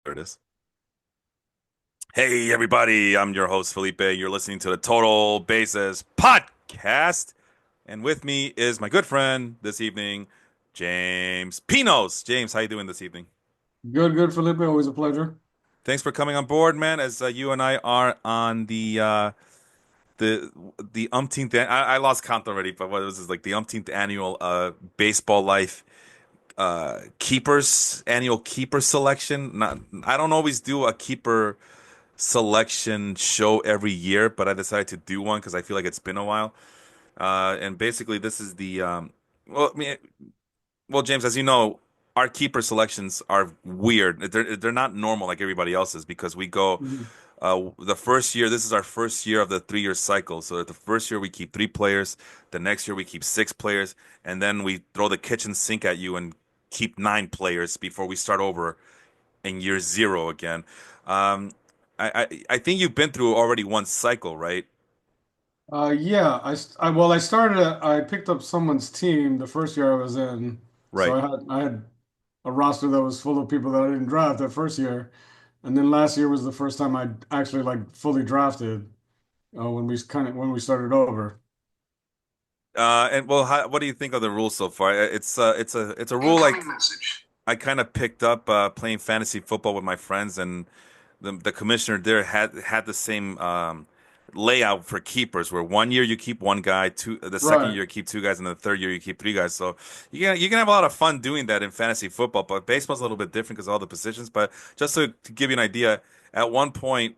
There it is. Hey, everybody. I'm your host, Felipe. You're listening to the Total Basis Podcast. And with me is my good friend this evening, James Pinos. James, how you doing this evening? Good, good, Felipe. Always a pleasure. Thanks for coming on board, man. As you and I are on the the umpteenth. I lost count already, but what was this like the umpteenth annual baseball life keepers annual keeper selection. Not, I don't always do a keeper selection show every year, but I decided to do one because I feel like it's been a while. And basically, this is the well, I mean, well, James, as you know, our keeper selections are weird. They're not normal like everybody else's because we go Mhm. the first year. This is our first year of the 3 year cycle. So the first year we keep three players, the next year we keep six players, and then we throw the kitchen sink at you and keep nine players before we start over in year zero again. Um, I think you've been through already one cycle, right? Yeah, well, I started. I picked up someone's team the first year I was in, so Right. I had a roster that was full of people that I didn't draft that first year, and then last year was the first time I actually like fully drafted when we started over. And well, what do you think of the rules so far? It's a rule like I kind of picked up playing fantasy football with my friends, and the commissioner there had the same layout for keepers, where one year you keep one guy, the second Right. year you keep two guys, and the third year you keep three guys. So you can have a lot of fun doing that in fantasy football, but baseball's a little bit different because of all the positions. But just to give you an idea, at one point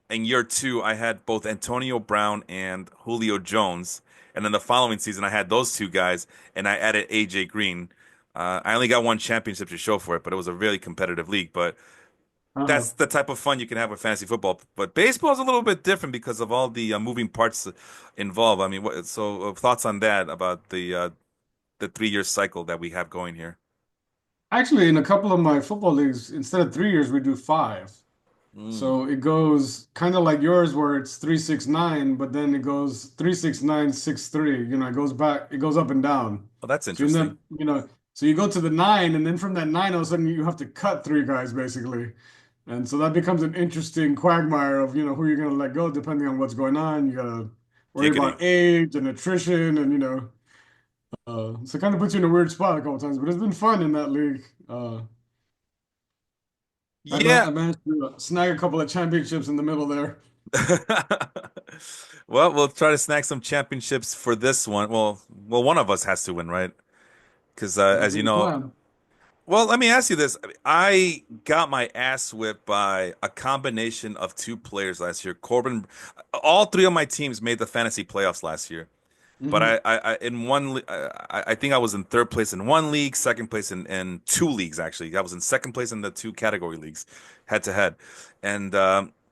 in year two, I had both Antonio Brown and Julio Jones. And then the following season, I had those two guys, and I added AJ Green. I only got one championship to show for it, but it was a really competitive league. But Uh-huh. that's the type of fun you can have with fantasy football. But baseball is a little bit different because of all the moving parts involved. I mean, thoughts on that about the 3 year cycle that we have going here? Actually, in a couple of my football leagues, instead of 3 years, we do five. Mm. So it goes kind of like yours where it's 369, but then it goes 36963. It goes back, it goes up and down. Well, that's So you end interesting. up, so you go to the nine, and then from that nine, all of a sudden you have to cut three guys basically. And so that becomes an interesting quagmire of, who you're gonna let go depending on what's going on. You gotta worry Giggity. about age and attrition, and so it kind of puts you in a weird spot a couple times, but it's been fun in that league. I Yeah. managed to snag a couple of championships in the middle there. Well, we'll try to snag some championships for this one. Well, one of us has to win, right? Because That'll as be you the know, plan. well, let me ask you this. I got my ass whipped by a combination of two players last year. All three of my teams made the fantasy playoffs last year. But Hmm. in I think I was in third place in one league, second place in two leagues, actually. I was in second place in the two category leagues, head to head. And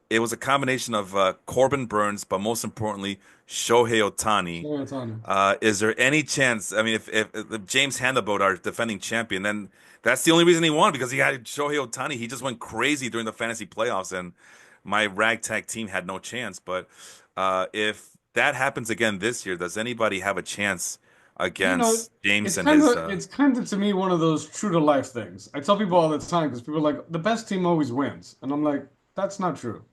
it was a combination of Corbin Burns, but most importantly, Shohei Ohtani. Yeah, it's on. Is there any chance? I mean, if James Handaboat, our defending champion, then that's the only reason he won because he had Shohei Ohtani. He just went crazy during the fantasy playoffs, and my ragtag team had no chance. But if that happens again this year, does anybody have a chance You know, against James it's and kind his? of it's kind of to me one of those true to life things. I tell people all the time because people are like the best team always wins, and I'm like, that's not true.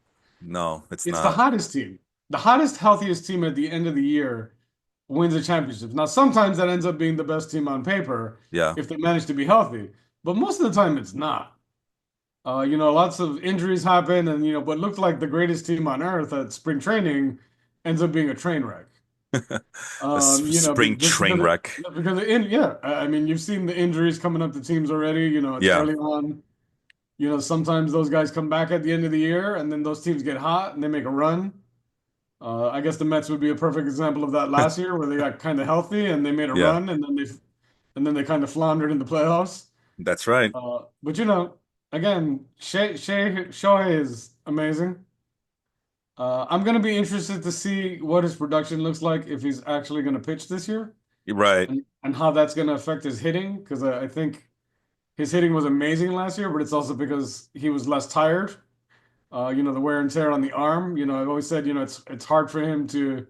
No, it's It's the not. hottest team. The hottest, healthiest team at the end of the year wins a championship. Now, sometimes that ends up being the best team on paper Yeah, if they manage to be healthy, but most of the time it's not. Lots of injuries happen, and what looked like the greatest team on earth at spring training ends up being a train wreck. spring Just train wreck. yeah, I mean, you've seen the injuries coming up to teams already. It's Yeah, early on. Sometimes those guys come back at the end of the year, and then those teams get hot and they make a run. I guess the Mets would be a perfect example of that last year, where they got kind of healthy and they made a yeah, run, and then they kind of floundered in the playoffs. that's right. But again, Shohei is amazing. I'm going to be interested to see what his production looks like if he's actually going to pitch this year, You're right. and how that's going to affect his hitting. Because I think his hitting was amazing last year, but it's also because he was less tired. The wear and tear on the arm. I've always said, it's hard for him to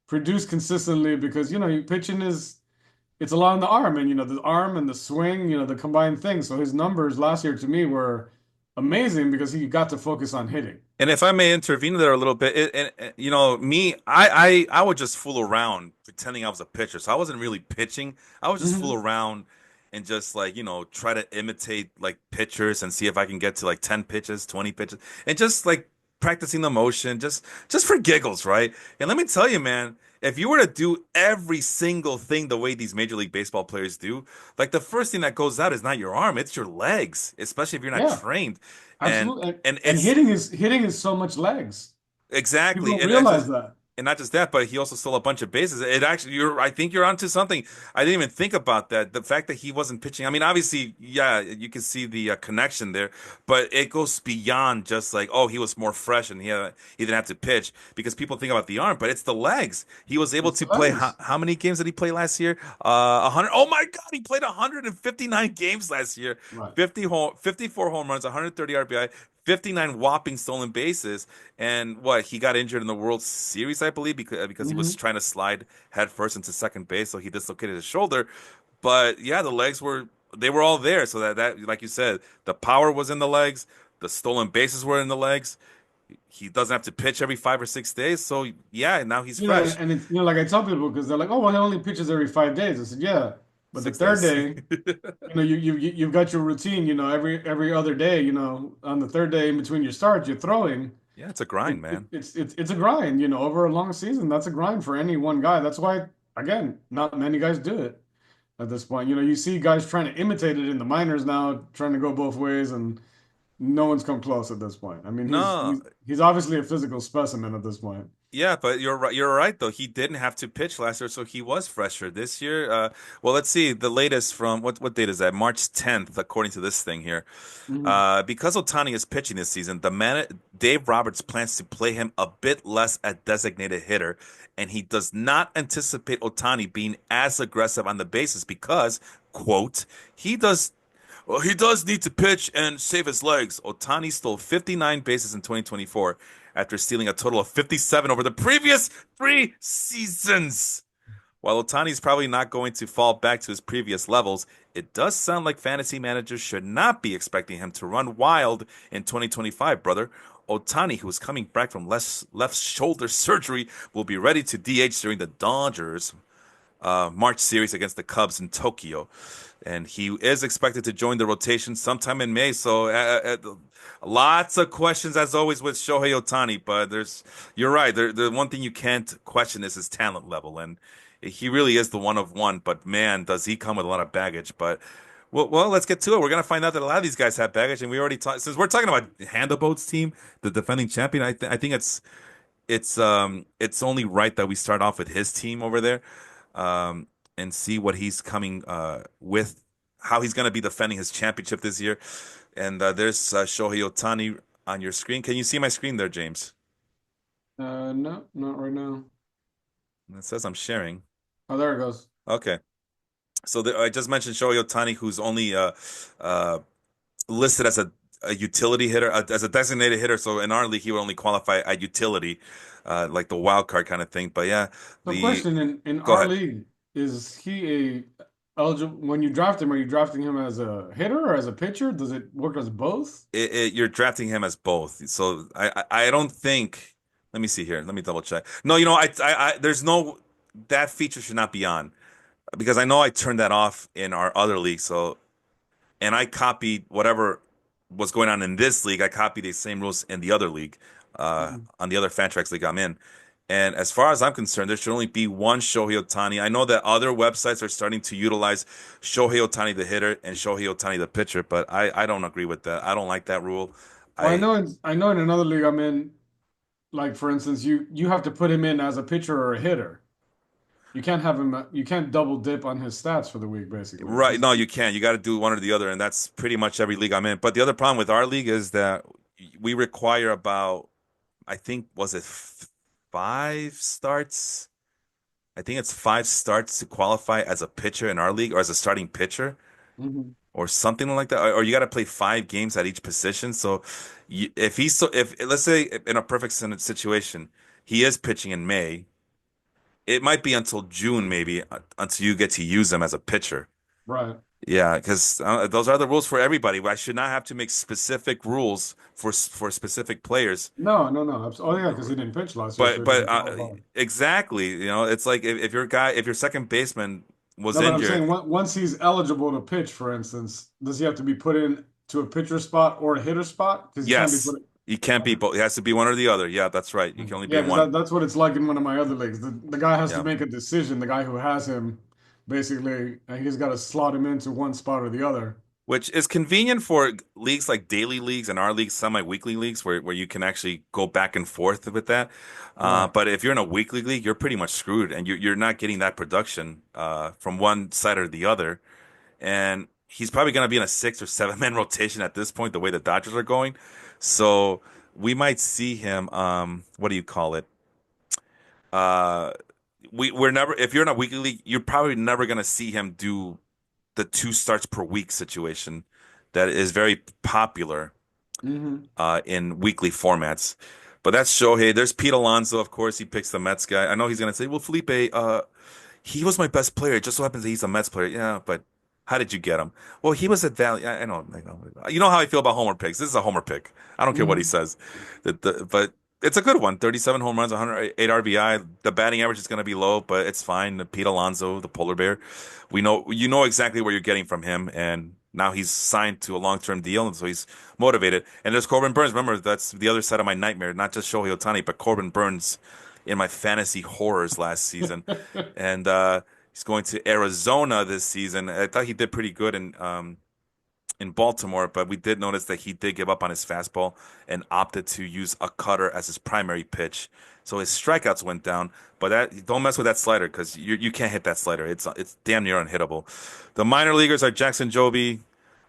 produce consistently because pitching is it's a lot on the arm, and the arm and the swing, the combined thing. So his numbers last year to me were amazing because he got to focus on hitting. And if I may intervene there a little bit, you know, me, I would just fool around pretending I was a pitcher. So I wasn't really pitching. I would just fool Hmm. around and just like, you know, try to imitate like pitchers and see if I can get to like 10 pitches, 20 pitches, and just like practicing the motion, just for giggles, right? And let me tell you, man, if you were to do every single thing the way these Major League Baseball players do, like the first thing that goes out is not your arm, it's your legs, especially if you're not Yeah, trained. And absolutely. and And it's hitting is so much legs. People exactly, don't realize that. and not just that, but he also stole a bunch of bases. It actually, I think you're onto something. I didn't even think about that. The fact that he wasn't pitching. I mean, obviously, yeah, you can see the connection there, but it goes beyond just like, oh, he was more fresh and he didn't have to pitch because people think about the arm, but it's the legs. He was able It's to the play. legs. How many games did he play last year? 100. Oh my God, he played 159 games last year. Right. 54 home runs, 130 RBI, 59 whopping stolen bases. And what, he got injured in the World Series, I believe, because he was Hmm. trying to slide head first into second base, so he dislocated his shoulder. But yeah, the legs were they were all there. So that like you said, the power was in the legs, the stolen bases were in the legs. He doesn't have to pitch every 5 or 6 days. So yeah, now he's You know, fresh. and it's like I tell people because they're like, oh, well, he only pitches every 5 days. I said, yeah, but the Six third days. day, you've got your routine. Every other day. On the third day in between your starts, you're throwing. Yeah, it's a grind, man. It's a grind. Over a long season. That's a grind for any one guy. That's why, again, not many guys do it at this point. You see guys trying to imitate it in the minors now, trying to go both ways, and no one's come close at this point. I mean, he's No, he's he's obviously a physical specimen at this point. yeah, but you're right. You're right, though. He didn't have to pitch last year, so he was fresher this year. Well, let's see. The latest from what date is that? March 10th, according to this thing here. Hmm. Because Otani is pitching this season, Dave Roberts plans to play him a bit less at designated hitter, and he does not anticipate Otani being as aggressive on the bases because, quote, he does well, he does need to pitch and save his legs. Otani stole 59 bases in 2024 after stealing a total of 57 over the previous 3 seasons. While Otani is probably not going to fall back to his previous levels, it does sound like fantasy managers should not be expecting him to run wild in 2025, brother. Otani, who is coming back from left shoulder surgery, will be ready to DH during the Dodgers March series against the Cubs in Tokyo. And he is expected to join the rotation sometime in May. So, lots of questions as always with Shohei Otani. But you're right. The one thing you can't question is his talent level, and he really is the one of one. But man, does he come with a lot of baggage. But well, let's get to it. We're gonna find out that a lot of these guys have baggage, and we already talked. Since we're talking about Handelboat's team, the defending champion, I think it's only right that we start off with his team over there, and see what he's coming with, how he's going to be defending his championship this year. And there's Shohei Otani on your screen. Can you see my screen there, James? No, not right now. It says I'm sharing. Oh, there it goes. Okay. So I just mentioned Shohei Otani, who's only uh, listed as a utility hitter, as a designated hitter. So in our league, he would only qualify a utility, like the wild card kind of thing. But yeah, So, the question in go our ahead. league, is he a eligible when you draft him, are you drafting him as a hitter or as a pitcher? Does it work as both? You're drafting him as both. So I don't think. Let me see here. Let me double check. No, there's no that feature should not be on because I know I turned that off in our other league. So and I copied whatever was going on in this league. I copied the same rules in the other league, Mhm. on the other Fantrax league I'm in. And as far as I'm concerned, there should only be one Shohei Otani. I know that other websites are starting to utilize Shohei Otani the hitter and Shohei Otani the pitcher, but I don't agree with that. I don't like that rule. Well, I I know in another league I'm in, like for instance, you have to put him in as a pitcher or a hitter. You can't double dip on his stats for the week, basically. Right, no, you can't. You got to do one or the other, and that's pretty much every league I'm in. But the other problem with our league is that we require about, I think, was it 5 starts? I think it's 5 starts to qualify as a pitcher in our league or as a starting pitcher Mhm. or something like that. Or you got to play 5 games at each position. So if let's say in a perfect situation, he is pitching in May, it might be until June maybe until you get to use him as a pitcher. Right. Yeah, because those are the rules for everybody. I should not have to make specific rules for specific players. No, no, no. Oh yeah, because he didn't pitch last year, so But he but doesn't qualify. exactly, it's like if your second baseman was No, but I'm injured, saying once he's eligible to pitch, for instance, does he have to be put in to a pitcher spot or a hitter spot? Because he can't be yes, put. he can't be Okay. both. It has to be one or the other. Yeah, that's right. You can only be Yeah, in because one. that's what it's like in one of my other leagues. The guy has to Yeah. make a decision. The guy who has him, basically, he's got to slot him into one spot or the other. Which is convenient for leagues like daily leagues and our leagues, semi-weekly leagues, where you can actually go back and forth with that. Right. But if you're in a weekly league, you're pretty much screwed, and you're not getting that production from one side or the other. And he's probably going to be in a 6 or 7 man rotation at this point, the way the Dodgers are going. So we might see him. What do you call it? Uh, we're never. If you're in a weekly league, you're probably never going to see him do the 2 starts per week situation that is very popular Hmm. in weekly formats. But that's Shohei. There's Pete Alonso, of course. He picks the Mets guy. I know he's gonna say, "Well, Felipe, he was my best player. It just so happens that he's a Mets player." Yeah, but how did you get him? Well, he was at Valley. I know, I know. You know how I feel about homer picks. This is a homer pick. I don't care what he Hmm. says. But it's a good one. 37 home runs, 108 RBI. The batting average is going to be low, but it's fine. Pete Alonso, the polar bear. You know exactly what you're getting from him, and now he's signed to a long-term deal, and so he's motivated. And there's Corbin Burns. Remember, that's the other side of my nightmare. Not just Shohei Ohtani, but Corbin Burns in my fantasy horrors last season. And he's going to Arizona this season. I thought he did pretty good in Baltimore, but we did notice that he did give up on his fastball and opted to use a cutter as his primary pitch. So his strikeouts went down, but don't mess with that slider because you can't hit that slider. It's damn near unhittable. The minor leaguers are Jackson Joby,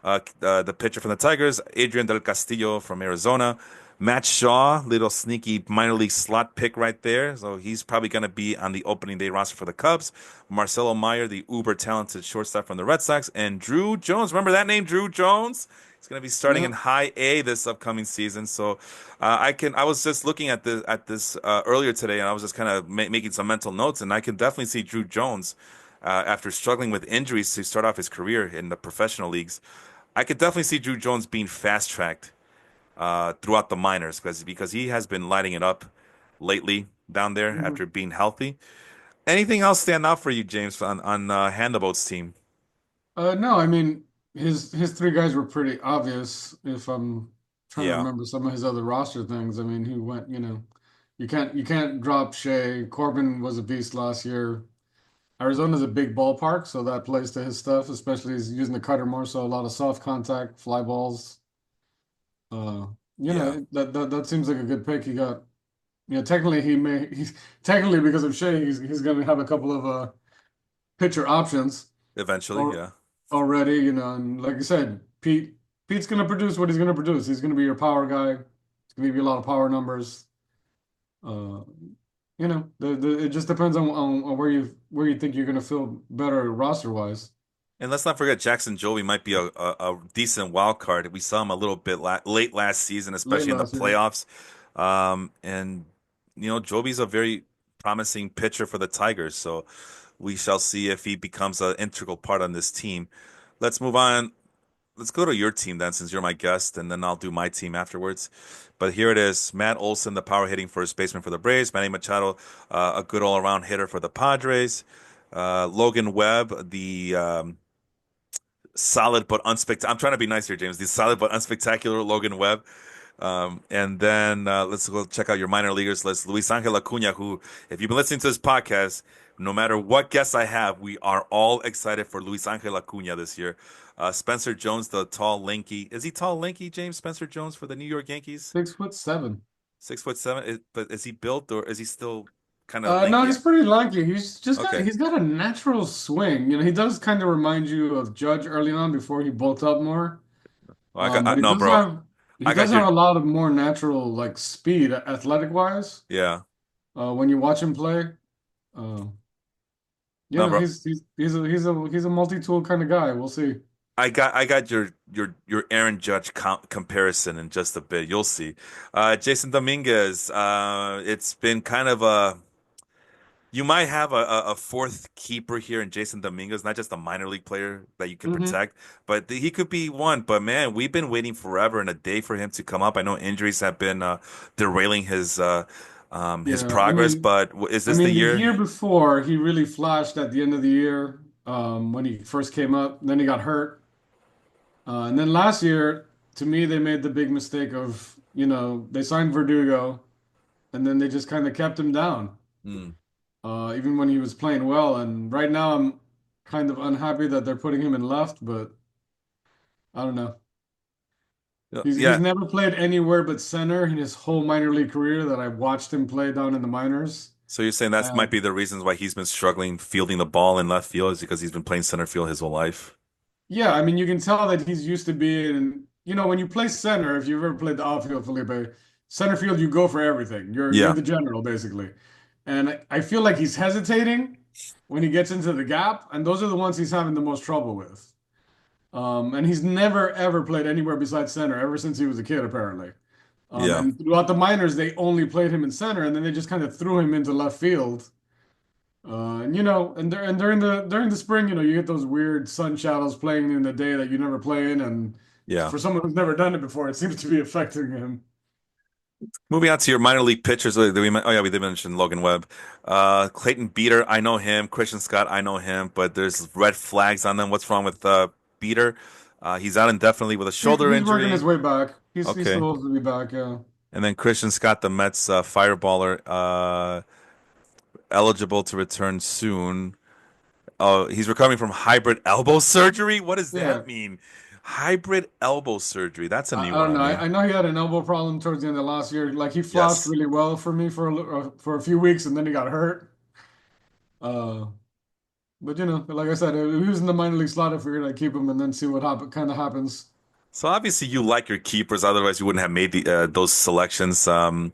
the pitcher from the Tigers, Adrian Del Castillo from Arizona, Matt Shaw, little sneaky minor league slot pick right there. So he's probably going to be on the opening day roster for the Cubs. Marcelo Meyer, the uber talented shortstop from the Red Sox, and Drew Jones. Remember that name, Drew Jones? He's going to be starting Yeah. in High A this upcoming season. So I was just looking at this earlier today, and I was just kind of making some mental notes, and I can definitely see Drew Jones after struggling with injuries to start off his career in the professional leagues. I could definitely see Drew Jones being fast tracked throughout the minors because he has been lighting it up lately down there Mhm. after being healthy. Anything else stand out for you, James, on Handaboat's team? No, I mean his three guys were pretty obvious. If I'm trying to Yeah, remember some of his other roster things, I mean he went, you can't drop Shea. Corbin was a beast last year. Arizona's a big ballpark, so that plays to his stuff, especially he's using the cutter more, so a lot of soft contact, fly balls. Uh, yeah, that seems like a good pick. He got, technically he's technically because of Shea, he's gonna have a couple of pitcher options eventually, or yeah. already, and like I said, Pete's gonna produce what he's gonna produce. He's gonna be your power guy. He's gonna give you a lot of power numbers. Uh, it just depends on where you think you're gonna feel better roster wise. And let's not forget Jackson Joey might be a decent wild card. We saw him a little bit late last season, Late especially in the last year. playoffs. And Joey's a very promising pitcher for the Tigers, so we shall see if he becomes an integral part on this team. Let's move on. Let's go to your team then, since you're my guest, and then I'll do my team afterwards. But here it is: Matt Olson, the power hitting first baseman for the Braves; Manny Machado, a good all-around hitter for the Padres; Logan Webb, the solid but unspectacular. I'm trying to be nice here, James. The solid but unspectacular Logan Webb. And then let's go check out your minor leaguers list. Luis Angel Acuna, who, if you've been listening to this podcast, no matter what guests I have, we are all excited for Luis Angel Acuna this year. Spencer Jones, the tall, lanky. Is he tall, lanky, James? Spencer Jones for the New York Yankees? 6'7". 6'7". But is he built or is he still kind of No, lanky? he's pretty lanky. Okay. He's got a natural swing. He does kind of remind you of Judge early on before he bulked up more. Well, I got But no, bro. he I does got have your a lot of more natural like speed athletic wise. yeah. When you watch him play, uh, No, bro. he's a multi-tool kind of guy. We'll see. I got your Aaron Judge comparison in just a bit. You'll see. Jason Dominguez. It's been kind of a You might have a fourth keeper here in Jason Dominguez, not just a minor league player that you could Hmm. protect, but he could be one. But man, we've been waiting forever and a day for him to come up. I know injuries have been derailing his Yeah, I progress, mean, but is this the the year? year before he really flashed at the end of the year when he first came up. Then he got hurt, and then last year, to me, they made the big mistake of they signed Verdugo, and then they just kind of kept him down, Hmm. even when he was playing well. And right now, I'm kind of unhappy that they're putting him in left, but I don't know. He's Yeah. never played anywhere but center in his whole minor league career that I watched him play down in the minors. So you're saying that might And be the reasons why he's been struggling fielding the ball in left field is because he's been playing center field his whole life. yeah, I mean, you can tell that he's used to being, when you play center, if you've ever played the outfield, Felipe, center field, you go for everything. You're Yeah. the general, basically. And I feel like he's hesitating when he gets into the gap, and those are the ones he's having the most trouble with. And he's never ever played anywhere besides center ever since he was a kid, apparently. Yeah. And throughout the minors, they only played him in center, and then they just kind of threw him into left field. And during the spring, you get those weird sun shadows playing in the day that you never play in, and Yeah. for someone who's never done it before, it seems to be affecting him. Moving on to your minor league pitchers. Oh yeah, we did mention Logan Webb. Clayton Beeter, I know him. Christian Scott, I know him, but there's red flags on them. What's wrong with Beeter? He's out indefinitely with a shoulder He's working his injury. way back. He's Okay. supposed to be back. Yeah, And then Christian Scott, the Mets fireballer, eligible to return soon. Oh, he's recovering from hybrid elbow surgery. What does yeah. that mean? Hybrid elbow surgery. That's a new I one don't know. on me. I know he had an elbow problem towards the end of last year. Like he flashed Yes. really well for me for a few weeks, and then he got hurt. Uh, but like I said, if he was in the minor league slot, I figured I'd keep him and then see what kind of happens. So obviously you like your keepers, otherwise you wouldn't have made those selections. But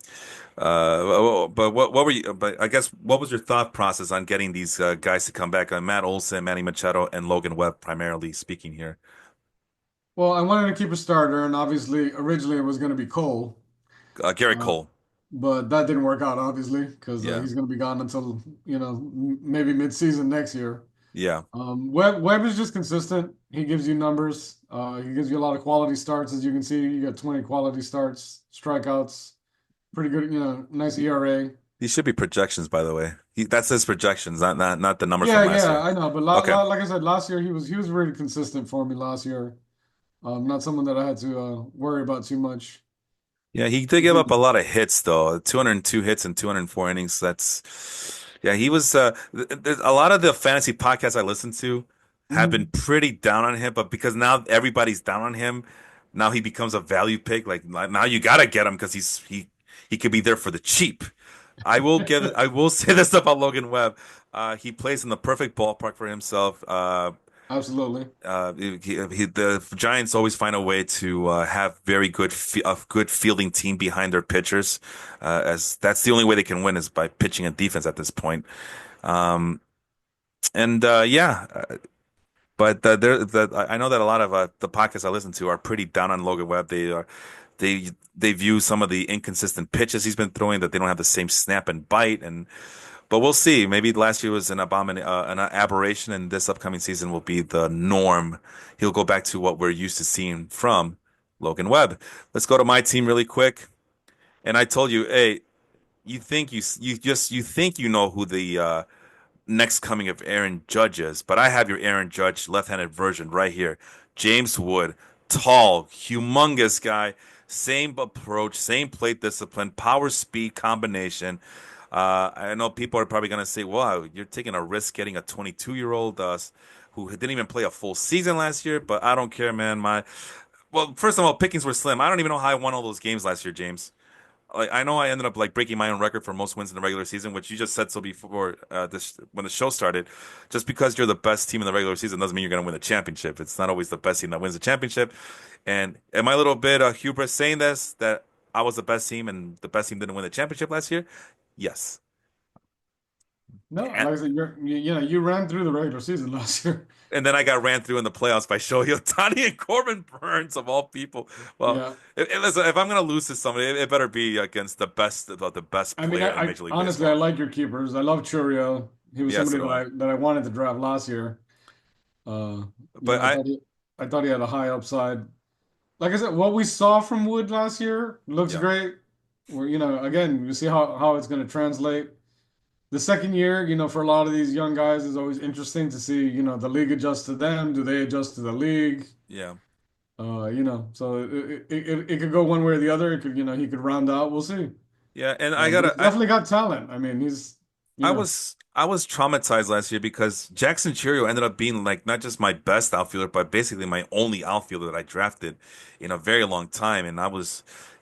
what were you? But I guess what was your thought process on getting these guys to come back? Matt Olson, Manny Machado, and Logan Webb, primarily speaking here. Well, I wanted to keep a starter, and obviously, originally it was going to be Cole, Garrett uh, Cole. but that didn't work out, obviously, because Yeah, he's going to be gone until maybe mid-season next year. yeah. Webb is just consistent. He gives you numbers. He gives you a lot of quality starts, as you can see. You got 20 quality starts, strikeouts, pretty good, nice ERA. These should be projections, by the way. That's his projections, not the numbers Yeah, from last yeah, year. I know, but Okay. like I said, last year he was really consistent for me last year. Not someone that I had to worry about too much. Yeah, he did give up a lot of hits though. 202 hits in 204 innings. Yeah, he was there's a lot of the fantasy podcasts I listen to have been Mhm. pretty down on him, but because now everybody's down on him, now he becomes a value pick. Like now you gotta get him because he could be there for the cheap. I will say this about Logan Webb. He plays in the perfect ballpark for himself. Absolutely. The Giants always find a way to have very a good fielding team behind their pitchers, as that's the only way they can win is by pitching and defense at this point. Um, and yeah, but I know that a lot of the podcasts I listen to are pretty down on Logan Webb. They view some of the inconsistent pitches he's been throwing that they don't have the same snap and bite and but we'll see. Maybe last year was an aberration, and this upcoming season will be the norm. He'll go back to what we're used to seeing from Logan Webb. Let's go to my team really quick. And I told you, hey, you think you know who the next coming of Aaron Judge is, but I have your Aaron Judge left-handed version right here. James Wood, tall, humongous guy, same approach, same plate discipline, power speed combination. I know people are probably gonna say, "Wow, you're taking a risk getting a 22-year-old who didn't even play a full season last year." But I don't care, man. First of all, pickings were slim. I don't even know how I won all those games last year, James. Like I know I ended up like breaking my own record for most wins in the regular season, which you just said so before this when the show started. Just because you're the best team in the regular season doesn't mean you're going to win the championship. It's not always the best team that wins the championship. And am I a little bit hubris saying this that I was the best team and the best team didn't win the championship last year? Yes, No, like I said, you ran through the regular season last year. And then I got ran through in the playoffs by Shohei Ohtani and Corbin Burns of all people. Well, Yeah. listen, if I'm gonna lose to somebody, it better be against the best I mean, player in I Major League honestly I Baseball. like your keepers. I love Churio. He was Yeah, so somebody do I. that I wanted to draft last year. But I, I thought he had a high upside. Like I said, what we saw from Wood last year looks yeah, great. We're, again, you see how it's going to translate. The second year, for a lot of these young guys is always interesting to see, the league adjust to them. Do they adjust to the league? yeah, So it could go one way or the other. It could, he could round out. We'll see. yeah. And But he's definitely got talent. I mean, he's, you know, I was traumatized last year because Jackson Churio ended up being like not just my best outfielder, but basically my only outfielder that I drafted in a very long time. And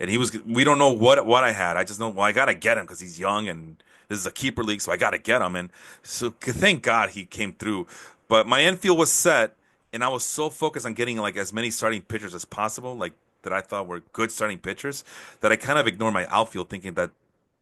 he was, we don't know what I had. I just know, well, I gotta get him because he's young and this is a keeper league, so I gotta get him. And so thank God he came through. But my infield was set, and I was so focused on getting like as many starting pitchers as possible, like that I thought were good starting pitchers, that I kind of ignored my outfield, thinking that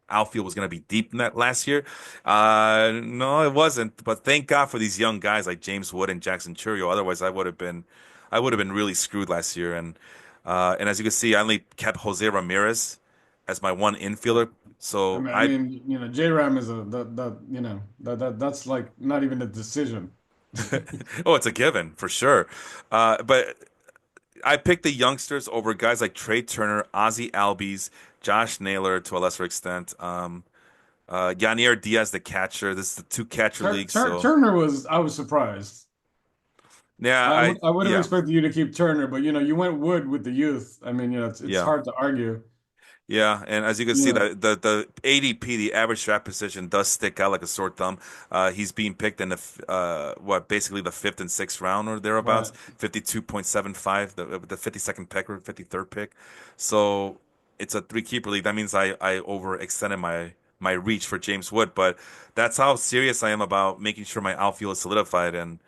outfield was going to be deep in that last year. No, it wasn't. But thank God for these young guys like James Wood and Jackson Churio. Otherwise, I would have been really screwed last year. And as you can see, I only kept Jose Ramirez as my one infielder. So I mean, J-Ram is that's like not even a decision. oh, it's a given for sure. But I picked the youngsters over guys like Trey Turner, Ozzie Albies, Josh Naylor to a lesser extent. Yanier Diaz, the catcher. This is the two catcher league, so Turner I was surprised. yeah, I would have yeah, expected you to keep Turner, but you went Wood with the youth. I mean, it's yeah, hard to argue. yeah. And as you can You see, know, the ADP, the average draft position, does stick out like a sore thumb. He's being picked in the basically the fifth and sixth round or thereabouts, right. 52.75, the 52nd pick or 53rd pick. So it's a three keeper league. That means I overextended my reach for James Wood, but that's how serious I am about making sure my outfield is solidified and.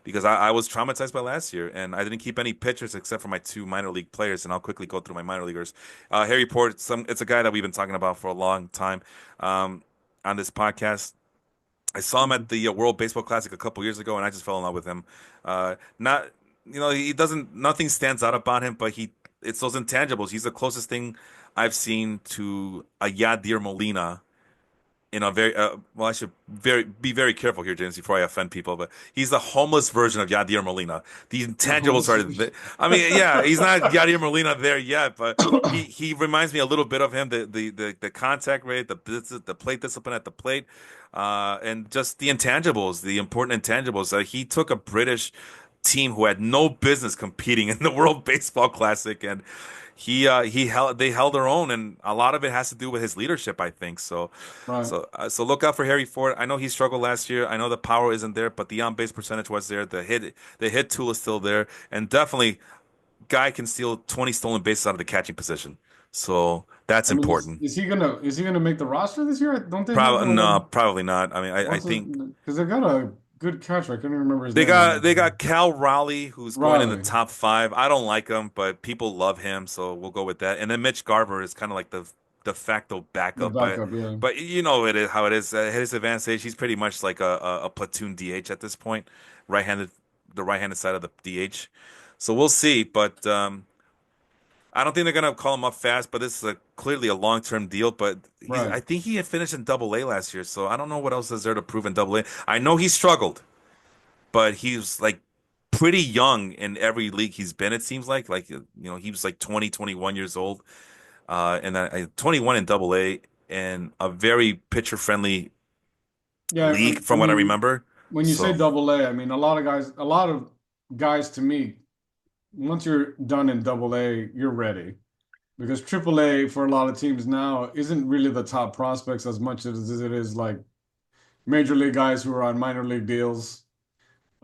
Because I was traumatized by last year, and I didn't keep any pitchers except for my two minor league players. And I'll quickly go through my minor leaguers. Harry Port, it's a guy that we've been talking about for a long time um, on this podcast. I saw him at Mhm. the World Baseball Classic a couple years ago, and I just fell in love with him. Not, he doesn't. Nothing stands out about him, but it's those intangibles. He's the closest thing I've seen to a Yadier Molina in a very well, I should be very careful here, James, before I offend people. But he's the homeless version of Yadier Molina. The intangibles are, I mean, yeah, he's not Yadier Molina there yet, but he reminds me a little bit of him. The contact rate, the plate discipline at the plate, and just the intangibles, the important intangibles. He took a British team who had no business competing in the World Baseball Classic, and he held they held their own, and a lot of it has to do with his leadership, I think. So. Right. So look out for Harry Ford. I know he struggled last year. I know the power isn't there, but the on base percentage was there. The hit tool is still there, and definitely guy can steal 20 stolen bases out of the catching position. So that's I mean, important. is he gonna make the roster this year? Don't they have Probably no, probably not. I mean, I what's his think because they've got a good catcher. I can't even remember his name right now. they got Cal Raleigh who's going in the Riley, top five. I don't like him, but people love him, so we'll go with that. And then Mitch Garver is kind of like the de facto the backup, backup, yeah. but you know it is how it is. At his advanced age, he's pretty much like a platoon DH at this point, right-handed, the right-handed side of the DH. So we'll see, but I don't think they're gonna call him up fast. But this is clearly a long-term deal. But I Right. think he had finished in Double A last year, so I don't know what else is there to prove in Double A. I know he struggled, but he's like pretty young in every league he's been. It seems like he was like 20, 21 years old, and then 21 in Double A, and a very pitcher friendly Yeah, league I from what I mean, remember. when you say So double A, I mean a lot of guys to me, once you're done in double A, you're ready. Because triple A for a lot of teams now isn't really the top prospects as much as it is like major league guys who are on minor league deals.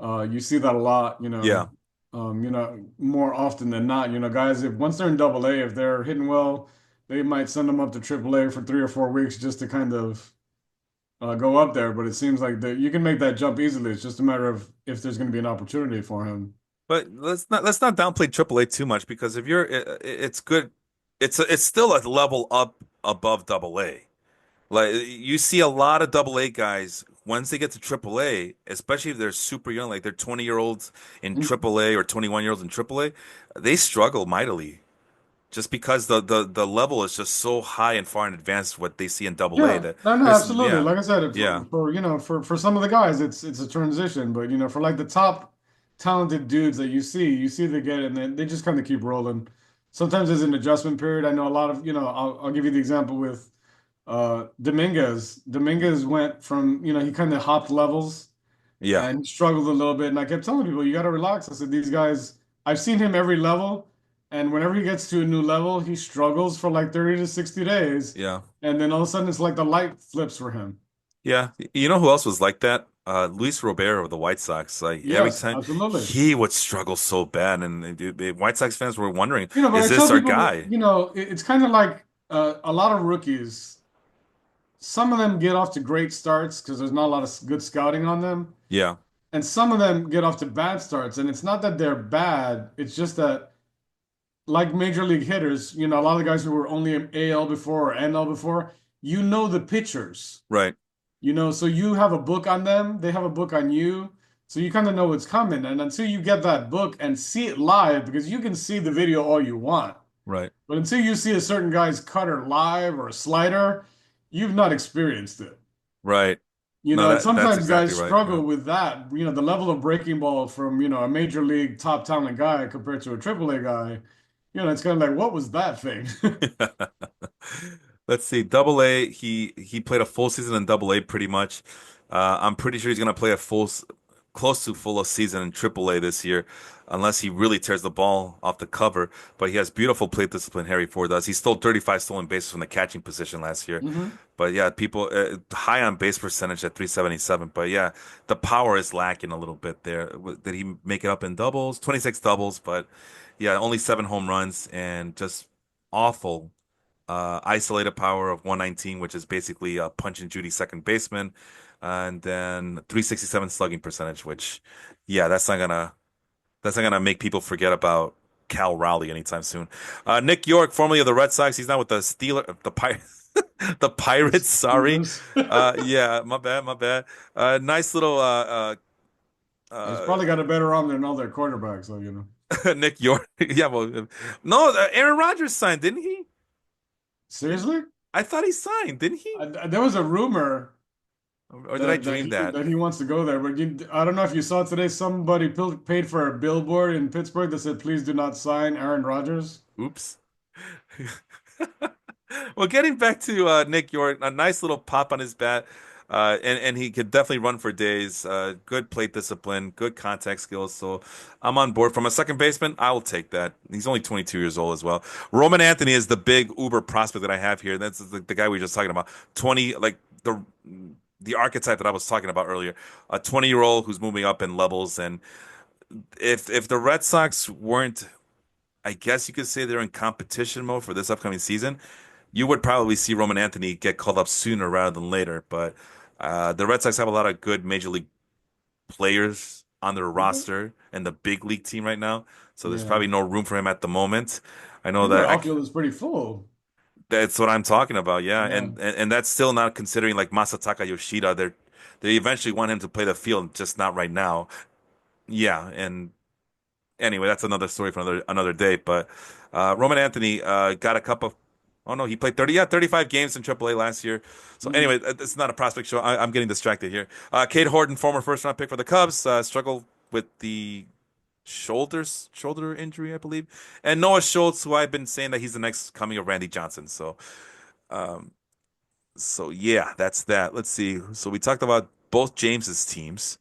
You see that a lot, yeah, more often than not. Guys, if once they're in double A, if they're hitting well, they might send them up to triple A for 3 or 4 weeks just to kind of go up there. But it seems like that you can make that jump easily. It's just a matter of if there's going to be an opportunity for him. but let's not downplay Triple A too much because if it's good. It's still a level up above Double A. Like you see a lot of Double A guys once they get to AAA, especially if they're super young, like they're 20-year-olds in Mhm. AAA or 21-year-olds in AAA, they struggle mightily just because the level is just so high and far in advance what they see in AA Yeah, that no, no, there's absolutely. yeah, Like I said, yeah, for for some of the guys, it's a transition. But for like the top talented dudes that you see they get it, and then they just kind of keep rolling. Sometimes there's an adjustment period. I know a lot of I'll give you the example with Dominguez. Dominguez went from he kind of hopped levels yeah, and he struggled a little bit. And I kept telling people, you got to relax. I said, these guys, I've seen him every level. And whenever he gets to a new level, he struggles for like 30 to 60 days. yeah. And then all of a sudden, it's like the light flips for him. Yeah, you know who else was like that? Luis Robert of the White Sox. Like every Yes, time absolutely. he would struggle so bad, and the White Sox fans were wondering, But is I this tell our people, guy? it's kind of like a lot of rookies. Some of them get off to great starts because there's not a lot of good scouting on them. Yeah, And some of them get off to bad starts. And it's not that they're bad, it's just that like major league hitters, a lot of the guys who were only AL before or NL before, the pitchers, right, so you have a book on them, they have a book on you, so you kind of know what's coming. And until you get that book and see it live, because you can see the video all you want, right, but until you see a certain guy's cutter live or a slider, you've not experienced it. right. No, And that's sometimes exactly guys right. Yeah. struggle with that. The level of breaking ball from, a major league top talent guy compared to a triple A guy, it's kind of like, what was that thing? Let's see. Double A, he played a full season in Double A pretty much. I'm pretty sure he's gonna play close to full season in Triple A this year, unless he really tears the ball off the cover. But he has beautiful plate discipline. Harry Ford does. He stole 35 stolen bases from the catching position last year. hmm But yeah, people high on base percentage at 377. But yeah, the power is lacking a little bit there. Did he make it up in doubles? 26 doubles, but yeah, only 7 home runs and just awful isolated power of 119, which is basically a punch and Judy second baseman, and then 367 slugging percentage, which, yeah, that's not gonna make people forget about Cal Raleigh anytime soon. Nick York, formerly of the Red Sox, he's now with the Pirates, the The Pirates. Sorry, Steelers. yeah, my bad, my bad. Nice little He's uh, probably got a better arm than all their quarterbacks, so Nick York. Yeah, well, no, Aaron Rodgers signed, didn't he? Didn't Seriously? I thought he signed, didn't he? There was a rumor Or did I dream that? that he wants to go there, but I don't know if you saw today. Somebody paid for a billboard in Pittsburgh that said, "Please do not sign Aaron Rodgers." Oops. Well, getting back to Nick York, a nice little pop on his bat, and he could definitely run for days. Good plate discipline, good contact skills. So I'm on board. From a second baseman, I will take that. He's only 22 years old as well. Roman Anthony is the big Uber prospect that I have here. That's the guy we were just talking about. 20, like the archetype that I was talking about earlier. A 20-year-old who's moving up in levels, and if the Red Sox weren't, I guess you could say they're in competition mode for this upcoming season, you would probably see Roman Anthony get called up sooner rather than later. But the Red Sox have a lot of good major league players on their Okay. roster and the big league team right now, so there's Yeah, probably no room for him at the moment. I I know think their that outfield is pretty full. that's what I'm talking about. Yeah, Yeah. and that's still not considering like Masataka Yoshida. They eventually want him to play the field, just not right now. Yeah, and anyway, that's another story for another day. But Roman Anthony got a cup of. Oh no, he played 35 games in AAA last year. So Mhm. anyway, it's not a prospect show. I'm getting distracted here. Cade Horton, former first round pick for the Cubs, struggled with the shoulder injury, I believe. And Noah Schultz, who I've been saying that he's the next coming of Randy Johnson. Um, so yeah, that's that. Let's see. So we talked about both James's teams,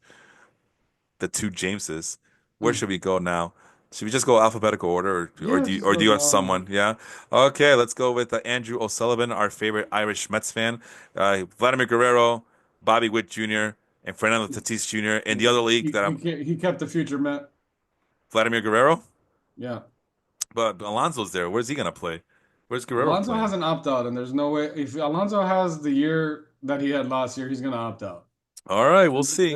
the two Jameses. Where Mm. should we go now? Should we just go alphabetical order, or Yeah, do you, just or go do you have down. someone? Yeah. Okay, let's go with Andrew O'Sullivan, our favorite Irish Mets fan. Vladimir Guerrero, Bobby Witt Jr., and Fernando Tatis Jr. In the other league that I'm He kept the future Met. Vladimir Guerrero, Yeah. but Alonso's there. Where's he gonna play? Where's Guerrero Alonso has playing? an opt out, and there's no way if Alonso has the year that he had last year, he's gonna opt out. All right, we'll And see.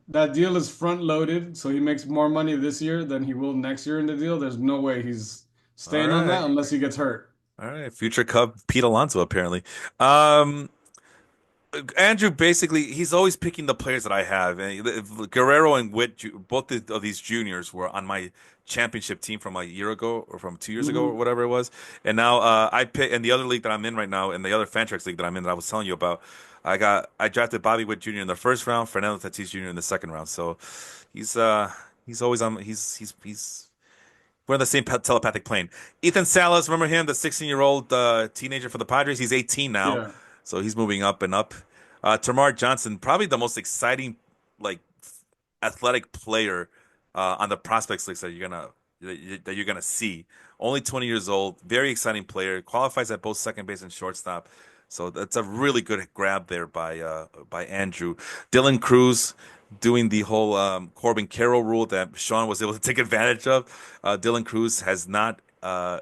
that deal is front loaded, so he makes more money this year than he will next year in the deal. There's no way he's All staying on that right. unless he gets hurt. All right, future Cub Pete Alonso apparently. Um, Andrew basically he's always picking the players that I have. And Guerrero and Witt, both of these juniors were on my championship team from a year ago or from 2 years ago or Hmm. whatever it was. And now I pick in the other league that I'm in right now, in the other Fantrax league that I'm in that I was telling you about. I drafted Bobby Witt Jr. in the first round, Fernando Tatis Jr. in the second round. So he's uh he's always on. He's we're on the same telepathic plane. Ethan Salas, remember him, the 16-year-old teenager for the Padres? He's 18 now, Yeah. so he's moving up and up. Tamar Johnson, probably the most exciting, like, athletic player on the prospects list that you're gonna see. Only 20 years old, very exciting player. Qualifies at both second base and shortstop. So that's a really good grab there by Andrew. Dylan Cruz doing the whole Corbin Carroll rule that Sean was able to take advantage of. Dylan Cruz has not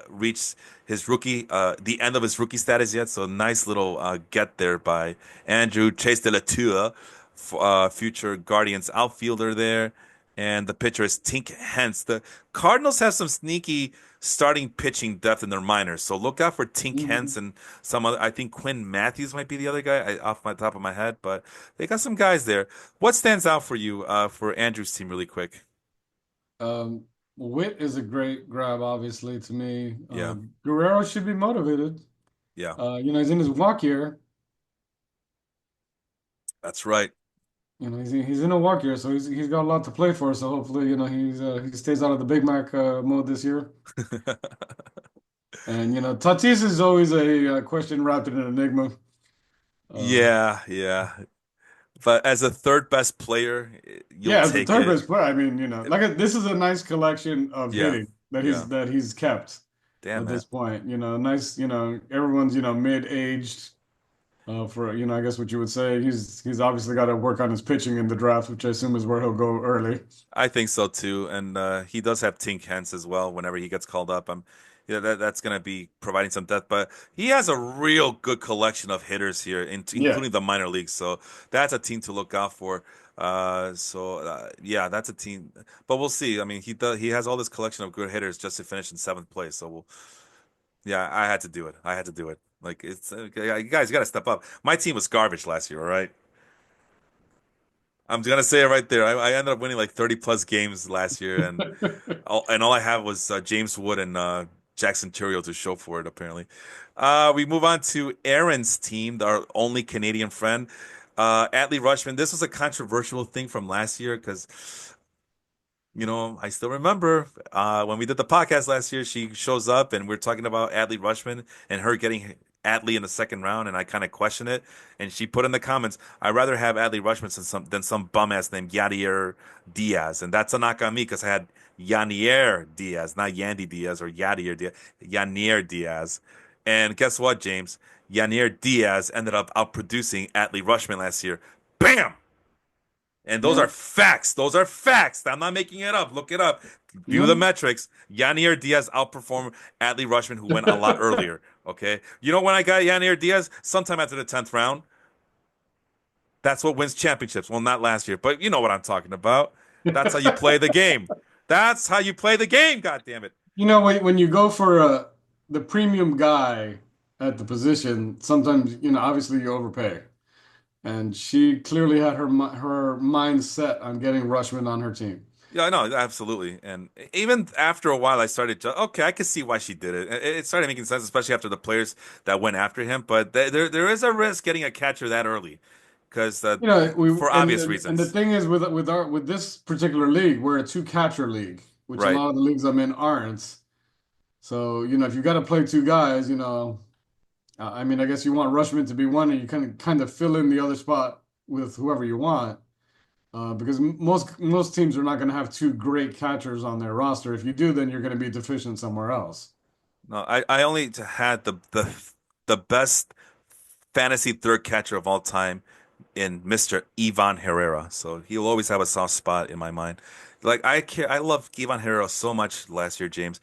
reached his the end of his rookie status yet. So nice little get there by Andrew Chase de la Tour, future Guardians outfielder there. And the pitcher is Tink Hence. The Cardinals have some sneaky starting pitching depth in their minors, so look out for Tink Hmm. Hence and some other. I think Quinn Matthews might be the other guy off my top of my head, but they got some guys there. What stands out for you for Andrew's team, really quick? Um, Witt is a great grab, obviously, to me. Yeah, Guerrero should be motivated. yeah, He's in his walk year. that's right. He's in a walk year, so he's got a lot to play for. So hopefully, he stays out of the Big Mac mode this year. And Tatis is always a question wrapped in an enigma. Uh, Yeah, yeah. But as a third best player, you'll yeah, as the take third it. base player, I mean, this is a nice collection of Yeah, hitting that yeah. he's kept Damn, at man. this point. Nice. Everyone's mid-aged. For I guess what you would say, he's obviously got to work on his pitching in the draft, which I assume is where he'll go early. I think so too, and he does have Tink Hence as well. Whenever he gets called up, yeah, that's going to be providing some depth. But he has a real good collection of hitters here, Yeah. including the minor leagues. So that's a team to look out for. Yeah, that's a team. But we'll see. I mean, he has all this collection of good hitters just to finish in seventh place. So yeah, I had to do it. I had to do it. Like it's you guys got to step up. My team was garbage last year. All right. I'm gonna say it right there. I ended up winning like 30 plus games last year, and all I have was James Wood and Jackson Terrio to show for it. Apparently, we move on to Aaron's team, our only Canadian friend, Adley Rutschman. This was a controversial thing from last year because I still remember when we did the podcast last year, she shows up and we're talking about Adley Rutschman and her getting Adley in the second round, and I kind of question it. And she put in the comments, I'd rather have Adley Rutschman than some bum ass named Yadier Diaz. And that's a knock on me because I had Yanier Diaz, not Yandy Diaz or Yadier Diaz, Yanier Diaz. And guess what, James? Yanier Diaz ended up outproducing Adley Rutschman last year. Bam! And those Yeah. are facts. Those are facts. I'm not making it up. Look it up. View the Yeah. metrics. Yanier Diaz outperformed Adley Rutschman, who went a lot earlier. Okay. You know when I got Yanier Diaz? Sometime after the 10th round. That's what wins championships. Well, not last year, but you know what I'm talking about. That's how you play the game. That's how you play the game. God damn it. When you go for the premium guy at the position, sometimes obviously you overpay. And she clearly had her mind set on getting Rushman on her team. Yeah, I know, absolutely. And even after a while, I started to, okay, I could see why she did it. It started making sense, especially after the players that went after him. But there is a risk getting a catcher that early, because We for and obvious and the reasons. thing is with this particular league, we're a two catcher league, which a Right. lot of the leagues I'm in aren't. So, if you got to play two guys, I mean, I guess you want Rushman to be one, and you kind of fill in the other spot with whoever you want. Because most teams are not going to have two great catchers on their roster. If you do, then you're going to be deficient somewhere else. No, I only had the best fantasy third catcher of all time in Mr. Ivan Herrera. So he'll always have a soft spot in my mind. Like I love Ivan Herrera so much last year, James.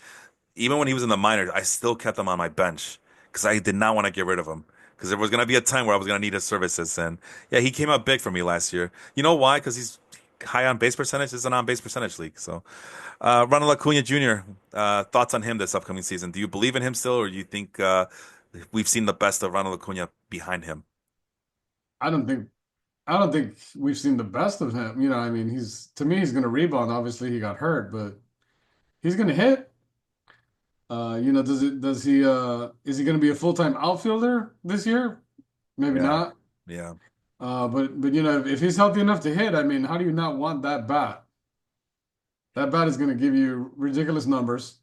Even when he was in the minors, I still kept him on my bench because I did not want to get rid of him because there was going to be a time where I was going to need his services. And yeah, he came out big for me last year. You know why? Because he's high on base percentage. It's an on base percentage league. So, Ronald Acuna Jr., thoughts on him this upcoming season? Do you believe in him still, or do you think we've seen the best of Ronald Acuna behind him? I don't think I don't think we've seen the best of him. I mean, he's to me he's going to rebound. Obviously, he got hurt, but he's going to hit. Does he is he going to be a full-time outfielder this year? Maybe Yeah. not. Yeah. But if he's healthy enough to hit, I mean, how do you not want that bat? That bat is going to give you ridiculous numbers.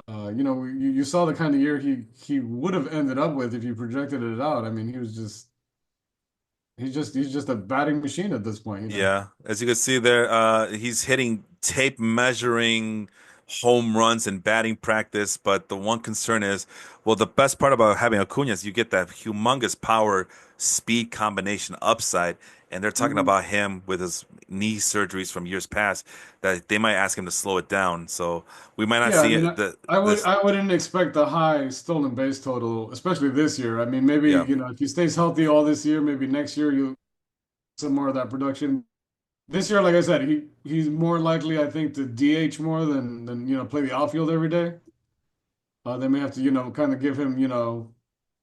You saw the kind of year he would have ended up with if you projected it out. I mean, he's just a batting machine at this point. Yeah, as you can see there, he's hitting tape measuring home runs in batting practice. But the one concern is, well, the best part about having Acuna is you get that humongous power speed combination upside. And they're talking Mhm. about him with his knee surgeries from years past that they might ask him to slow it down. So we might not Yeah, I see mean, it, the I would this. I wouldn't expect a high stolen base total, especially this year. I mean, maybe, Yeah, if he stays healthy all this year, maybe next year you'll some more of that production. This year, like I said, he's more likely, I think, to DH more than play the outfield every day. They may have to, kind of give him,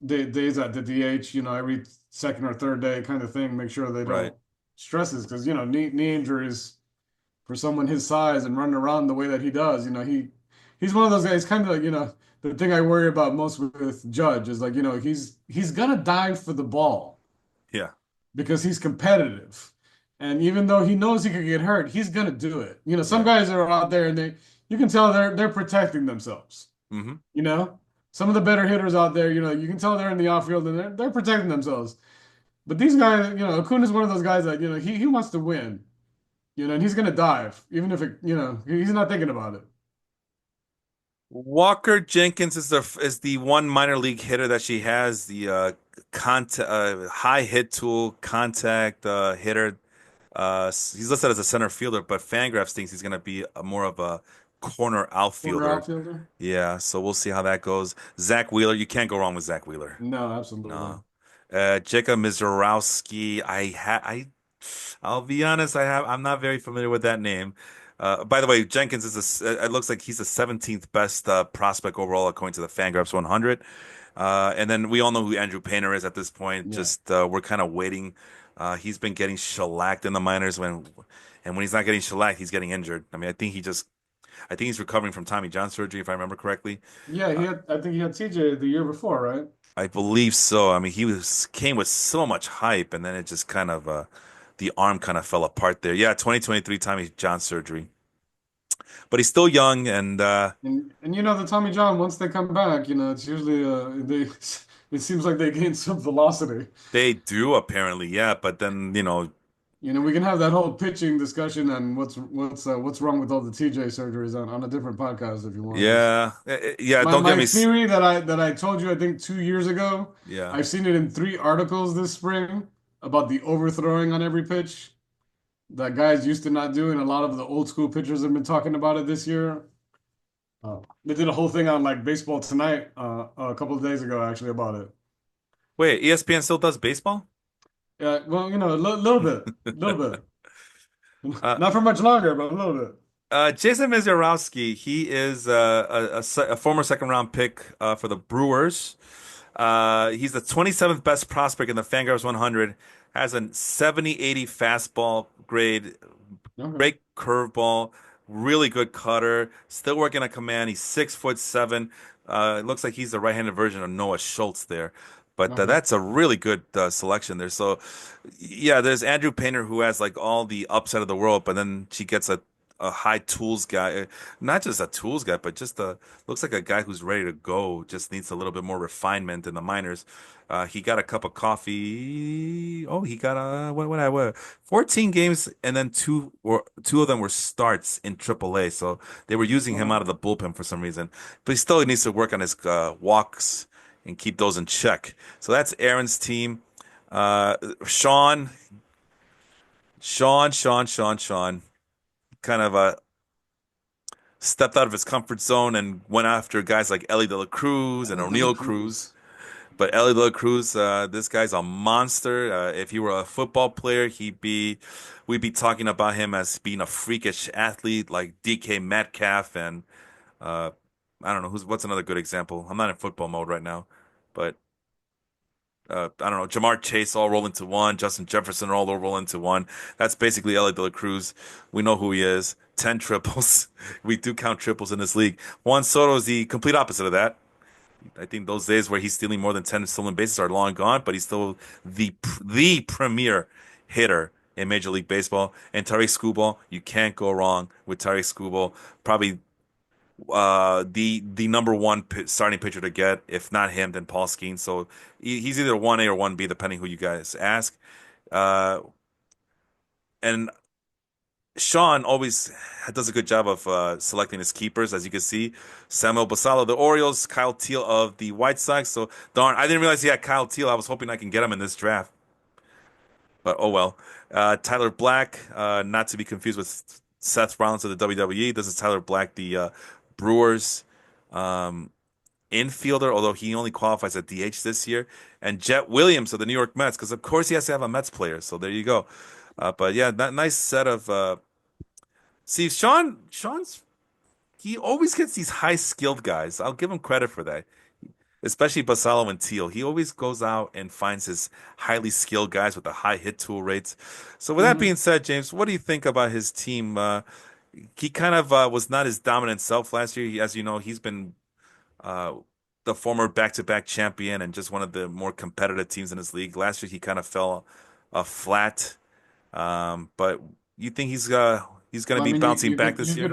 days at the DH, every second or third day kind of thing, make sure they right. don't stresses because, knee injuries for someone his size and running around the way that he does, he's one of those guys kind of like, the thing I worry about most with Judge is like, he's gonna dive for the ball Yeah, because he's competitive. And even though he knows he could get hurt, he's gonna do it. Some yeah. guys are out there and you can tell they're protecting themselves. Hmm. You know, some of the better hitters out there, you can tell they're in the outfield and they're protecting themselves. But these guys, Acuna's one of those guys that, he wants to win, and he's gonna dive, even if he's not thinking about it. Walker Jenkins is the one minor league hitter that she has, the contact high hit tool contact hitter. He's listed as a center fielder, but Fangraphs thinks he's going to be more of a corner Corner outfielder. outfielder? Yeah, so we'll see how that goes. Zach Wheeler, you can't go wrong with Zach Wheeler. No, absolutely. No. Jacob Mizorowski, I'll be honest, I'm not very familiar with that name. By the way, Jenkins it looks like he's the 17th best prospect overall according to the Fangraphs 100. And then we all know who Andrew Painter is at this point. Yeah. Just we're kind of waiting. He's been getting shellacked in the minors and when he's not getting shellacked, he's getting injured. I mean, I think he's recovering from Tommy John surgery, if I remember correctly. Yeah, I think he had TJ the year before, right? I believe so. I mean, came with so much hype, and then it just kind of the arm kind of fell apart there. Yeah, 2023 Tommy John surgery, but he's still young, and And the Tommy John, once they come back, it's usually they it seems like they gain some velocity. they do apparently, yeah. But then We can have that whole pitching discussion and what's wrong with all the TJ surgeries on a different podcast if you want. Because yeah, yeah. my Don't get my me, theory that I told you I think 2 years ago, yeah. I've seen it in three articles this spring about the overthrowing on every pitch that guys used to not do, and a lot of the old school pitchers have been talking about it this year. They did a whole thing on like Baseball Tonight a couple of days ago actually about it. Wait, ESPN still does baseball? Yeah, well, little bit, Uh, not for much longer, but a little bit. Jason Misiorowski, he is a former second round pick for the Brewers. He's the 27th best prospect in the Fangraphs 100. Has a 70-80 fastball grade, Okay, great curveball, really good cutter. Still working on command. He's 6'7". It looks like he's the right-handed version of Noah Schultz there. But okay, that's a really good selection there. So, yeah, there's Andrew Painter who has like all the upside of the world, but then she gets a high tools guy, not just a tools guy, but just looks like a guy who's ready to go. Just needs a little bit more refinement in the minors. He got a cup of coffee. Oh, he got a what 14 games, and then two of them were starts in AAA. So they were using him out okay. of the bullpen for some reason. But he still needs to work on his walks and keep those in check. So that's Aaron's team. Uh, Sean, Sean, kind of stepped out of his comfort zone and went after guys like Ellie De La Cruz and Ellie De La O'Neill Cruz. Cruz. But Ellie De La Cruz, this guy's a monster. If he were a football player, we'd be talking about him as being a freakish athlete like DK Metcalf and uh, I don't know what's another good example. I'm not in football mode right now, but I don't know, Jamar Chase all roll into one, Justin Jefferson all roll into one. That's basically Ellie De La Cruz. We know who he is. 10 triples. We do count triples in this league. Juan Soto is the complete opposite of that. I think those days where he's stealing more than 10 stolen bases are long gone, but he's still the premier hitter in Major League Baseball. And Tariq Skubal, you can't go wrong with Tariq Skubal. Probably the number one starting pitcher to get. If not him, then Paul Skeens. So he's either 1A or 1B, depending who you guys ask. Uh, and Sean always does a good job of selecting his keepers, as you can see. Samuel Basallo, the Orioles, Kyle Teal of the White Sox. So darn, I didn't realize he had Kyle Teal. I was hoping I can get him in this draft, but oh well. Tyler Black, not to be confused with Seth Rollins of the WWE. This is Tyler Black, the Brewers infielder, although he only qualifies at DH this year. And Jet Williams of the New York Mets, because of course he has to have a Mets player. So there you go. But yeah, that nice set of. See, Sean's he always gets these high skilled guys. I'll give him credit for that, especially Basallo and Teal. He always goes out and finds his highly skilled guys with the high hit tool rates. So with that Hmm. being said, James, what do you think about his team? He kind of was not his dominant self last year. As you know, he's been uh, the former back-to-back champion and just one of the more competitive teams in his league. Last year, he kind of fell flat. But you think he's going to Well, I be mean, bouncing back this year?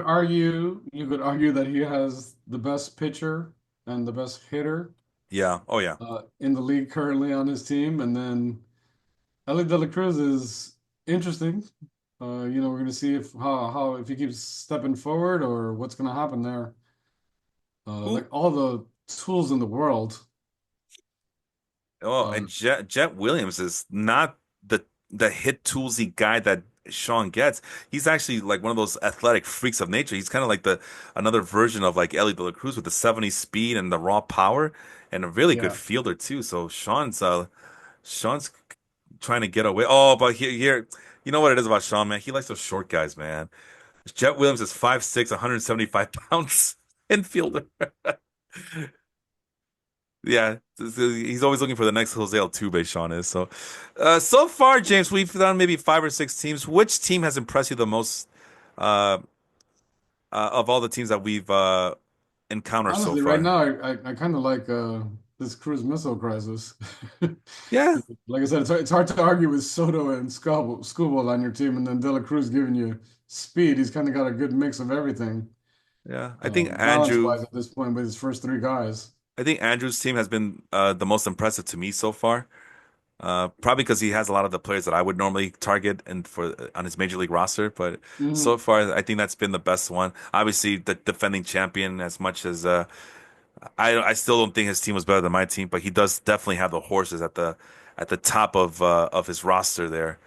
you could argue that he has the best pitcher and the best hitter Yeah. Oh yeah. in the league currently on his team, and then Ellie De La Cruz is interesting. We're going to see if if he keeps stepping forward or what's going to happen there. Who? Like all the tools in the world. Oh, Uh, and Jet Williams is not the hit toolsy guy that Sean gets. He's actually like one of those athletic freaks of nature. He's kind of like the another version of like Ellie De La Cruz with the 70 speed and the raw power and a really good yeah. fielder too. So Sean's trying to get away. Oh, but here, you know what it is about Sean, man? He likes those short guys, man. Jet Williams is 5'6", 175 pounds infielder. Yeah, he's always looking for the next Jose Altuve, Sean is. So far, James, we've done maybe 5 or 6 teams. Which team has impressed you the most uh, of all the teams that we've encountered so Honestly, right far? now, I kind of like this cruise missile crisis. Yeah, Like I said, it's hard to argue with Soto and Scubble on your team, and then De La Cruz giving you speed. He's kind of got a good mix of everything, yeah. balance-wise at this point with his first three guys. I think Andrew's team has been the most impressive to me so far. Probably because he has a lot of the players that I would normally target and for on his major league roster. But Hmm. so far, I think that's been the best one. Obviously, the defending champion. As much as I still don't think his team was better than my team, but he does definitely have the horses at the top of his roster there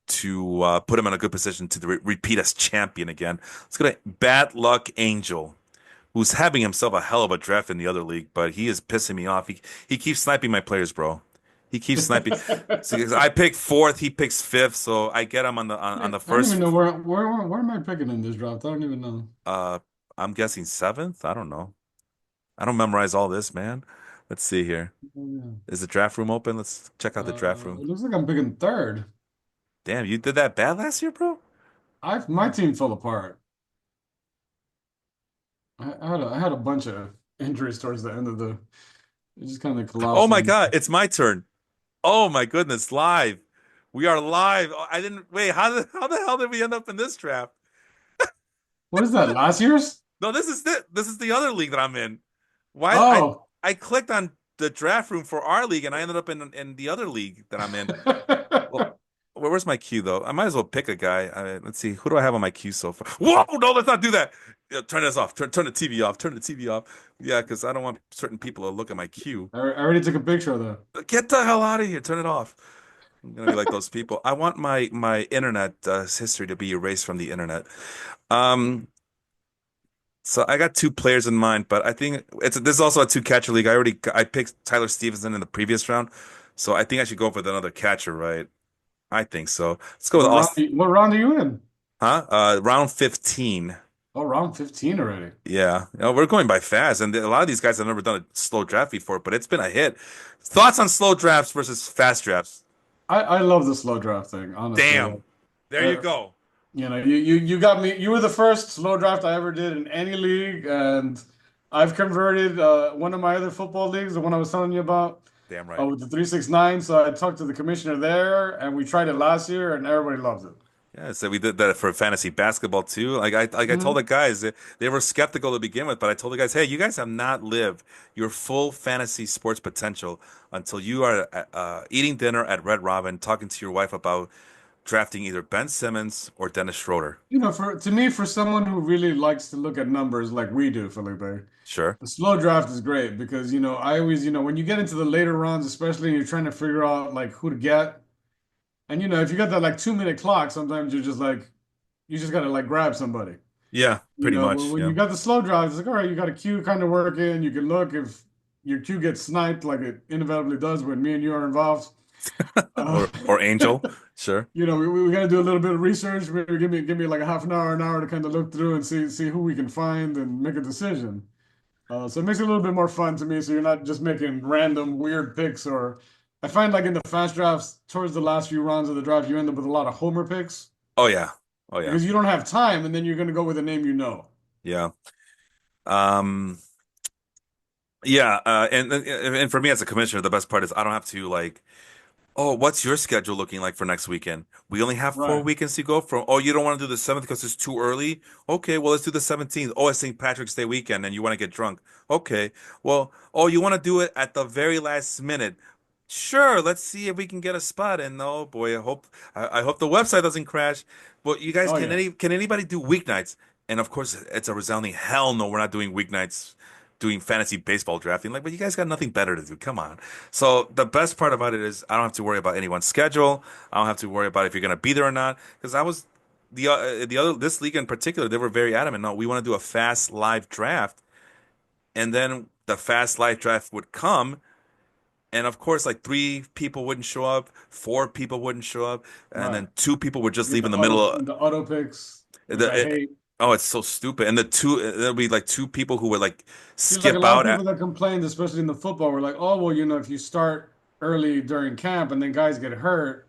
to put him in a good position to repeat as champion again. Let's go to Bad Luck Angel, who's having himself a hell of a draft in the other league, but he is pissing me off. He keeps sniping my players, bro. He keeps sniping. So I pick fourth, he picks fifth, so I get him on I the don't even know first. where am I picking in this draft? I don't even know. Uh, I'm guessing seventh. I don't know. I don't memorize all this, man. Let's see here. Oh, yeah. Is the draft room open? Let's check out the draft room. It looks like I'm picking third. Damn, you did that bad last year, bro? My team fell apart. I had a bunch of injuries towards the end of the. It just kind of Oh collapsed my on God, me. it's my turn. Oh my goodness, live. We are live. Oh, I didn't wait. How the hell did we end up in this draft? What is that? Last year's? No, this is the other league that I'm in. Why Oh. I clicked on the draft room for our league and I ended up in the other league that I'm in. Well, where's my queue though? I might as well pick a guy. Let's see. Who do I have on my queue so far? Whoa, no, let's not do that. Yeah, turn this off. Turn the TV off. Turn the TV off. Yeah, because I don't want certain people to look at my queue. I already took a picture of that. Get the hell out of here. Turn it off. I'm gonna be like those people. I want my internet history to be erased from the internet. Um, so I got 2 players in mind, but I think this is also a 2 catcher league. I picked Tyler Stevenson in the previous round, so I think I should go with another catcher, right? I think so. Let's go with Austin. What round are you in? Huh? Round 15. Oh, round 15 already. Yeah, we're going by fast, and a lot of these guys have never done a slow draft before, but it's been a hit. Thoughts on slow drafts versus fast drafts? I love the slow draft thing, honestly. Damn, there you Uh, go. you got me. You were the first slow draft I ever did in any league, and I've converted one of my other football leagues, the one I was telling you about, Damn right. with the 369. So I talked to the commissioner there, and we tried it last year, and everybody loves it. Yeah, so we did that for fantasy basketball too. Like I told the Mhm. guys, they were skeptical to begin with, but I told the guys, hey, you guys have not lived your full fantasy sports potential until you are eating dinner at Red Robin, talking to your wife about drafting either Ben Simmons or Dennis Schroeder. For to me, for someone who really likes to look at numbers like we do, Felipe, Sure. the slow draft is great because I always when you get into the later rounds, especially you're trying to figure out like who to get, and if you got that like 2 minute clock, sometimes you're just like you just gotta like grab somebody. Yeah, pretty When much. when Yeah. you got the slow drive, it's like, all right, you got a queue kind of working. You can look if your queue gets sniped, like it inevitably does when me and you are involved. Uh, Or Angel. Sure. we got to do a little bit of research. Maybe give me like a half an hour to kind of look through and see who we can find and make a decision. So it makes it a little bit more fun to me. So you're not just making random weird picks. Or I find like in the fast drafts, towards the last few rounds of the draft, you end up with a lot of homer picks Oh yeah. Oh yeah. because you don't have time, and then you're going to go with a name you know. Yeah. Um yeah, and for me as a commissioner, the best part is I don't have to like, oh, what's your schedule looking like for next weekend? We only have four Right. weekends to go from. Oh, you don't want to do the 7th because it's too early? Okay, well, let's do the 17th. Oh, it's St. Patrick's Day weekend and you want to get drunk. Okay, well, oh, you want to do it at the very last minute. Sure, let's see if we can get a spot. And oh boy, I hope the website doesn't crash. But you guys, Oh yeah. can anybody do weeknights? And of course, it's a resounding hell no, we're not doing weeknights doing fantasy baseball drafting. Like, but you guys got nothing better to do. Come on. So the best part about it is I don't have to worry about anyone's schedule. I don't have to worry about if you're gonna be there or not. Because I was the other this league in particular, they were very adamant. No, we want to do a fast live draft, and then the fast live draft would come, and of course, like three people wouldn't show up, four people wouldn't show up, and Right. then two people would You just get leave in the middle of the auto picks, which I the. hate. Oh, it's so stupid. And the two there'll be like two people who would like Seems like a skip lot of out people at that complained, especially in the football, were like, "Oh, well, if you start early during camp and then guys get hurt,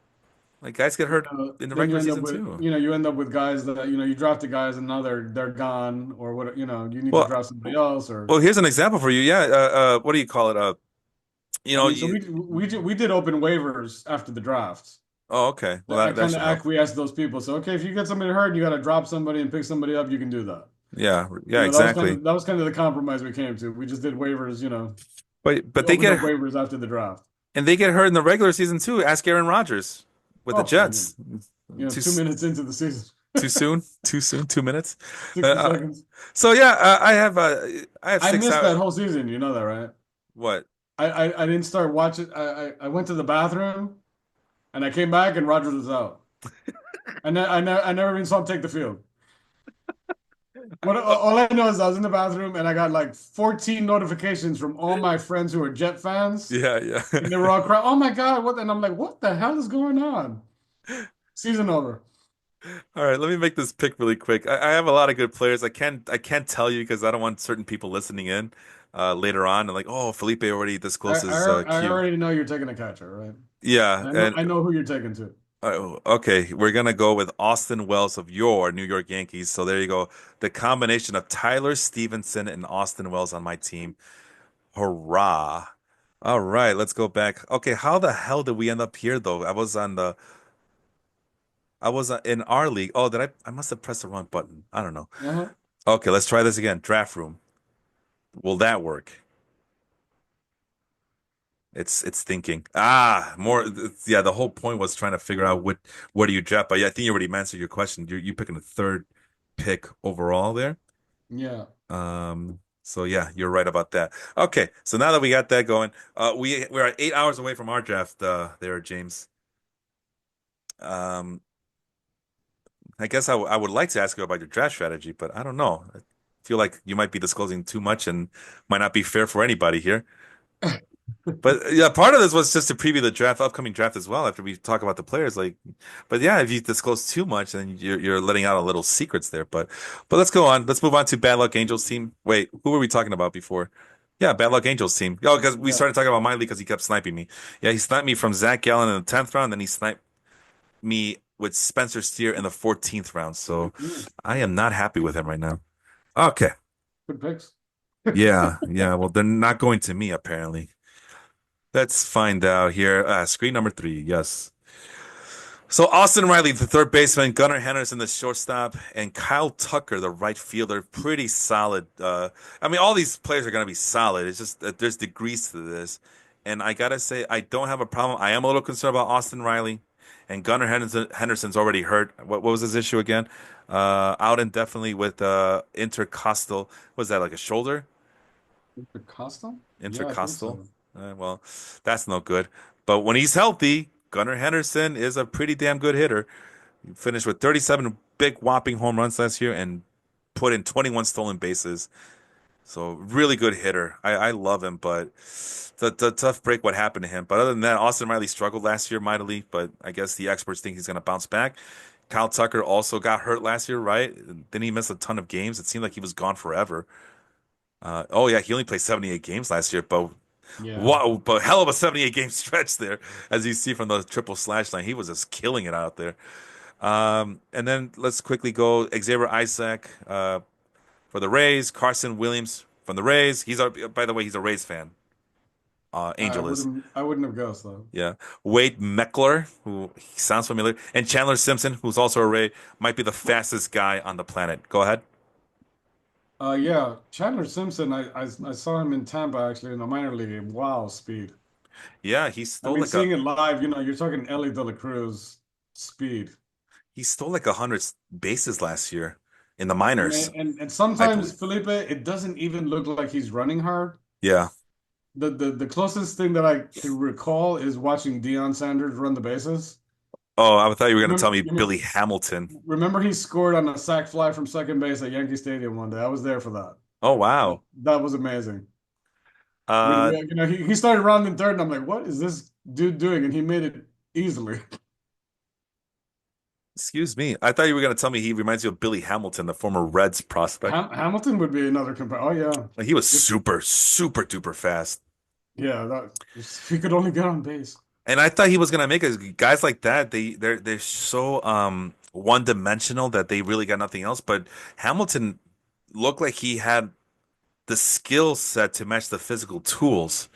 like guys get hurt in the then you regular end up season with, too. you end up with guys that, you drafted guys and now they're gone or what, you need to Well, draft somebody else or, well, here's an example for you. Yeah, what do you call it? You I know, mean, so you, we did open waivers after the draft. oh, okay. Well, I that kind of should help. acquiesced those people. So, okay, if you get somebody hurt, you got to drop somebody and pick somebody up, you can do that. Yeah, yeah, exactly. That was kind of the compromise we came to. We just did waivers, we But they opened get up waivers after the draft. and they get hurt in the regular season too. Ask Aaron Rodgers with the Oh, well, Jets. Too 2 minutes into the season, too soon? Too soon? 2 minutes? Uh, 60 uh, seconds. so yeah, I have I six missed that hours. whole season. You know that, right? What? I didn't start watching. I went to the bathroom and I came back and Rogers was out. And I never even saw him take the field. Oh, All I know is I was in the bathroom and I got like 14 notifications from all my friends who are Jet fans. yeah, yeah. And they were all crying, "Oh my God, what?" And I'm like, "What the hell is going on?" Season over. All right, let me make this pick really quick. I have a lot of good players. I can't tell you because I don't want certain people listening in later on and like, oh, Felipe already disclosed his I Q. already know you're taking a catcher, right? Yeah, and I know who you're taking to. okay, we're gonna go with Austin Wells of your New York Yankees. So there you go. The combination of Tyler Stevenson and Austin Wells on my team. Hurrah. All right, let's go back. Okay, how the hell did we end up here though? I was in our league. Oh, did I must have pressed the wrong button. I don't know. Uh-huh. Okay, let's try this again. Draft room. Will that work? It's thinking. Ah, more. Yeah, the whole point was trying to figure out what do you draft. But yeah, I think you already answered your question. You picking the third pick overall there. Yeah. So yeah, you're right about that. Okay, so now that we got that going, we're 8 hours away from our draft. There, James. Um, I guess I would like to ask you about your draft strategy, but I don't know. I feel like you might be disclosing too much and might not be fair for anybody here. But yeah, part of this was just to preview the draft, upcoming draft as well. After we talk about the players, like, but yeah, if you disclose too much, then you're letting out a little secrets there. But let's go on. Let's move on to Bad Luck Angels team. Wait, who were we talking about before? Yeah, Bad Luck Angels team. Oh, because we Yeah. started talking about Miley because he kept sniping me. Yeah, he sniped me from Zach Gallen in the 10th round, then he sniped me with Spencer Steer in the 14th round. So Mm, I am not happy with him right now. Okay. good picks. Yeah, yeah. Well, they're not going to me apparently. Let's find out here. Screen number three. Yes. So Austin Riley, the third baseman, Gunnar Henderson, the shortstop, and Kyle Tucker, the right fielder, pretty solid. I mean, all these players are going to be solid. It's just that there's degrees to this, and I gotta say, I don't have a problem. I am a little concerned about Austin Riley, and Gunnar Henderson's already hurt. What was his issue again? Out indefinitely with intercostal. Was that like a shoulder? The Costa? Yeah, I think Intercostal. so. Well, that's no good. But when he's healthy, Gunnar Henderson is a pretty damn good hitter. He finished with 37 big whopping home runs last year and put in 21 stolen bases. So really good hitter. I love him, but the tough break what happened to him. But other than that, Austin Riley struggled last year mightily, but I guess the experts think he's going to bounce back. Kyle Tucker also got hurt last year, right? Then he missed a ton of games. It seemed like he was gone forever. Oh yeah, he only played 78 games last year, but Yeah. wow, but hell of a 78 game stretch there, as you see from the triple slash line. He was just killing it out there. And then let's quickly go Xavier Isaac for the Rays, Carson Williams from the Rays. By the way, he's a Rays fan. Angel is. I wouldn't have guessed though. Yeah. Wade Meckler, who he sounds familiar, and Chandler Simpson, who's also a Ray, might be the fastest guy on the planet. Go ahead. Yeah, Chandler Simpson, I saw him in Tampa actually in a minor league game. Wow, speed. Yeah, I mean, seeing it live, you're talking Ellie De La Cruz speed. he stole like 100 bases last year in the And, minors, and I sometimes believe. Felipe, it doesn't even look like he's running hard. Yeah. The closest thing that I can recall is watching Deion Sanders run the bases. Oh, I thought you were going to tell Remember, me Billy Hamilton. remember he scored on a sac fly from second base at Yankee Stadium one day. I was there for that. Oh, wow. That was amazing. Uh, He started rounding third, and I'm like, what is this dude doing? And he made it easily. excuse me. I thought you were going to tell me he reminds you of Billy Hamilton, the former Reds prospect. Hamilton would be another compare. Oh yeah, Like, he was if super, super duper fast. yeah, that if he could only get on base. And I thought he was going to make it. Guys like that, they're so one dimensional that they really got nothing else. But Hamilton looked like he had the skill set to match the physical tools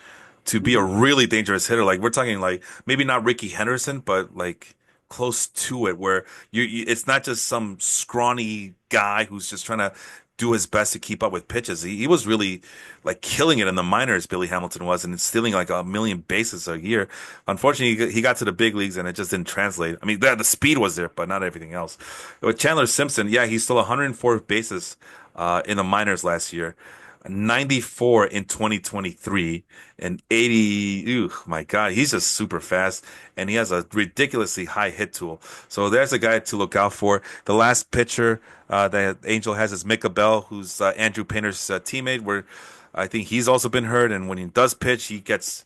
to be a Mhm. really dangerous hitter. Like we're talking like maybe not Ricky Henderson, but like close to it, where it's not just some scrawny guy who's just trying to do his best to keep up with pitches. He was really like killing it in the minors, Billy Hamilton was, and stealing like a million bases a year. Unfortunately, he got to the big leagues and it just didn't translate. I mean, the speed was there, but not everything else. With Chandler Simpson, yeah, he stole 104 bases in the minors last year. 94 in 2023 and 80. Ooh, my God, he's just super fast and he has a ridiculously high hit tool. So there's a guy to look out for. The last pitcher that Angel has is Micah Bell, who's Andrew Painter's teammate. Where I think he's also been hurt, and when he does pitch, he gets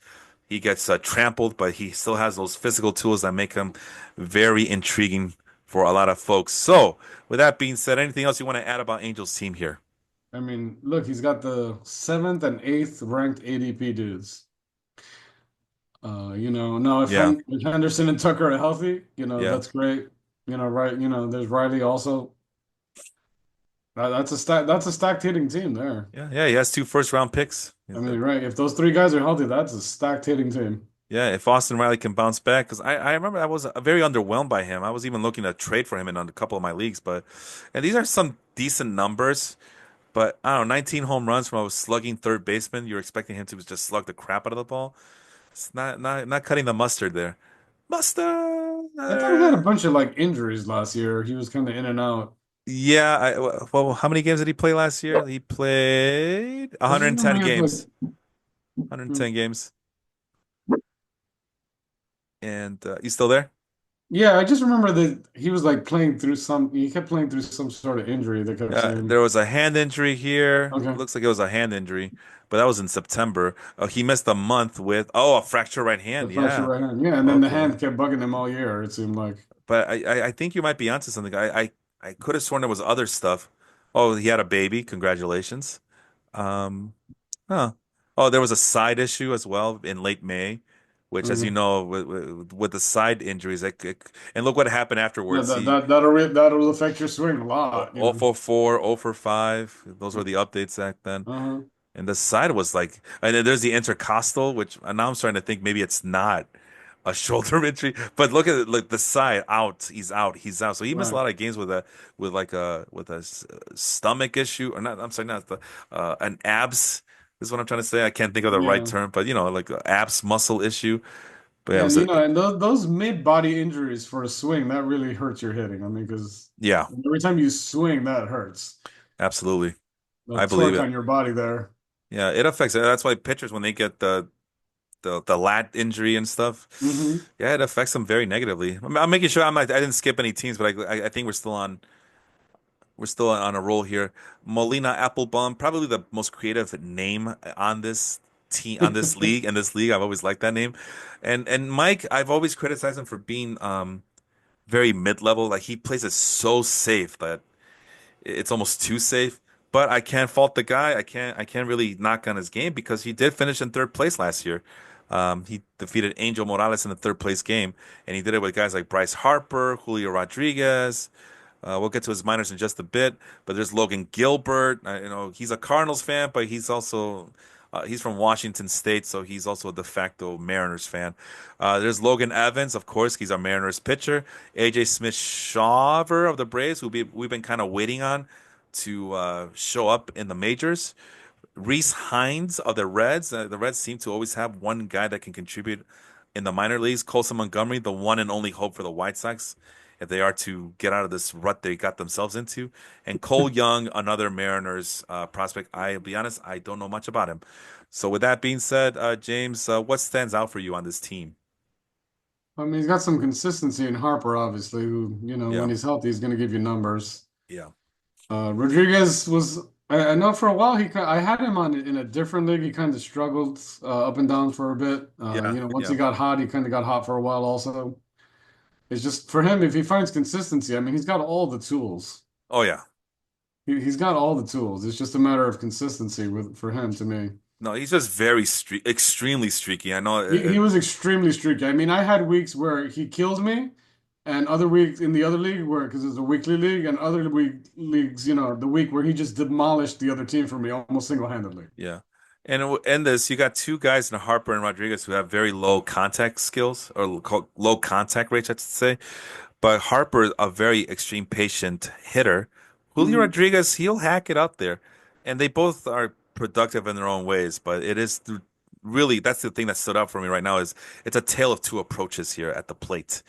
trampled, but he still has those physical tools that make him very intriguing for a lot of folks. So, with that being said, anything else you want to add about Angel's team here? I mean, look, he's got the seventh and eighth ranked ADP dudes. Now Yeah, If Henderson and Tucker are healthy, yeah. that's great. Right, there's Riley also. That's a stacked hitting team there. Yeah, yeah, he has two first round picks. I mean, right, if those three guys are healthy, that's a stacked hitting team. Yeah, if Austin Riley can bounce back, because I remember I was very underwhelmed by him. I was even looking to trade for him in a couple of my leagues, and these are some decent numbers. But I don't know, 19 home runs from a slugging third baseman. You're expecting him to just slug the crap out of the ball. It's not cutting the mustard there. Mustard. I thought he had a bunch of like injuries last year. He was kind of in and out. Yeah. Well, how many games did he play last year? He played I just remember 110 he had like, games. 110 games. And you still there? Yeah, I just remember that he was like playing through some. He kept playing through some sort of injury. They kept saying, There was a hand injury here. okay, Looks like it was a hand injury, but that was in September. He missed a month with a fracture right the hand. fracture Yeah. right hand. Yeah, and then the Okay. hand kept bugging him all year. It seemed like. But I think you might be onto something. I could have sworn there was other stuff. Oh, he had a baby. Congratulations. Um, huh. Oh, there was a side issue as well in late May, which, as you Okay. know, with the side injuries, and look what happened Yeah, afterwards. that that'll affect your swing a lot. 0 for 4, 0 for 5. Those were the updates back then. Uh-huh. And the side was like, and then there's the intercostal, which now I'm starting to think maybe it's not a shoulder injury. But look at it, look the side out. He's out. He's out. So he missed a Right. lot of games with a stomach issue, or not. I'm sorry, not the an abs is what I'm trying to say. I can't think of the right Yeah. term, but like a abs muscle issue. But yeah, Yeah, and and those mid-body injuries for a swing, that really hurts your hitting. I mean, because yeah, every time you swing, that hurts. absolutely. The I believe torque it. on your body there. Yeah, it affects. That's why pitchers when they get the lat injury and stuff. Hmm. Yeah, it affects them very negatively. I'm making sure I didn't skip any teams, but I think we're still on a roll here. Molina Applebaum, probably the most creative name on this team on this league. In this league, I've always liked that name. And Mike, I've always criticized him for being very mid-level. Like he plays it so safe that it's almost too safe. But I can't fault the guy. I can't really knock on his game because he did finish in third place last year. He defeated Angel Morales in the third place game, and he did it with guys like Bryce Harper, Julio Rodriguez. We'll get to his minors in just a bit, but there's Logan Gilbert. He's a Cardinals fan, but he's from Washington State, so he's also a de facto Mariners fan. There's Logan Evans, of course, he's our Mariners pitcher. AJ Smith-Shawver of the Braves, who we've been kind of waiting on to show up in the majors. Reese Hines of the Reds. The Reds seem to always have one guy that can contribute in the minor leagues. Colson Montgomery, the one and only hope for the White Sox if they are to get out of this rut they got themselves into. And Cole Young, another Mariners prospect. I'll be honest, I don't know much about him. So with that being said, James, what stands out for you on this team? I mean, he's got some consistency in Harper, obviously, who, when Yeah, he's healthy, he's going to give you numbers. yeah, Rodriguez was, I know for a while, I had him on in a different league. He kind of struggled up and down for a bit. yeah, Once yeah. he got hot, he kind of got hot for a while also. It's just for him, if he finds consistency, I mean, he's got all the tools. Oh yeah. He's got all the tools. It's just a matter of consistency for him to me. No, he's just extremely streaky. I know. He was extremely streaky. I mean, I had weeks where he kills me, and other weeks in the other league where because it's a weekly league, and other leagues, the week where he just demolished the other team for me almost single-handedly. Yeah. And in this, you got two guys in Harper and Rodriguez who have very low contact skills or low contact rates, I should say. But Harper, a very extreme patient hitter. Julio Hmm. Rodriguez, he'll hack it up there. And they both are productive in their own ways. But really, that's the thing that stood out for me right now is it's a tale of two approaches here at the plate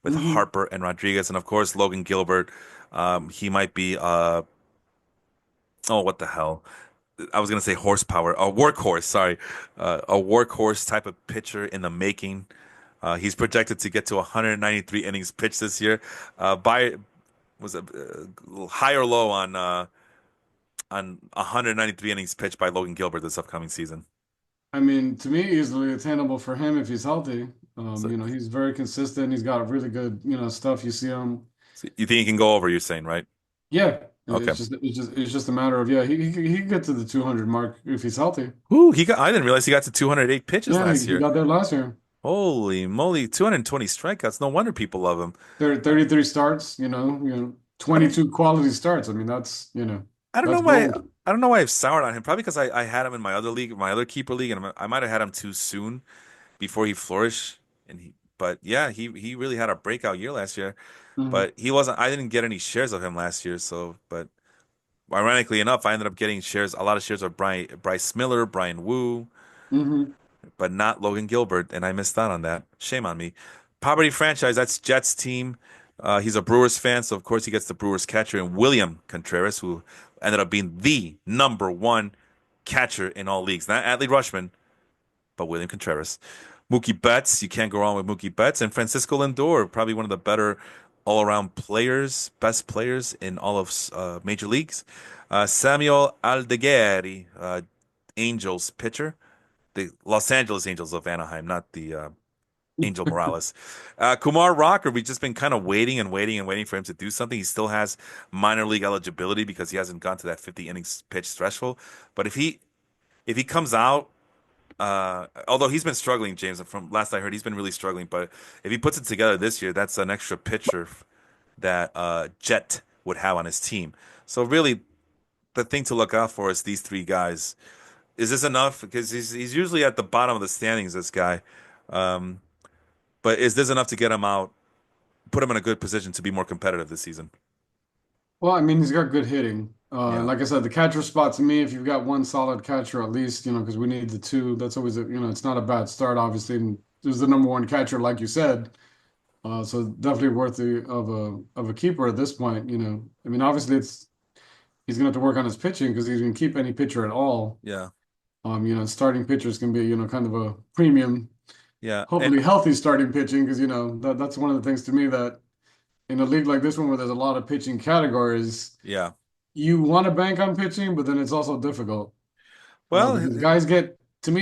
with Hmm. Harper and Rodriguez. And of course, Logan Gilbert, he might be, oh, what the hell? I was gonna say horsepower, a workhorse. Sorry, a workhorse type of pitcher in the making. He's projected to get to 193 innings pitched this year. By was it high or low on 193 innings pitched by Logan Gilbert this upcoming season? I mean, to me, easily attainable for him if he's healthy. So, He's very consistent. He's got really good, stuff. You see him. so you think he can go over? You're saying, right? Yeah, Okay. it's just a matter of, yeah, he could get to the 200 mark if he's healthy. Ooh, he got. I didn't realize he got to 208 pitches Yeah, last he year. got there last year. Holy moly, 220 strikeouts. No wonder people love him. There, I, 33 starts, 22 quality starts. I mean, I don't know that's why. gold. I don't know why I've soured on him. Probably because I had him in my other league, my other keeper league, and I might have had him too soon before he flourished. But yeah, he really had a breakout year last year. Hmm. But he wasn't. I didn't get any shares of him last year. But ironically enough, I ended up getting a lot of shares of Bryce Miller, Brian Wu, Hmm. but not Logan Gilbert, and I missed out on that. Shame on me. Poverty franchise. That's Jets team. He's a Brewers fan, so of course he gets the Brewers catcher and William Contreras, who ended up being the number one catcher in all leagues. Not Adley Rushman, but William Contreras. Mookie Betts, you can't go wrong with Mookie Betts, and Francisco Lindor, probably one of the better all-around players, best players in all of major leagues. Samuel Aldeguer, Angels pitcher, the Los Angeles Angels of Anaheim, not the Angel Morales. Kumar Rocker, we've just been kind of waiting and waiting and waiting for him to do something. He still has minor league eligibility because he hasn't gone to that 50 innings pitch threshold. But if he comes out, although he's been struggling, James, from last I heard, he's been really struggling. But if he puts it together this year, that's an extra pitcher that Jet would have on his team. So really, the thing to look out for is these three guys. Is this enough? Because he's usually at the bottom of the standings, this guy. Um, but is this enough to get him out, put him in a good position to be more competitive this season? Well, I mean, he's got good hitting. And Yeah, like I said, the catcher spot to me, if you've got one solid catcher at least, because we need the two, that's always it's not a bad start, obviously. And there's the number one catcher, like you said. So definitely worthy of a keeper at this point. I mean, obviously he's gonna have to work on his pitching because he's gonna keep any pitcher at all. yeah, Starting pitchers can be, kind of a premium, yeah, and hopefully healthy starting pitching because that's one of the things to me that in a league like this one where there's a lot of pitching categories, yeah. you want to bank on pitching, but then it's also difficult Well, because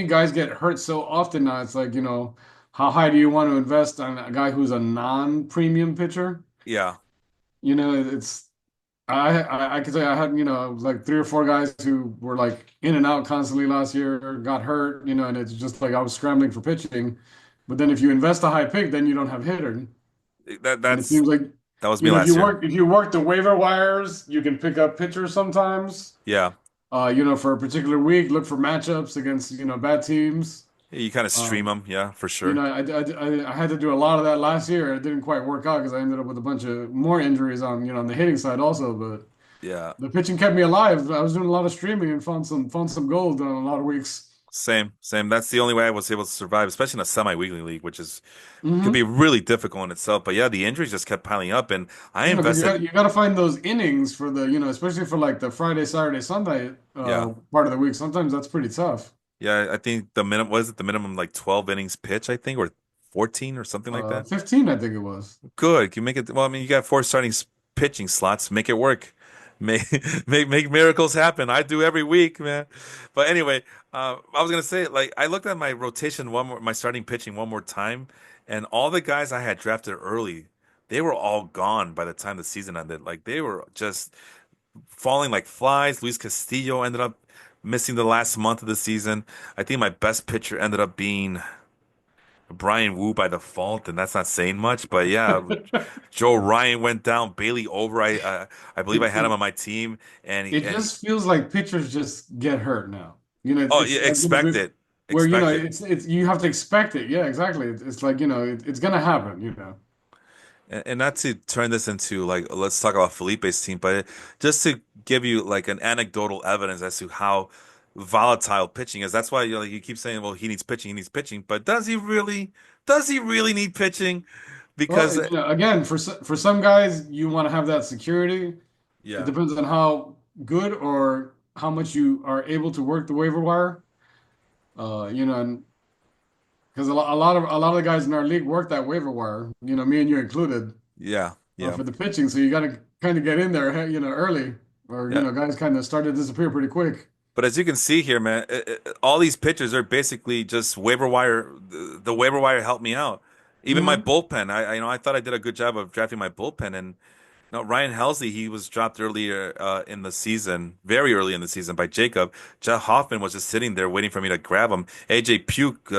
guys get hurt so often now. It's like, how high do you want to invest on a guy who's a non-premium pitcher? yeah, It's I could say I had, like three or four guys who were like in and out constantly last year, got hurt, and it's just like I was scrambling for pitching. But then if you invest a high pick, then you don't have hitter. that And it that's seems like, that was me if last year. you work the waiver wires, you can pick up pitchers sometimes. Yeah, For a particular week, look for matchups against, bad teams. you kind of Uh, stream them. Yeah, for sure. I had to do a lot of that last year. It didn't quite work out because I ended up with a bunch of more injuries on, on the hitting side also. But Yeah, the pitching kept me alive. I was doing a lot of streaming and found some gold on a lot of weeks. same. That's the only way I was able to survive, especially in a semi-weekly league, which is could be Hmm. really difficult in itself. But yeah, the injuries just kept piling up, and I Because invested. you got to find those innings for the, especially for like the Friday, Saturday, Sunday Yeah, part of the week. Sometimes that's pretty tough. yeah. I think the minimum was it the minimum like 12 innings pitch, I think, or 14 or something like that. 15, I think it was. Good. You make it. Well, I mean, you got four starting pitching slots. Make it work. Make make miracles happen. I do every week, man. But anyway, I was gonna say, like, I looked at my rotation my starting pitching one more time, and all the guys I had drafted early, they were all gone by the time the season ended. Like, they were just falling like flies. Luis Castillo ended up missing the last month of the season. I think my best pitcher ended up being Brian Wu by default, and that's not saying much, but yeah, Joe Ryan went down, Bailey over. I believe I It, had him it on my team, it and just feels like pitchers just get hurt now. oh It's yeah, like, expect it, where expect it. it's you have to expect it. Yeah, exactly. It's like it's gonna happen. And not to turn this into like let's talk about Felipe's team, but just to give you like an anecdotal evidence as to how volatile pitching is. That's why you keep saying, well, he needs pitching, he needs pitching, but does he really? Does he really need pitching? Well, Because again, for some guys, you want to have that security. It yeah, depends on how good or how much you are able to work the waiver wire. And because a lot of the guys in our league work that waiver wire. Me and you included, yeah, yeah. for the pitching. So you got to kind of get in there, early, or Yeah, guys kind of start to disappear pretty quick. but as you can see here, man, all these pitchers are basically just waiver wire. The waiver wire helped me out. Even my Hmm. bullpen, I thought I did a good job of drafting my bullpen. And no, Ryan Helsley, he was dropped earlier in the season, very early in the season by Jacob. Jeff Hoffman was just sitting there waiting for me to grab him. AJ Puke,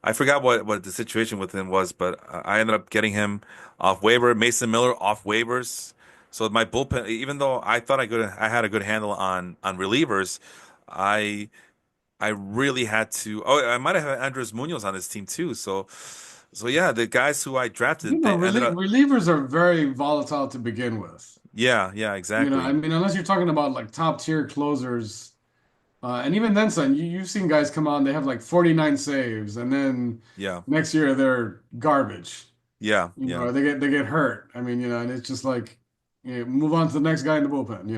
I forgot what the situation with him was, but I ended up getting him off waiver. Mason Miller off waivers. So my bullpen, even though I thought I had a good handle on relievers, I I really had to. Oh, I might have had Andres Munoz on this team too. So yeah, the guys who I drafted, they ended up. Relievers are very volatile to begin with. Yeah, yeah, I exactly. mean, unless you're talking about like top tier closers, and even then, son, you've seen guys come on, they have like 49 saves, and then Yeah, next year they're garbage. yeah, yeah. They get hurt. I mean, and it's just like, move on to the next guy in the bullpen.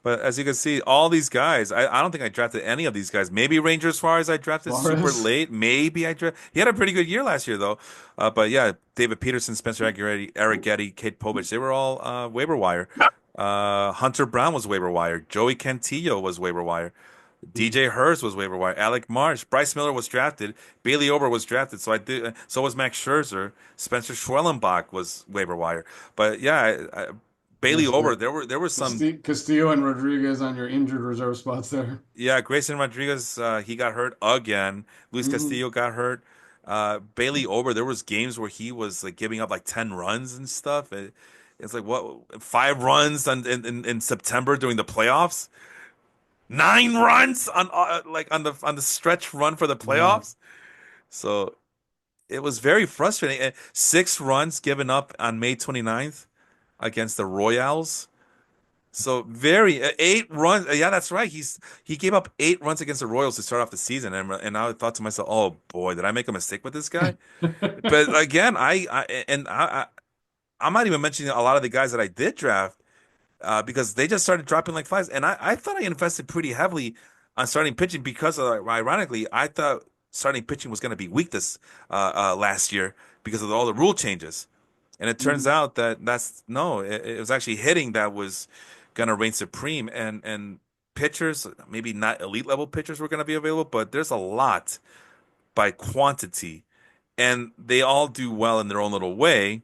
But as you can see, all these guys, I don't think I drafted any of these guys. Maybe Ranger Suarez I drafted super Suarez. late. Maybe I drafted. He had a pretty good year last year, though. But yeah, David Peterson, Spencer Aguirre, Eric Getty, Kate Povich, they were all waiver wire. Hunter Brown was waiver wire. Joey Cantillo was waiver wire. DJ Hurst was waiver wire. Alec Marsh, Bryce Miller was drafted. Bailey Ober was drafted. So I did. So was Max Scherzer. Spencer Schwellenbach was waiver wire. But yeah, Bailey Yes, Ober. There were some. Castillo and Rodriguez on your injured reserve spots there. Yeah, Grayson Rodriguez, he got hurt again. Luis Hmm. Castillo got hurt. Bailey Ober, there was games where he was like giving up like 10 runs and stuff. It's like what 5 runs in September during the playoffs? 9 runs on like on the stretch run for the Yeah. playoffs. So it was very frustrating. 6 runs given up on May 29th against the Royals. So very 8 runs. Yeah, that's right. He gave up 8 runs against the Royals to start off the season, and I thought to myself, oh boy, did I make a mistake with this guy? But again, I'm not even mentioning a lot of the guys that I did draft because they just started dropping like flies, and I thought I invested pretty heavily on starting pitching because ironically, I thought starting pitching was going to be weak this last year because of all the rule changes. And it turns out that that's no, it was actually hitting that was gonna reign supreme, and pitchers, maybe not elite level pitchers were gonna be available, but there's a lot by quantity, and they all do well in their own little way.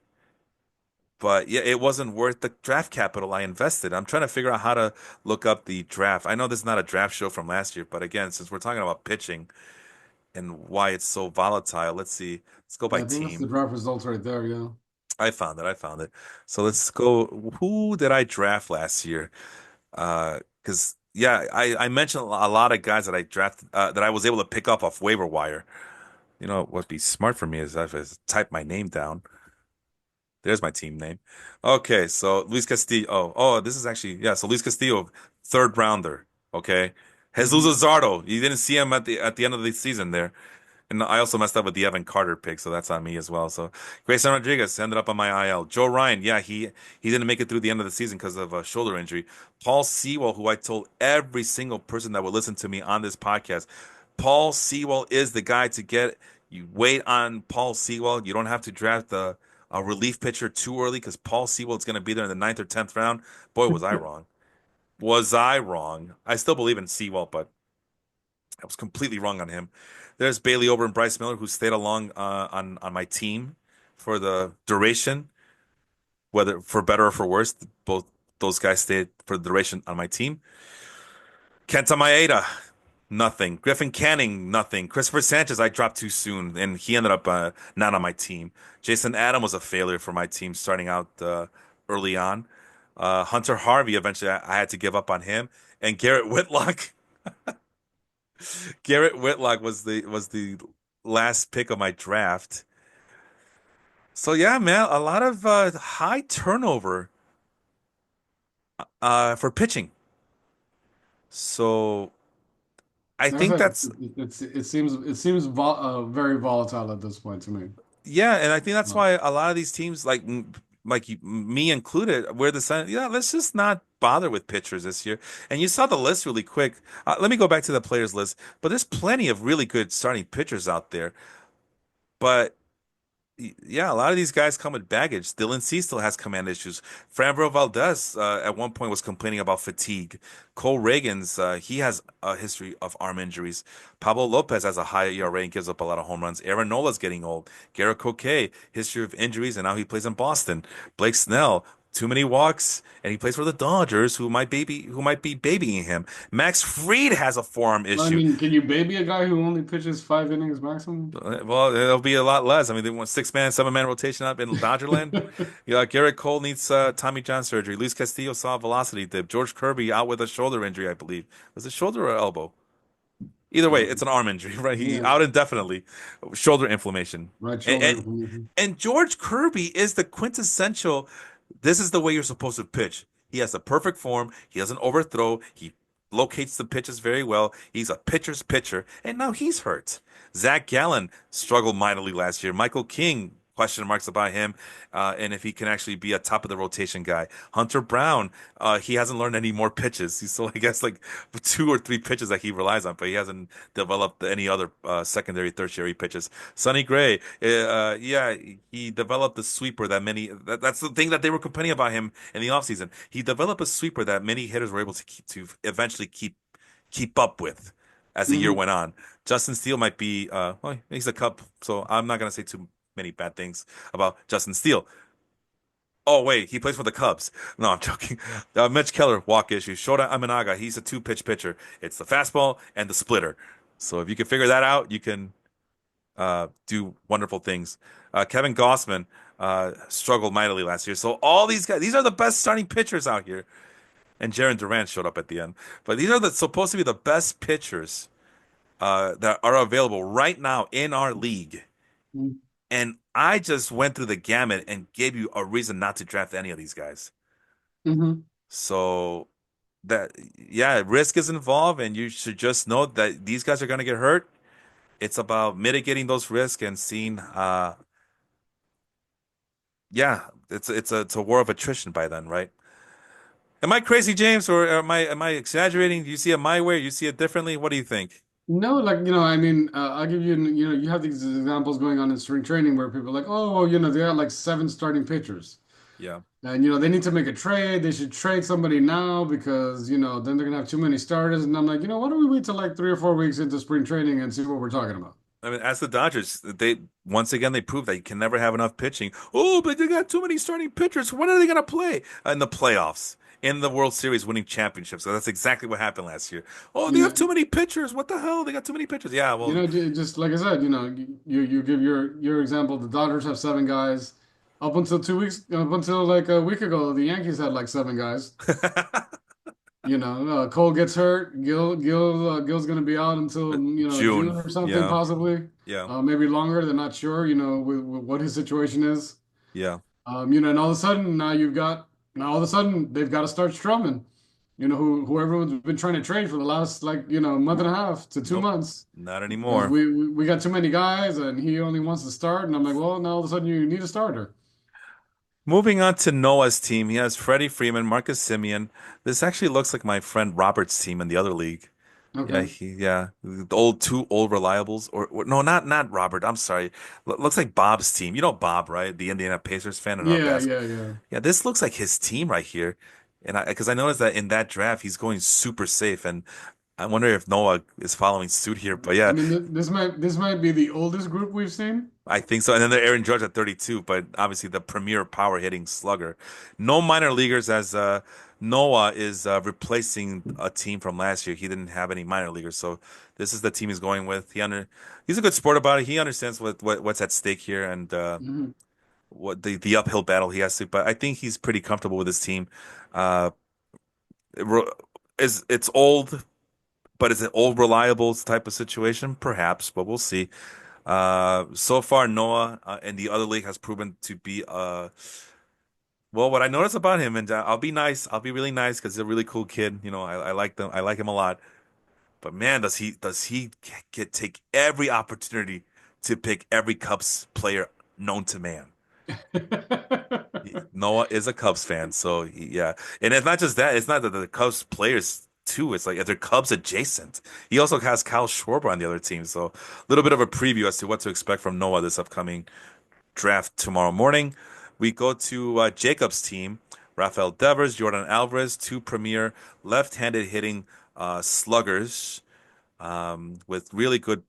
But yeah, it wasn't worth the draft capital I invested. I'm trying to figure out how to look up the draft. I know this is not a draft show from last year, but again, since we're talking about pitching and why it's so volatile, let's see. Let's go by Yeah, I think that's the team. draft results right there. Yeah. I found it. I found it. So let's go. Who did I draft last year? Because yeah, I mentioned a lot of guys that I drafted that I was able to pick up off waiver wire. You know what would be smart for me is if I type my name down. There's my team name. Okay, so Luis Castillo. Oh, this is actually yeah. So Luis Castillo, third rounder. Okay, Jesus Hmm. Luzardo. You didn't see him at the end of the season there. And I also messed up with the Evan Carter pick, so that's on me as well. So Grayson Rodriguez ended up on my IL. Joe Ryan, yeah, he didn't make it through the end of the season because of a shoulder injury. Paul Sewell, who I told every single person that would listen to me on this podcast, Paul Sewell is the guy to get. You wait on Paul Sewell. You don't have to draft a relief pitcher too early because Paul Sewell is going to be there in the ninth or 10th round. Boy, was I wrong. Was I wrong? I still believe in Sewell, but I was completely wrong on him. There's Bailey Ober and Bryce Miller who stayed along on my team for the duration, whether for better or for worse. Both those guys stayed for the duration on my team. Kenta Maeda, nothing. Griffin Canning, nothing. Christopher Sanchez, I dropped too soon, and he ended up not on my team. Jason Adam was a failure for my team starting out early on. Hunter Harvey, eventually I had to give up on him, and Garrett Whitlock. Garrett Whitlock was the last pick of my draft. So yeah, man, a lot of high turnover for pitching. So I Like I think said, that's it seems very volatile at this point to me. yeah, and I think that's Uh, why a lot of these teams, me included, where the sun, yeah, let's just not bother with pitchers this year. And you saw the list really quick. Let me go back to the players list, but there's plenty of really good starting pitchers out there. But yeah, a lot of these guys come with baggage. Dylan C still has command issues. Framber Valdez at one point was complaining about fatigue. Cole Reagans, he has a history of arm injuries. Pablo Lopez has a high ERA and gives up a lot of home runs. Aaron Nola's getting old. Garrett Coquet, history of injuries, and now he plays in Boston. Blake Snell, too many walks, and he plays for the Dodgers, who might be babying him. Max Fried has a forearm I issue. mean, can you baby a guy who only pitches 5 innings maximum? Well, it'll be a lot less. I mean, they want 6 man, 7 man rotation up in Dodgerland. Yeah, Garrett Cole needs Tommy John surgery. Luis Castillo saw a velocity dip. George Kirby out with a shoulder injury, I believe. Was it shoulder or elbow? Either way, it's an arm injury, right? He Yeah, out indefinitely. Shoulder inflammation. right And, shoulder and, inflammation. and George Kirby is the quintessential. This is the way you're supposed to pitch. He has the perfect form. He doesn't overthrow. He locates the pitches very well. He's a pitcher's pitcher, and now he's hurt. Zach Gallen struggled mightily last year. Michael King question marks about him, and if he can actually be a top of the rotation guy. Hunter Brown, he hasn't learned any more pitches. He's still, I guess, like two or three pitches that he relies on, but he hasn't developed any other secondary, tertiary pitches. Sonny Gray, yeah, he developed the sweeper that that's the thing that they were complaining about him in the offseason. He developed a sweeper that many hitters were able to eventually keep up with as the year Hmm. went on. Justin Steele might be, well, he's a Cub, so I'm not gonna say too many bad things about Justin Steele. Oh wait, he plays for the Cubs. No, I'm joking. Mitch Keller, walk issue. Shota Aminaga, he's a two-pitch pitcher. It's the fastball and the splitter. So if you can figure that out, you can do wonderful things. Kevin Gossman struggled mightily last year. So all these guys, these are the best starting pitchers out here. And Jaron Durant showed up at the end. But these are supposed to be the best pitchers that are available right now in our league. And I just went through the gamut and gave you a reason not to draft any of these guys. Hmm. So that, yeah, risk is involved, and you should just know that these guys are going to get hurt. It's about mitigating those risks and seeing, yeah, it's a war of attrition by then, right? Am I crazy, James, or am I exaggerating? Do you see it my way? You see it differently? What do you think? No, like, I mean, I'll give you, you have these examples going on in spring training where people are like, oh, well, they got like seven starting pitchers. Yeah. And, they need to make a trade. They should trade somebody now because, then they're gonna have too many starters. And I'm like, why don't we wait till like 3 or 4 weeks into spring training and see what we're talking about? I mean, as the Dodgers, they once again they proved that you can never have enough pitching. Oh, but they got too many starting pitchers. When are they going to play in the playoffs, in the World Series, winning championships? So that's exactly what happened last year. Oh, You they have know, too many pitchers. What the hell? They got too many pitchers. Yeah, well, just like I said, you give your example. The Dodgers have seven guys. Up until like a week ago, the Yankees had like seven guys. Cole gets hurt. Gill's gonna be out until June June. or something Yeah, possibly. yeah, Maybe longer. They're not sure. With what his situation is. yeah. And all of a sudden now all of a sudden they've got to start strumming. Who everyone's been trying to trade for the last like month and a half to two Nope, months not because anymore. we got too many guys and he only wants to start. And I'm like, well, now all of a sudden you need a starter. Moving on to Noah's team, he has Freddie Freeman, Marcus Simeon. This actually looks like my friend Robert's team in the other league. Yeah, Okay. the two old reliables, or no, not Robert. I'm sorry. Looks like Bob's team. You know Bob, right? The Indiana Pacers fan in our Yeah, basket. yeah, yeah. Yeah, this looks like his team right here, and because I noticed that in that draft he's going super safe, and I wonder if Noah is following suit here. But I yeah, mean, this might be the oldest group we've seen. I think so. And then the Aaron Judge at 32, but obviously the premier power hitting slugger. No minor leaguers as Noah is replacing a team from last year. He didn't have any minor leaguers, so this is the team he's going with. He's a good sport about it. He understands what's at stake here and Hmm. what the uphill battle he has to. But I think he's pretty comfortable with his team. Uh, it ro- is it's old, but is it old reliable type of situation? Perhaps, but we'll see. So far, Noah in the other league has proven to be well, what I notice about him, and I'll be nice, I'll be really nice because he's a really cool kid. I like them, I like him a lot. But man, does he take every opportunity to pick every Cubs player known to man. Noah is a Cubs fan, so yeah. And it's not just that; it's not that the Cubs players too. It's like they're Cubs adjacent. He also has Kyle Schwarber on the other team, so a little bit of a preview as to what to expect from Noah this upcoming draft tomorrow morning. We go to Jacob's team. Rafael Devers, Jordan Alvarez, two premier left-handed hitting sluggers with really good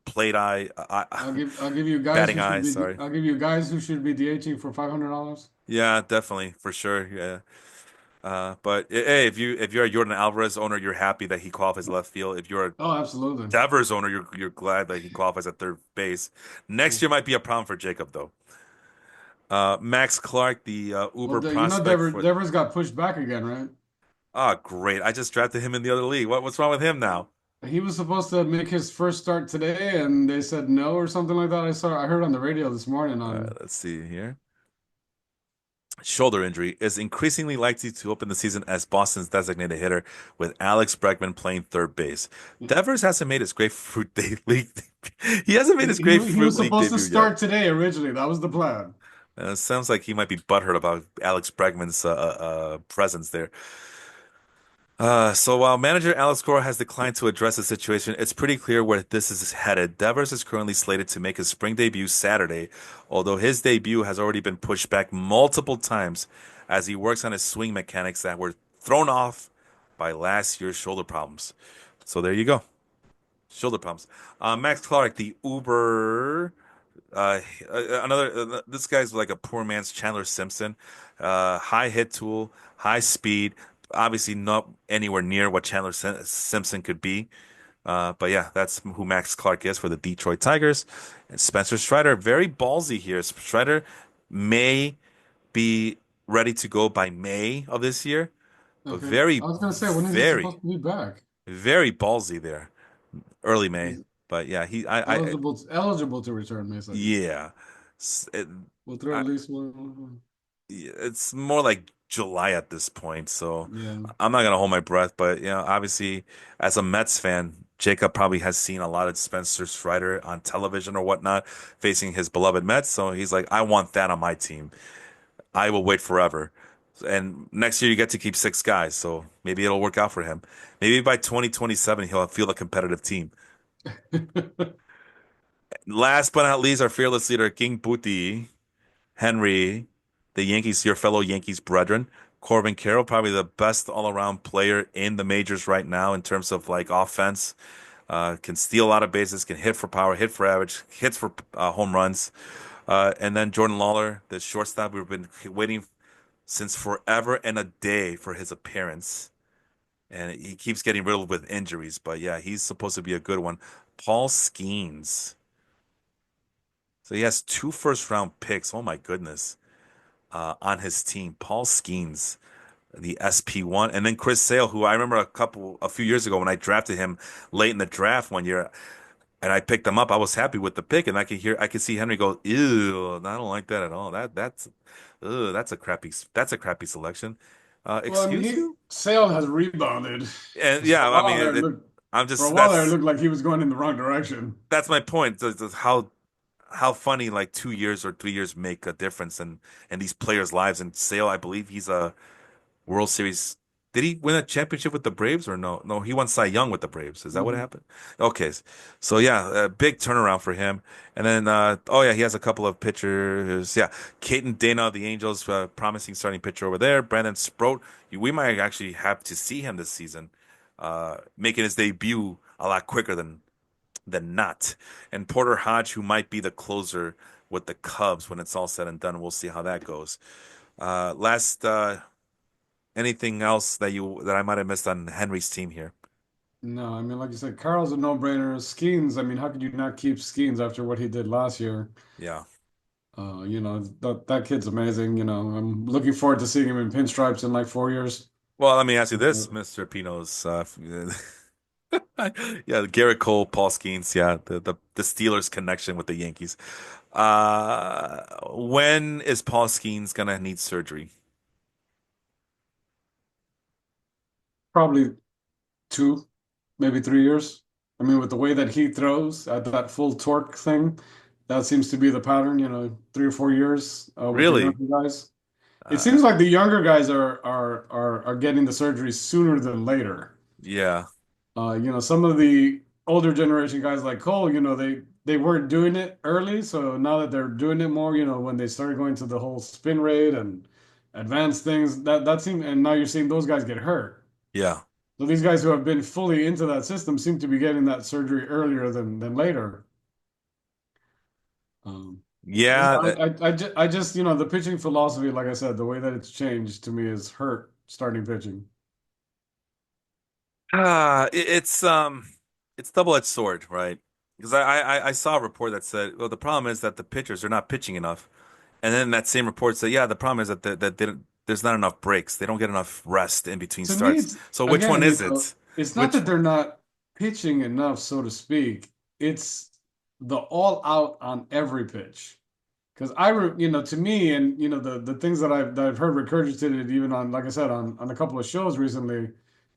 plate eye, batting eye. Sorry. I'll give you guys who should be DHing for $500. Yeah, definitely for sure. Yeah. But hey, if you're a Jordan Alvarez owner, you're happy that he qualifies left field. If you're a Oh, absolutely. Devers owner, you're glad that he qualifies at third base. Next year might be a problem for Jacob though. Max Clark, the Well, Uber prospect for. Devers got pushed back again, right? Ah, great! I just drafted him in the other league. What's wrong with him now? He was supposed to make his first start today, and they said no or something like that. I heard on the radio this morning on. Let's see here. shoulder injury, is increasingly likely to open the season as Boston's designated hitter, with Alex Bregman playing third base. Devers hasn't made his Grapefruit Day League. He hasn't made his He Grapefruit was League supposed to debut yet. start today originally. That was the plan. Sounds like he might be butthurt about Alex Bregman's presence there. So while manager Alex Cora has declined to address the situation, it's pretty clear where this is headed. Devers is currently slated to make his spring debut Saturday, although his debut has already been pushed back multiple times as he works on his swing mechanics that were thrown off by last year's shoulder problems. So there you go, shoulder problems. Max Clark, the Uber this guy's like a poor man's Chandler Simpson. High hit tool, high speed. Obviously, not anywhere near what Simpson could be. But yeah, that's who Max Clark is for the Detroit Tigers. And Spencer Strider, very ballsy here. Strider may be ready to go by May of this year, but Okay. I was gonna say, when is he supposed very, to be back? very ballsy there. Early May. He's But yeah, eligible to return May 2nd. yeah. S- it- We'll throw I, at least one. it's more like July at this point, so Yeah. I'm not gonna hold my breath. But obviously, as a Mets fan, Jacob probably has seen a lot of Spencer Strider on television or whatnot, facing his beloved Mets. So he's like, I want that on my team. I will wait forever. And next year you get to keep six guys, so maybe it'll work out for him. Maybe by 2027 he'll feel a competitive team. Last but not least, our fearless leader, King Booty. Henry, the Yankees, your fellow Yankees brethren. Corbin Carroll, probably the best all-around player in the majors right now in terms of like offense. Can steal a lot of bases, can hit for power, hit for average, hits for home runs. And then Jordan Lawler, the shortstop, we've been waiting since forever and a day for his appearance. And he keeps getting riddled with injuries. But yeah, he's supposed to be a good one. Paul Skeens. So he has two first round picks. Oh my goodness. On his team. Paul Skeens, the SP1, and then Chris Sale, who I remember a few years ago when I drafted him late in the draft one year, and I picked him up. I was happy with the pick, and I could see Henry go, "Ew, I don't like that at all. That's a crappy selection." Well, I mean, Excuse you? Sale has rebounded And because yeah, I mean, I'm for a just while there it looked like he was going in the wrong direction. that's my point. How funny like 2 years or 3 years make a difference in these players' lives. And Sale, I believe he's a World Series. Did he win a championship with the Braves or no? No, he won Cy Young with the Braves. Is that what Hmm. happened? Okay, so yeah, a big turnaround for him. And then, oh yeah, he has a couple of pitchers. Yeah, Caden Dana of the Angels, promising starting pitcher over there. Brandon Sproat, we might actually have to see him this season, making his debut a lot quicker than not. And Porter Hodge, who might be the closer with the Cubs when it's all said and done. We'll see how that goes. Last anything else that I might have missed on Henry's team here? No, I mean, like you said, Carl's a no-brainer. Skeens, I mean, how could you not keep Skeens after what he did last year? Yeah. That kid's amazing. I'm looking forward to seeing him in pinstripes in like 4 years. Well, let me ask you Uh, this, Mr. Pinos. Yeah, Garrett Cole, Paul Skeens. Yeah, the Steelers connection with the Yankees. When is Paul Skeens gonna need surgery? Probably 2, maybe 3 years. I mean, with the way that he throws at that full torque thing, that seems to be the pattern, 3 or 4 years with the Really? younger guys. It Uh, seems like the younger guys are getting the surgery sooner than later. yeah, Some of the older generation guys like Cole, they weren't doing it early, so now that they're doing it more, when they started going to the whole spin rate and advanced things, that seemed, and now you're seeing those guys get hurt. yeah, So these guys who have been fully into that system seem to be getting that surgery earlier than later. But yeah. I just, the pitching philosophy, like I said, the way that it's changed to me is hurt starting pitching. It's double-edged sword, right? Because I saw a report that said, well, the problem is that the pitchers are not pitching enough, and then that same report said, yeah, the problem is that there's not enough breaks. They don't get enough rest in between To me, starts. it's So which one again, is it? it's not Which that they're not pitching enough, so to speak. It's the all out on every pitch. Because to me, and the things that I've heard regurgitated even on, like I said, on a couple of shows recently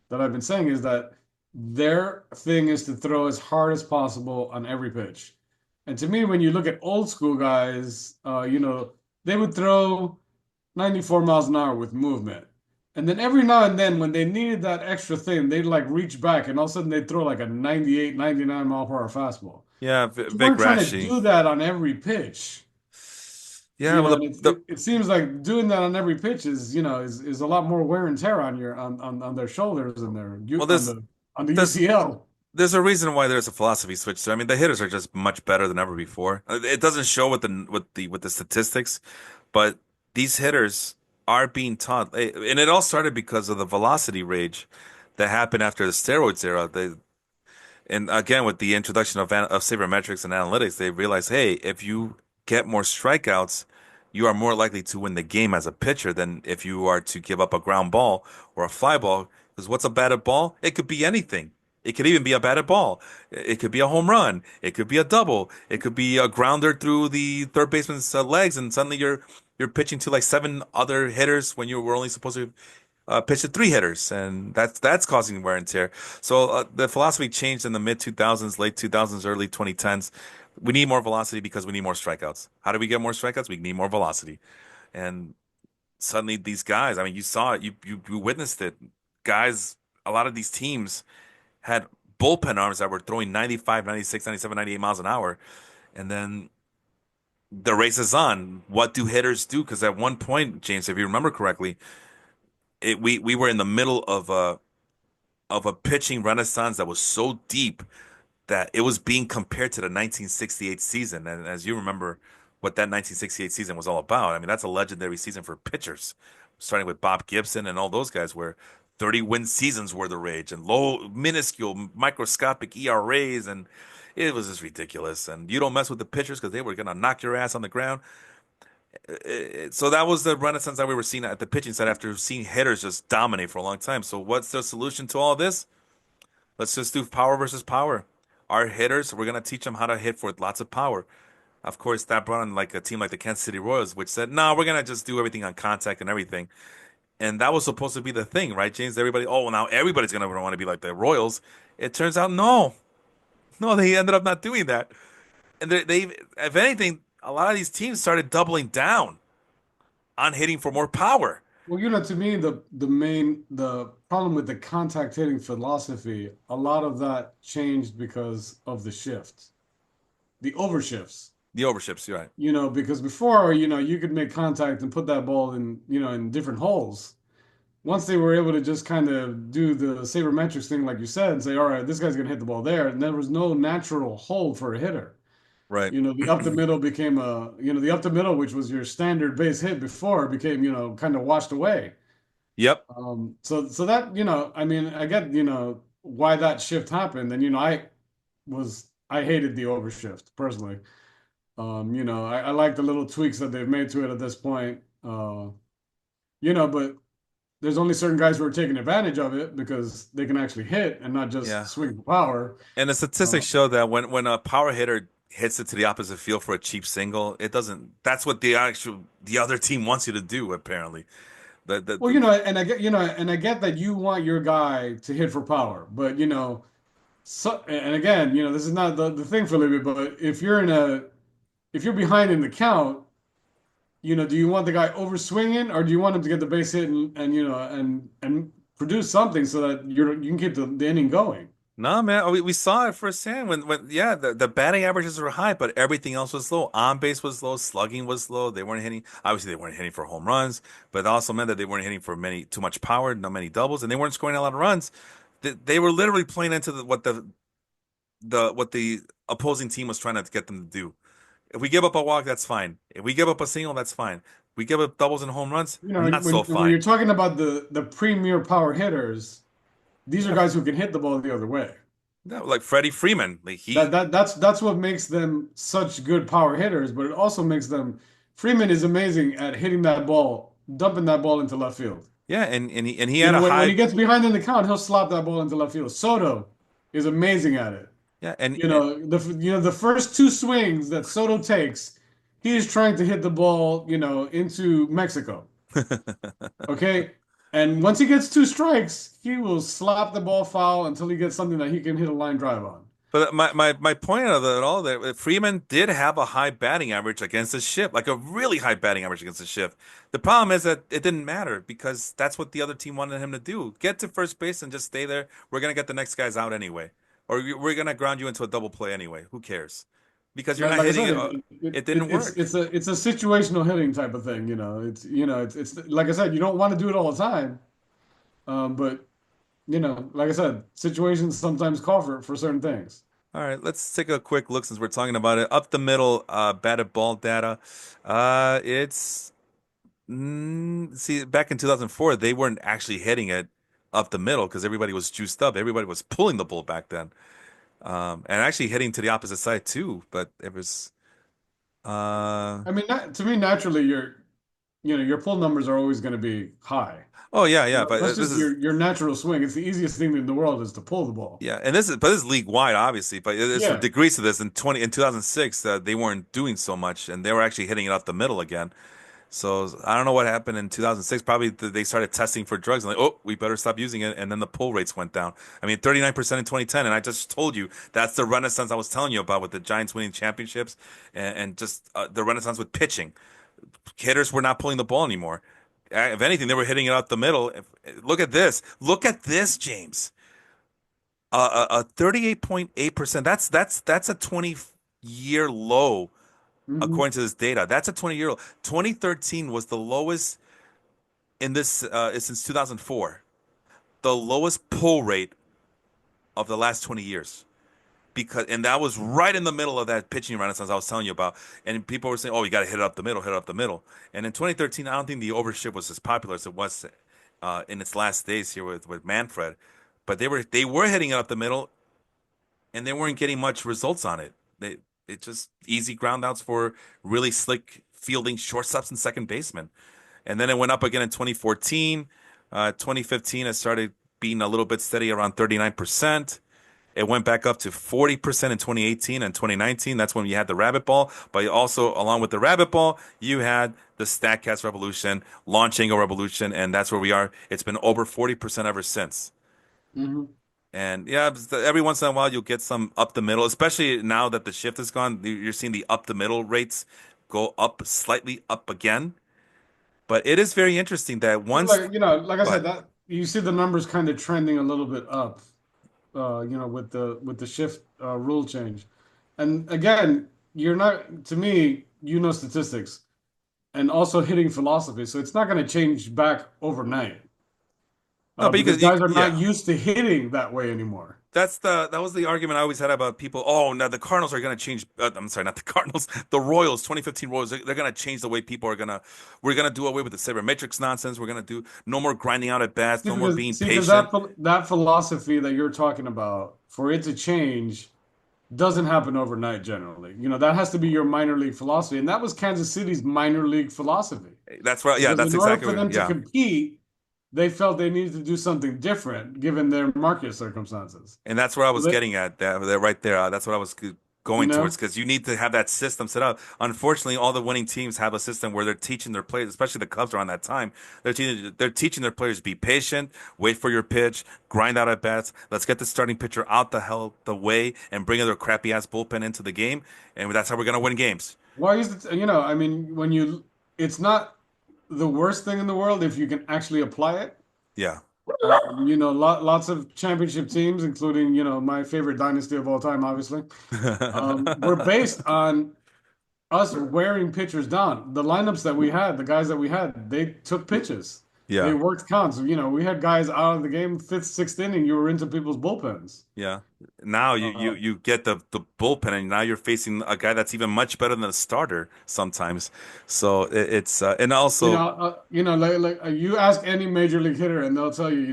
that I've been saying is that their thing is to throw as hard as possible on every pitch. And to me, when you look at old school guys, they would throw 94 miles an hour with movement. And then every now and then when they needed that extra thing, they'd like reach back and all of a sudden they'd throw like a 98, 99 mile per hour fastball. Yeah, You Vic weren't trying to Raschi. do that on every pitch. Yeah, well, And it seems like doing that on every pitch is a lot more wear and tear on on their shoulders and their well, on the there's UCL. there's a reason why there's a philosophy switch. So I mean, the hitters are just much better than ever before. It doesn't show with the statistics, but these hitters are being taught, and it all started because of the velocity rage that happened after the steroids era. And again, with the introduction of sabermetrics and analytics, they realize, hey, if you get more strikeouts, you are more likely to win the game as a pitcher than if you are to give up a ground ball or a fly ball. Because what's a batted ball? It could be anything. It could even be a batted ball. It could be a home run. It could be a double. It could be a grounder through the third baseman's legs, and suddenly you're pitching to like seven other hitters when you were only supposed to pitch to three hitters, and that's causing wear and tear. So the philosophy changed in the mid 2000s, late 2000s, early 2010s. We need more velocity because we need more strikeouts. How do we get more strikeouts? We need more velocity. And suddenly these guys, I mean, you saw it, you witnessed it. Guys, a lot of these teams had bullpen arms that were throwing 95, 96, 97, 98 miles an hour. And then the race is on. What do hitters do? Because at one point, James, if you remember correctly, we were in the middle of a pitching renaissance that was so deep that it was being compared to the 1968 season. And as you remember what that 1968 season was all about, I mean, that's a legendary season for pitchers, starting with Bob Gibson and all those guys where 30 win seasons were the rage and low, minuscule, microscopic ERAs. And it was just ridiculous. And you don't mess with the pitchers because they were going to knock your ass on the ground. So that was the renaissance that we were seeing at the pitching side after seeing hitters just dominate for a long time. So what's the solution to all this? Let's just do power versus power. Our hitters, we're gonna teach them how to hit for lots of power. Of course, that brought in like a team like the Kansas City Royals, which said, "No, we're gonna just do everything on contact and everything." And that was supposed to be the thing, right, James? Everybody, oh, well, now everybody's gonna want to be like the Royals. It turns out, no, no, they ended up not doing that. And if anything, a lot of these teams started doubling down on hitting for more power. Well, to me, the problem with the contact hitting philosophy, a lot of that changed because of the shift, the overshifts. The overships, you're right. Because before, you could make contact and put that ball in different holes. Once they were able to just kind of do the sabermetrics thing, like you said, and say, all right, this guy's gonna hit the ball there, and there was no natural hole for a hitter. Right. The up the middle became the up the middle, which was your standard base hit before, became, kind of washed away. Yep. So that, I mean, I get, why that shift happened. And, I hated the overshift personally. I like the little tweaks that they've made to it at this point. But there's only certain guys who are taking advantage of it because they can actually hit and not just Yeah. swing for power. And the Uh, statistics show that when a power hitter hits it to the opposite field for a cheap single, it doesn't. That's what the other team wants you to do. Apparently, well, and I get that you want your guy to hit for power, but so, and again, this is not the thing, Felipe, but if you're behind in the count, do you want the guy over swinging or do you want him to get the base hit and produce something so that you can keep the inning going? no, man, we saw it firsthand when yeah, the batting averages were high, but everything else was low. On base was low, slugging was low. They weren't hitting. Obviously, they weren't hitting for home runs, but it also meant that they weren't hitting for too much power, not many doubles, and they weren't scoring a lot of runs. They were literally playing into what the opposing team was trying to get them to do. If we give up a walk, that's fine. If we give up a single, that's fine. We give up doubles and home runs, not so When you're fine. talking about the premier power hitters, these are Yeah, guys who can hit the ball the other way. no, like Freddie Freeman, like That's what makes them such good power hitters, but it also makes them Freeman is amazing at hitting that ball, dumping that ball into left field. yeah, and he had a When high he gets behind in the count, he'll slap that ball into left field. Soto is amazing at it. yeah, and The first two swings that Soto takes, he is trying to hit the ball, into Mexico. Okay. And once he gets two strikes, he will slap the ball foul until he gets something that he can hit a line drive on. But my point of it all that Freeman did have a high batting average against the shift, like a really high batting average against the shift. The problem is that it didn't matter because that's what the other team wanted him to do. Get to first base and just stay there. We're gonna get the next guys out anyway, or we're gonna ground you into a double play anyway. Who cares? Because you're not Like I hitting said, it. it It didn't work. it's a situational hitting type of thing. It's like I said, you don't want to do it all the time. But like I said, situations sometimes call for certain things. All right, let's take a quick look since we're talking about it. Up the middle, batted ball data. It's see, back in 2004, they weren't actually hitting it up the middle because everybody was juiced up. Everybody was pulling the ball back then, and actually hitting to the opposite side too. But it was, uh, I mean, to me, naturally, your pull numbers are always going to be high. oh yeah, yeah. But That's this just is your natural swing. It's the easiest thing in the world is to pull the ball. yeah, and this is league wide, obviously. But there's Yeah. degrees to this. In 2006, they weren't doing so much, and they were actually hitting it up the middle again. So I don't know what happened in 2006. Probably they started testing for drugs and like, oh, we better stop using it. And then the pull rates went down. I mean, 39% in 2010. And I just told you that's the renaissance I was telling you about with the Giants winning championships and just the renaissance with pitching. Hitters were not pulling the ball anymore. If anything, they were hitting it out the middle. Look at this. Look at this, James. 38.8%. That's a 20-year low Hmm. according to this data. That's a 20-year old. 2013 was the lowest in this since 2004. The lowest pull rate of the last 20 years. And that was right in the middle of that pitching renaissance I was telling you about. And people were saying, "Oh, you got to hit it up the middle, hit it up the middle." And in 2013, I don't think the overshift was as popular as it was in its last days here with Manfred. But they were hitting it up the middle, and they weren't getting much results on it. It just easy ground outs for really slick fielding shortstops and second basemen. And then it went up again in 2014. 2015, it started being a little bit steady around 39%. It went back up to 40% in 2018 and 2019. That's when you had the rabbit ball. But also, along with the rabbit ball, you had the StatCast revolution, launch angle revolution, and that's where we are. It's been over 40% ever since. Hmm. And yeah, every once in a while you'll get some up the middle, especially now that the shift is gone. You're seeing the up the middle rates go up slightly up again. But it is very interesting that But once, like I said, but that you see the numbers kind of trending a little bit up, with the shift rule change. And again, you're not to me, statistics and also hitting philosophy. So it's not going to change back overnight, no, but because guys are not yeah, used to hitting that way anymore. that was the argument I always had about people. Oh, now the Cardinals are going to change. I'm sorry, not the Cardinals. The Royals, 2015 Royals. They're going to change the way people are going to. We're going to do away with the sabermetrics nonsense. We're going to do no more grinding out at bats, no more being See, because patient. that philosophy that you're talking about, for it to change, doesn't happen overnight generally. That has to be your minor league philosophy. And that was Kansas City's minor league philosophy. That's right. Yeah, Because that's in order exactly for what. them to Yeah. compete, they felt they needed to do something different given their market circumstances. And that's where I So was getting at that right there. That's what I was you going towards know, because you need to have that system set up. Unfortunately, all the winning teams have a system where they're teaching their players, especially the Cubs around that time. They're teaching their players to be patient, wait for your pitch, grind out at bats. Let's get the starting pitcher out the hell the way and bring their crappy ass bullpen into the game, and that's how we're gonna win games. why is it, I mean, it's not the worst thing in the world if you can actually apply it. Yeah. Lots of championship teams, including, my favorite dynasty of all time, obviously, were based on us wearing pitchers down. The lineups that we had, the guys that we had, they took pitches. They Yeah. worked counts. We had guys out of the game, fifth, sixth inning. You were into people's bullpens. Yeah. Now Uh, you get the bullpen, and now you're facing a guy that's even much better than a starter sometimes. So it's and also you ask any major league hitter, and they'll tell you,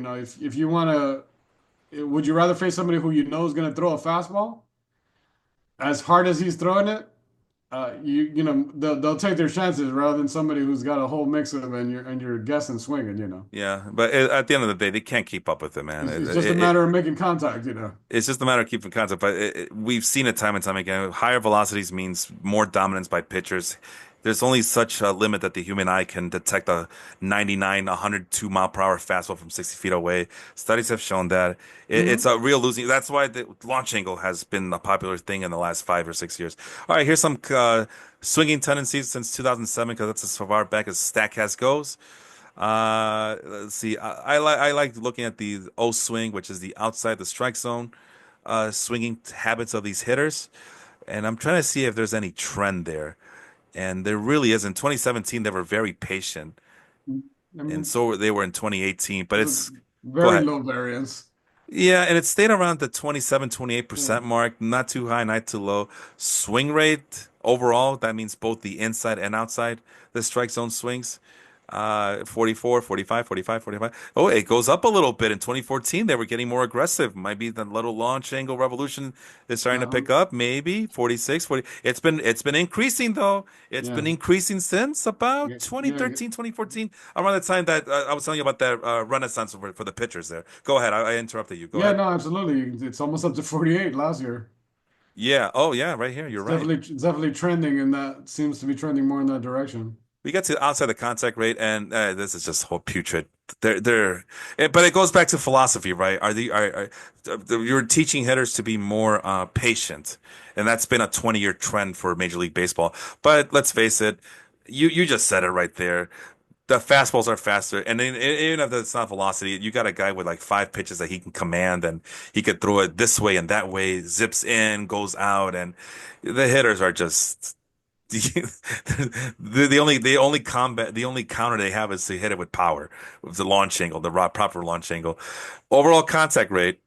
if you want to, would you rather face somebody who you know is going to throw a fastball as hard as he's throwing it, they'll take their chances rather than somebody who's got a whole mix of them and you're guessing swinging, you know. Yeah, but at the end of the day, they can't keep up with it, man. It's just a matter of making contact, you know. It's just a matter of keeping contact. But we've seen it time and time again. Higher velocities means more dominance by pitchers. There's only such a limit that the human eye can detect a 99, 102 mile per hour fastball from 60 feet away. Studies have shown that it's Hmm. a real losing. That's why the launch angle has been a popular thing in the last 5 or 6 years. All right, here's some swinging tendencies since 2007, because that's as far back as Statcast goes. Let's see. I like looking at the O swing, which is the outside the strike zone, swinging habits of these hitters, and I'm trying to see if there's any trend there. And there really is. In 2017, they were very patient, I and mean, so they were in 2018. But it's a it's go very ahead. low variance. Yeah, and it stayed around the 27, Yeah. 28% mark, not too high, not too low. Swing rate overall, that means both the inside and outside the strike zone swings. 44, 45, 45, 45. Oh, it goes up a little bit in 2014. They were getting more aggressive. Might be the little launch angle revolution is starting to Uh-huh. pick up. Maybe 46, 40. It's been increasing though. It's been Yeah. increasing since about Yeah. Yeah. 2013, 2014, around the time that I was telling you about that renaissance for the pitchers there. Go ahead. I interrupted you. Go Yeah, ahead. no, absolutely. It's almost up to 48 last year. Yeah. Oh, yeah. Right here. You're right. It's definitely trending, and that seems to be trending more in that direction. We get to outside the contact rate, and this is just whole putrid. But it goes back to philosophy, right? You're teaching hitters to be more patient, and that's been a 20-year trend for Major League Baseball. But let's face it, you just said it right there. The fastballs are faster, and then even if it's not velocity, you got a guy with like five pitches that he can command, and he could throw it this way and that way, zips in, goes out, and the hitters are just the only counter they have is to hit it with power, with the launch angle, the proper launch angle. Overall contact rate,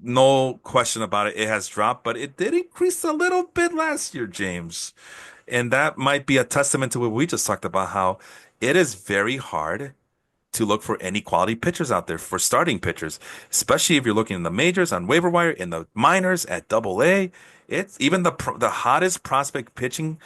no question about it, it has dropped, but it did increase a little bit last year, James. And that might be a testament to what we just talked about, how it is very hard to look for any quality pitchers out there for starting pitchers, especially if you're looking in the majors on waiver wire, in the minors at Double A. It's even the hottest prospect pitching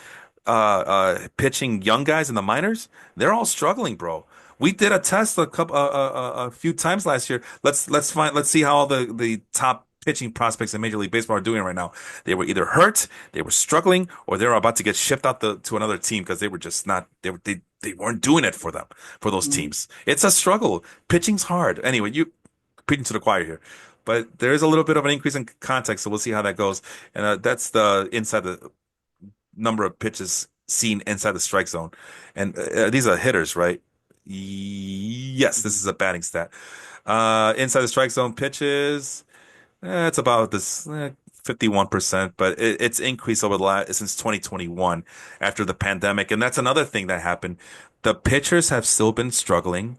young guys in the minors. They're all struggling, bro. We did a test a few times last year. Let's see how all the top pitching prospects in Major League Baseball are doing right now. They were either hurt, they were struggling, or they were about to get shipped out to another team because they were just not they weren't doing it for them, for those Mhm. teams. It's a struggle. Pitching's hard. Anyway, you preaching to the choir here. But there is a little bit of an increase in context, so we'll see how that goes. And that's the inside the number of pitches seen inside the strike zone. And these are hitters, right? Yes, this Mhm. is a batting stat. Inside the strike zone pitches, it's about this 51%, but it's increased over the last since 2021 after the pandemic. And that's another thing that happened. The pitchers have still been struggling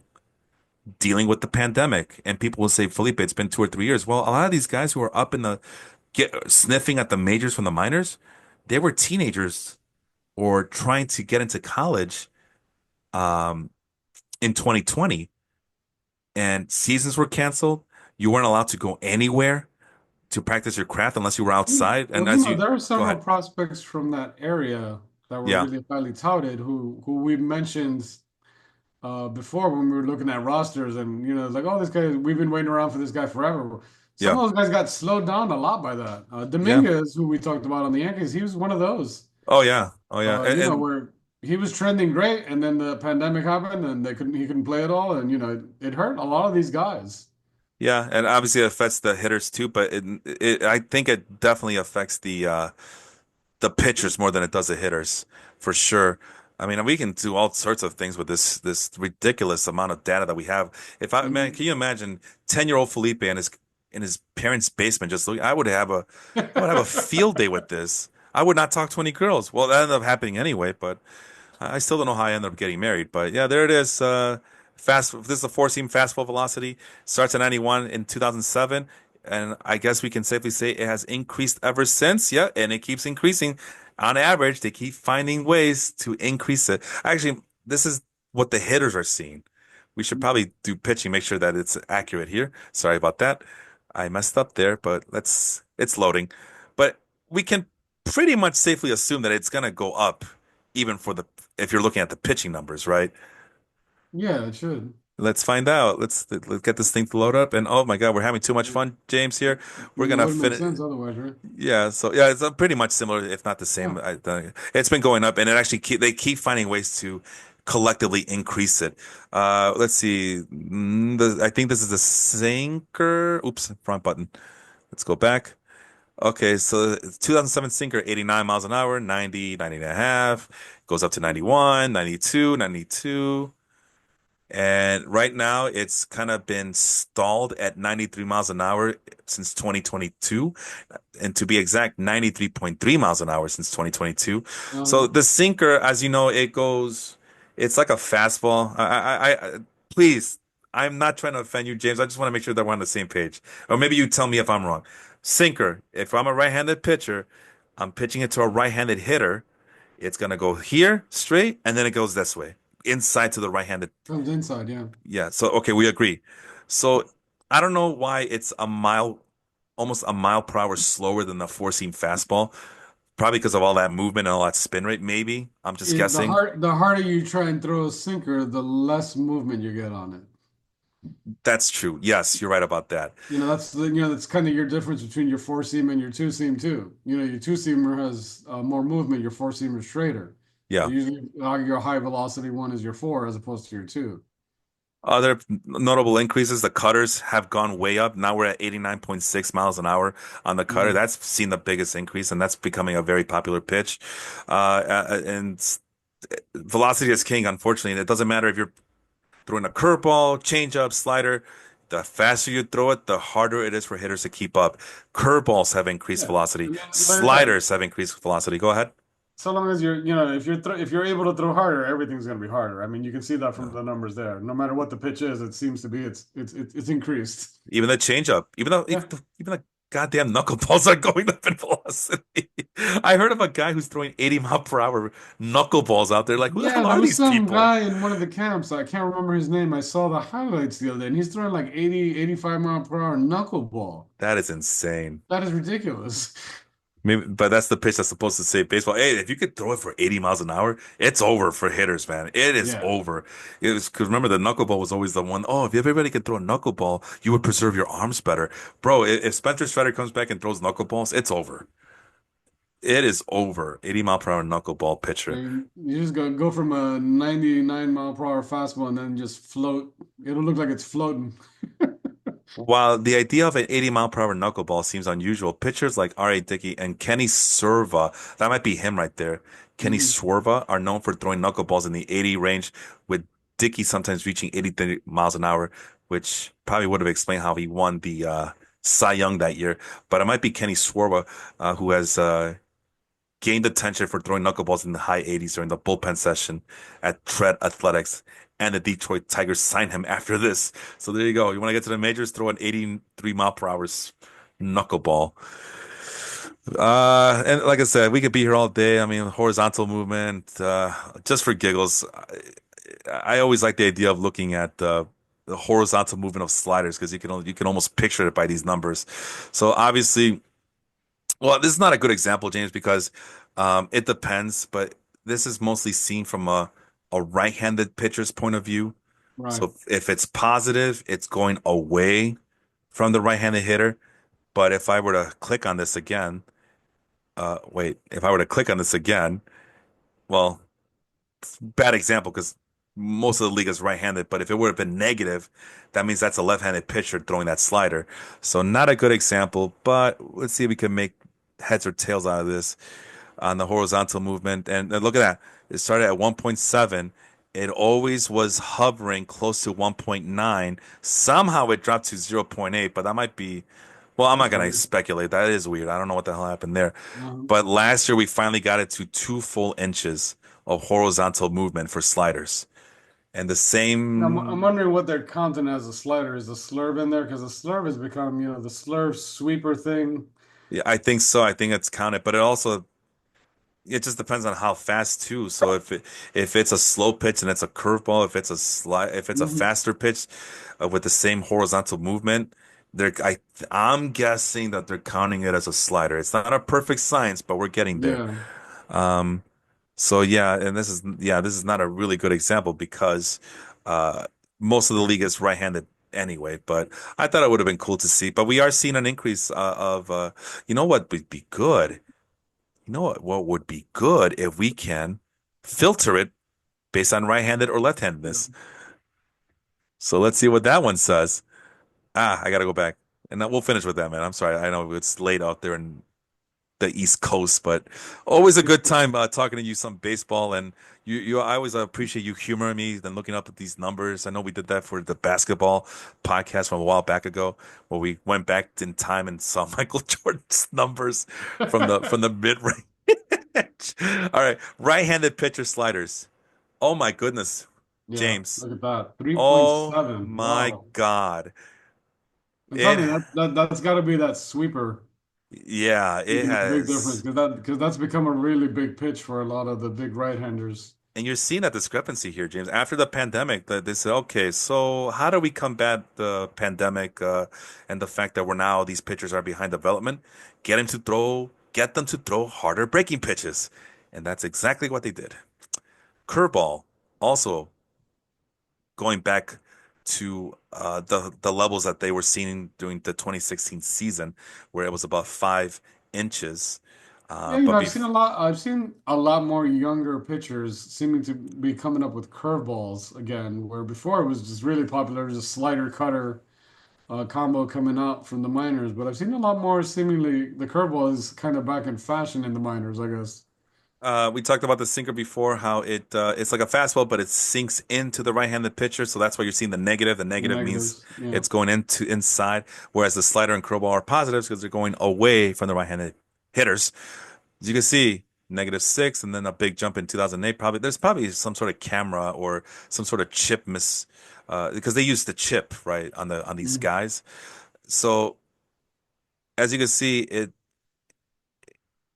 dealing with the pandemic. And people will say, Felipe, it's been 2 or 3 years. Well, a lot of these guys who are up in the sniffing at the majors from the minors, they were teenagers or trying to get into college um, in 2020, and seasons were canceled. You weren't allowed to go anywhere to practice your craft unless you were outside. And Well, as you there are go several ahead, prospects from that area that were yeah, really highly touted who we mentioned before when we were looking at rosters and like, oh, this guy, we've been waiting around for this guy forever. Some yeah, of those guys got slowed down a lot by that. yeah, Dominguez, who we talked about on the Yankees, he was one of those. oh yeah, oh yeah, and Where he was trending great, and then the pandemic happened, and he couldn't play at all, and it hurt a lot of these guys. yeah, and obviously it affects the hitters too, but I think it definitely affects the pitchers more than it does the hitters, for sure. I mean, we can do all sorts of things with this ridiculous amount of data that we have. If I man, Mhm. can you imagine 10-year-old Felipe in his parents' basement just looking? I would have a field day with this. I would not talk to any girls. Well, that ended up happening anyway, but I still don't know how I ended up getting married, but yeah, there it is. This is a four-seam fastball velocity. Starts at 91 in 2007, and I guess we can safely say it has increased ever since. Yeah, and it keeps increasing. On average, they keep finding ways to increase it. Actually, this is what the hitters are seeing. We should probably do pitching, make sure that it's accurate here. Sorry about that. I messed up there, but it's loading. But we can. pretty much safely assume that it's gonna go up, even for the if you're looking at the pitching numbers, right? Yeah, it should. Let's find out. Let's get this thing to load up. And oh my God, we're having too much It fun, James. Here, we're gonna wouldn't make finish. sense otherwise, right? Yeah, so yeah, it's pretty much similar, if not the Yeah. same. It's been going up, and it actually they keep finding ways to collectively increase it. Let's see. I think this is the sinker. Oops, front button. Let's go back. Okay, so it's 2007 sinker, 89 miles an hour, 90, 90 and a half, goes up to 91, 92, 92. And right now, it's kind of been stalled at 93 miles an hour since 2022. And to be exact, 93.3 miles an hour since 2022. So Uh-huh. the sinker, as you know, it's like a fastball. Please, I'm not trying to offend you, James. I just want to make sure that we're on the same page. Or maybe you tell me if I'm wrong. Sinker, if I'm a right-handed pitcher, I'm pitching it to a right-handed hitter. It's going to go here straight, and then it goes this way, inside to the right-handed. Comes inside, yeah. Yeah. So, okay, we agree. So I don't know why it's almost a mile per hour slower than the four seam fastball. Probably because of all that movement and all that spin rate, maybe. I'm just guessing. The harder you try and throw a sinker, the less movement you get on it. That's true. Yes, you're right about that. That's kind of your difference between your four seam and your two seam too. Your two seamer has more movement, your four seamer is straighter. So Yeah. usually your high velocity one is your four as opposed to your two. Other notable increases, the cutters have gone way up. Now we're at 89.6 miles an hour on the cutter. Mhm. That's seen the biggest increase, and that's becoming a very popular pitch. And velocity is king, unfortunately. And it doesn't matter if you're throwing a curveball, changeup, slider. The faster you throw it, the harder it is for hitters to keep up. Curveballs have increased Yeah. velocity. And then, like I said, Sliders have increased velocity. Go ahead. so long as if you're able to throw harder, everything's going to be harder. I mean, you can see that from Yeah. the numbers there. No matter what the pitch is, it seems to be it's increased. Even the changeup, Yeah. even the goddamn knuckleballs are going up in velocity. I heard of a guy who's throwing 80 mile per hour knuckleballs out there. Like, who the Yeah, hell there are was these some people? guy in one of the camps. I can't remember his name. I saw the highlights the other day, and he's throwing like 80, 85 mile per hour knuckleball. That is insane. That is ridiculous. Maybe, but that's the pitch that's supposed to save baseball. Hey, if you could throw it for 80 miles an hour, it's over for hitters, man. It is Yeah. over. It was because remember the knuckleball was always the one. Oh, if everybody could throw a knuckleball, you would preserve your arms better, bro. If Spencer Strider comes back and throws knuckleballs, it's over. It is over. 80 mile per hour knuckleball pitcher. You just go from a 99 mile per hour fastball and then just float. It'll look like it's floating. While the idea of an 80 mile per hour knuckleball seems unusual, pitchers like R.A. Dickey and Kenny Swerva, that might be him right there. Kenny Mhm. Swerva are known for throwing knuckleballs in the 80 range, with Dickey sometimes reaching 83 miles an hour, which probably would have explained how he won the Cy Young that year. But it might be Kenny Swerva, who has gained attention for throwing knuckleballs in the high 80s during the bullpen session at Tread Athletics. And the Detroit Tigers signed him after this. So there you go. You want to get to the majors, throw an 83 mile per hour knuckleball. And like I said, we could be here all day. I mean, horizontal movement, just for giggles. I always like the idea of looking at the horizontal movement of sliders because you can almost picture it by these numbers. So obviously, well, this is not a good example, James, because it depends, but this is mostly seen from a right-handed pitcher's point of view. Right. So if it's positive, it's going away from the right-handed hitter. But if I were to click on this again, if I were to click on this again, well, bad example because most of the league is right-handed. But if it would have been negative, that means that's a left-handed pitcher throwing that slider. So not a good example, but let's see if we can make heads or tails out of this on the horizontal movement. And look at that. It started at 1.7. It always was hovering close to 1.9. Somehow it dropped to zero point 0.8, but that might be, well, I'm not That's going to weird. speculate. That is weird. I don't know what the hell happened there. Uh-huh. But last year we finally got it to 2 full inches of horizontal movement for sliders. And the I'm same, wondering what they're counting as a slider. Is the slurve in there? Because the slurve has become, the slurve sweeper thing. yeah, I think so. I think it's counted, but it just depends on how fast too. So if it's a slow pitch and it's a curveball, if it's a faster pitch with the same horizontal movement, I'm guessing that they're counting it as a slider. It's not a perfect science, but we're getting there. Yeah, Um, so yeah, and this is not a really good example because uh most of the league is right-handed anyway, but I thought it would have been cool to see. But we are seeing an increase of you know what would be good? You know what would be good if we can filter it based on right-handed or left-handedness. So let's see what that one says. I gotta go back. And then we'll finish with that, man. I'm sorry. I know it's late out there in the East Coast, but always a good time talking to you some baseball. And I always appreciate you humoring me and looking up at these numbers. I know we did that for the basketball podcast from a while back ago, where we went back in time and saw Michael Jordan's numbers from the mid range. All right, right-handed pitcher sliders. Oh my goodness, yeah. James. Look at that, Oh 3.7. my Wow. God. I'm It, telling you that's got to be that sweeper yeah, it making a big difference has. because that's become a really big pitch for a lot of the big right-handers. And you're seeing that discrepancy here, James. After the pandemic, they said, okay, so how do we combat the pandemic and the fact that we're now these pitchers are behind development? Get them to throw harder breaking pitches, and that's exactly what they did. Curveball also going back to the levels that they were seeing during the 2016 season, where it was about 5 inches. Yeah, But I've seen a lot. I've seen a lot more younger pitchers seeming to be coming up with curveballs again, where before it was just really popular, just slider cutter combo coming out from the minors. But I've seen a lot more seemingly the curveball is kind of back in fashion in the minors, I guess. we talked about the sinker before, how it's like a fastball, but it sinks into the right-handed pitcher, so that's why you're seeing the negative. The The negative means negatives, yeah. it's going into inside, whereas the slider and curveball are positives because they're going away from the right-handed hitters. As you can see, -6, and then a big jump in 2008. There's probably some sort of camera or some sort of chip miss because they use the chip right on these Mhm. guys. So as you can see,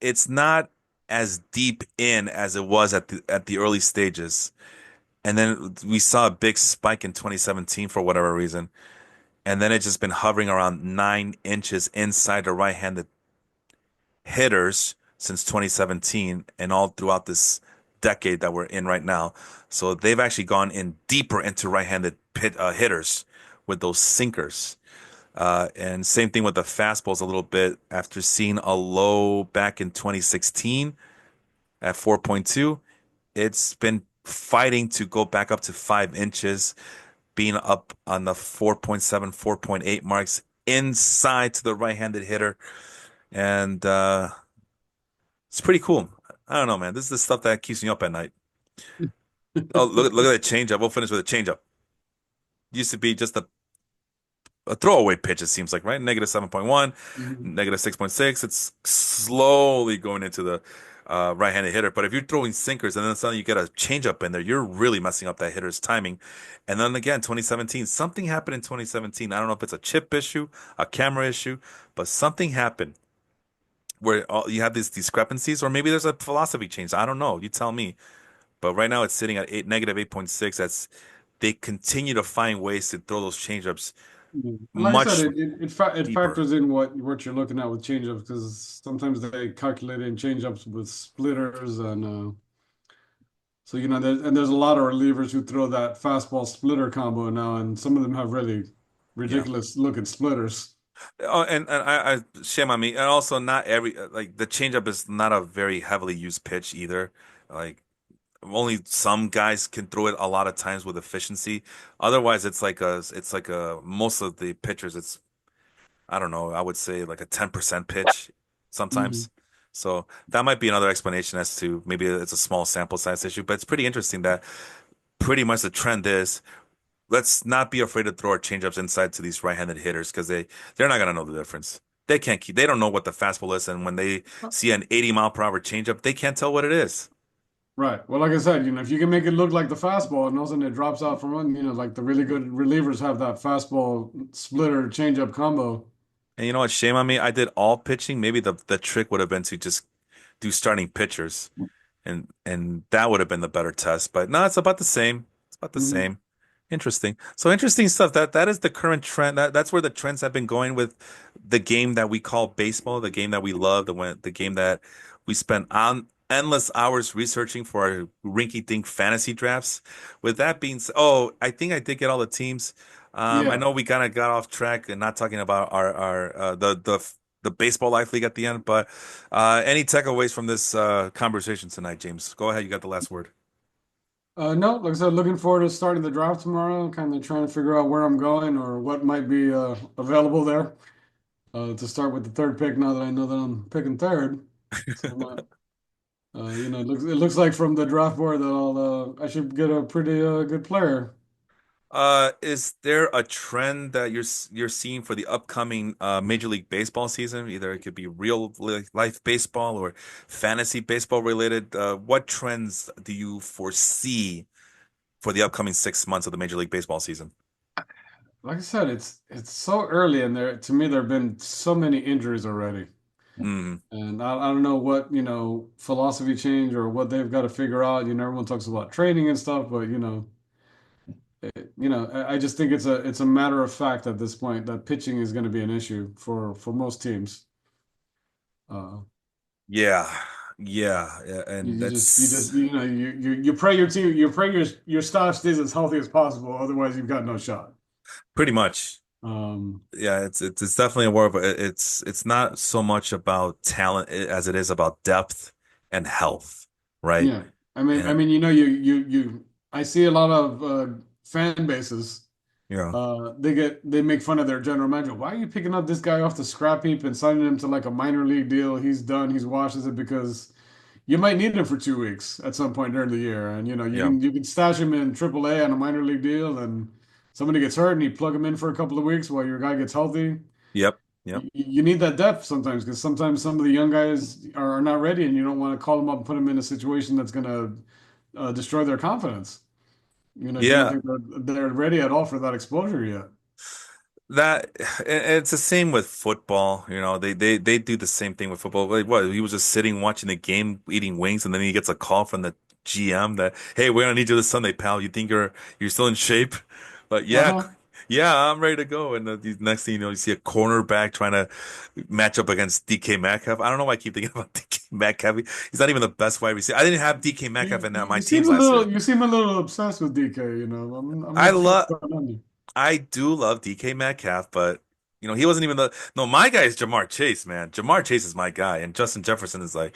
it's not as deep in as it was at the early stages. And then we saw a big spike in 2017 for whatever reason. And then it's just been hovering around 9 inches inside the right-handed hitters since 2017 and all throughout this decade that we're in right now. So they've actually gone in deeper into right-handed hitters with those sinkers. And same thing with the fastballs a little bit after seeing a low back in 2016 at 4.2. It's been fighting to go back up to 5 inches, being up on the 4.7, 4.8 marks inside to the right-handed hitter. And it's pretty cool. I don't know, man. This is the stuff that keeps me up at night. Oh, look at that changeup. We'll finish with a changeup. Used to be just a throwaway pitch, it seems like, right? -7.1, Mhm. -6.6. It's slowly going into the right-handed hitter. But if you're throwing sinkers and then suddenly you get a changeup in there, you're really messing up that hitter's timing. And then again, 2017, something happened in 2017. I don't know if it's a chip issue, a camera issue, but something happened where you have these discrepancies, or maybe there's a philosophy change. I don't know. You tell me. But right now it's sitting at -8.6. That's they continue to find ways to throw those changeups Mhm. And like I said, much it deeper. factors in what you're looking at with changeups because sometimes they calculate in changeups with splitters and so there's a lot of relievers who throw that fastball splitter combo now, and some of them have really Yeah. ridiculous looking splitters. Oh, and shame on me. And also, not every like the changeup is not a very heavily used pitch either. Like only some guys can throw it a lot of times with efficiency. Otherwise, it's like a most of the pitchers. It's I don't know. I would say like a 10% pitch Mhm. sometimes. So that might be another explanation as to maybe it's a small sample size issue. But it's pretty interesting that pretty much the trend is let's not be afraid to throw our changeups inside to these right-handed hitters because they're not gonna know the difference. They don't know what the fastball is, and when they see an 80-mile-per-hour changeup, they can't tell what it is. Right. Well, like I said, if you can make it look like the fastball and all of a sudden it drops out from one, like the really good relievers have that fastball splitter changeup combo. And you know what? Shame on me. I did all pitching. Maybe the trick would have been to just do starting pitchers, and that would have been the better test. But no, it's about the same. It's about the Mhm. same. Interesting. So interesting stuff. That is the current trend. That's where the trends have been going with the game that we call baseball, the game that we love, the game that we spend on endless hours researching for our rinky-dink fantasy drafts. With that being said, oh, I think I did get all the teams. I Yeah. know we kind of got off track and not talking about our the baseball life league at the end, but any takeaways from this conversation tonight, James? Go ahead. You got the last word. No, like I said, looking forward to starting the draft tomorrow, kind of trying to figure out where I'm going or what might be available there to start with the third pick now that I know that I'm picking third. So, it looks like from the draft board that I should get a pretty good player. Is there a trend that you're seeing for the upcoming Major League Baseball season? Either it could be life baseball or fantasy baseball related. What trends do you foresee for the upcoming 6 months of the Major League Baseball season? Like I said, it's so early, and there to me there have been so many injuries already. Mm, And I don't know what, philosophy change or what they've got to figure out. Everyone talks about training and stuff, but I just think it's a matter of fact at this point that pitching is going to be an issue for most teams. Uh, yeah, yeah, you, and you just you that's just you pray your staff stays as healthy as possible. Otherwise, you've got no shot. pretty much. Um, Yeah, it's definitely a war, but it's not so much about talent as it is about depth and health, right? yeah, I mean, And I see a lot of fan bases. yeah, They make fun of their general manager. Why are you picking up this guy off the scrap heap and signing him to like a minor league deal? He's done. He's washed. Is it because you might need him for 2 weeks at some point during the year, and you yeah, can you can stash him in AAA on a minor league deal, and somebody gets hurt and you plug him in for a couple of weeks while your guy gets healthy. yep, yep. You need that depth sometimes because sometimes some of the young guys are not ready, and you don't want to call them up and put them in a situation that's going to destroy their confidence. If you don't Yeah, think they're ready at all for that exposure yet. that it's the same with football. They do the same thing with football. Like what? He was just sitting watching the game, eating wings, and then he gets a call from the GM that, "Hey, we're gonna need you this Sunday, pal. You think you're still in shape?" But yeah, Uh-huh. yeah, I'm ready to go. And the next thing you know, you see a cornerback trying to match up against DK Metcalf. I don't know why I keep thinking about DK Metcalf. He's not even the best wide receiver. I didn't have DK Metcalf in my You teams seem a last year. little obsessed with DK, I'm I not sure love what's going on. I do love DK Metcalf, but he wasn't even the no, my guy is Jamar Chase, man. Jamar Chase is my guy, and Justin Jefferson is like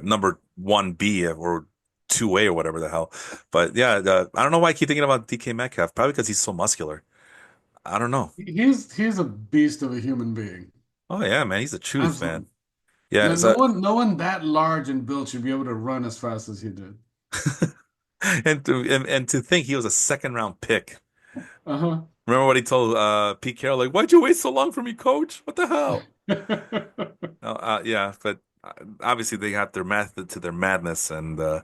number 1B or 2A or whatever the hell. But yeah, I don't know why I keep thinking about DK Metcalf. Probably because he's so muscular. I don't know. He's a beast of a human being. Oh yeah, man, he's the truth, man. Absolutely. Yeah, No, no one that large and built should be able to run as fast as he did. and to think he was a second round pick. Uh-huh. Remember what he told Pete Carroll, like, "Why'd you wait so long for me, coach? What the hell?" Yeah, but obviously they have their method to their madness, and well,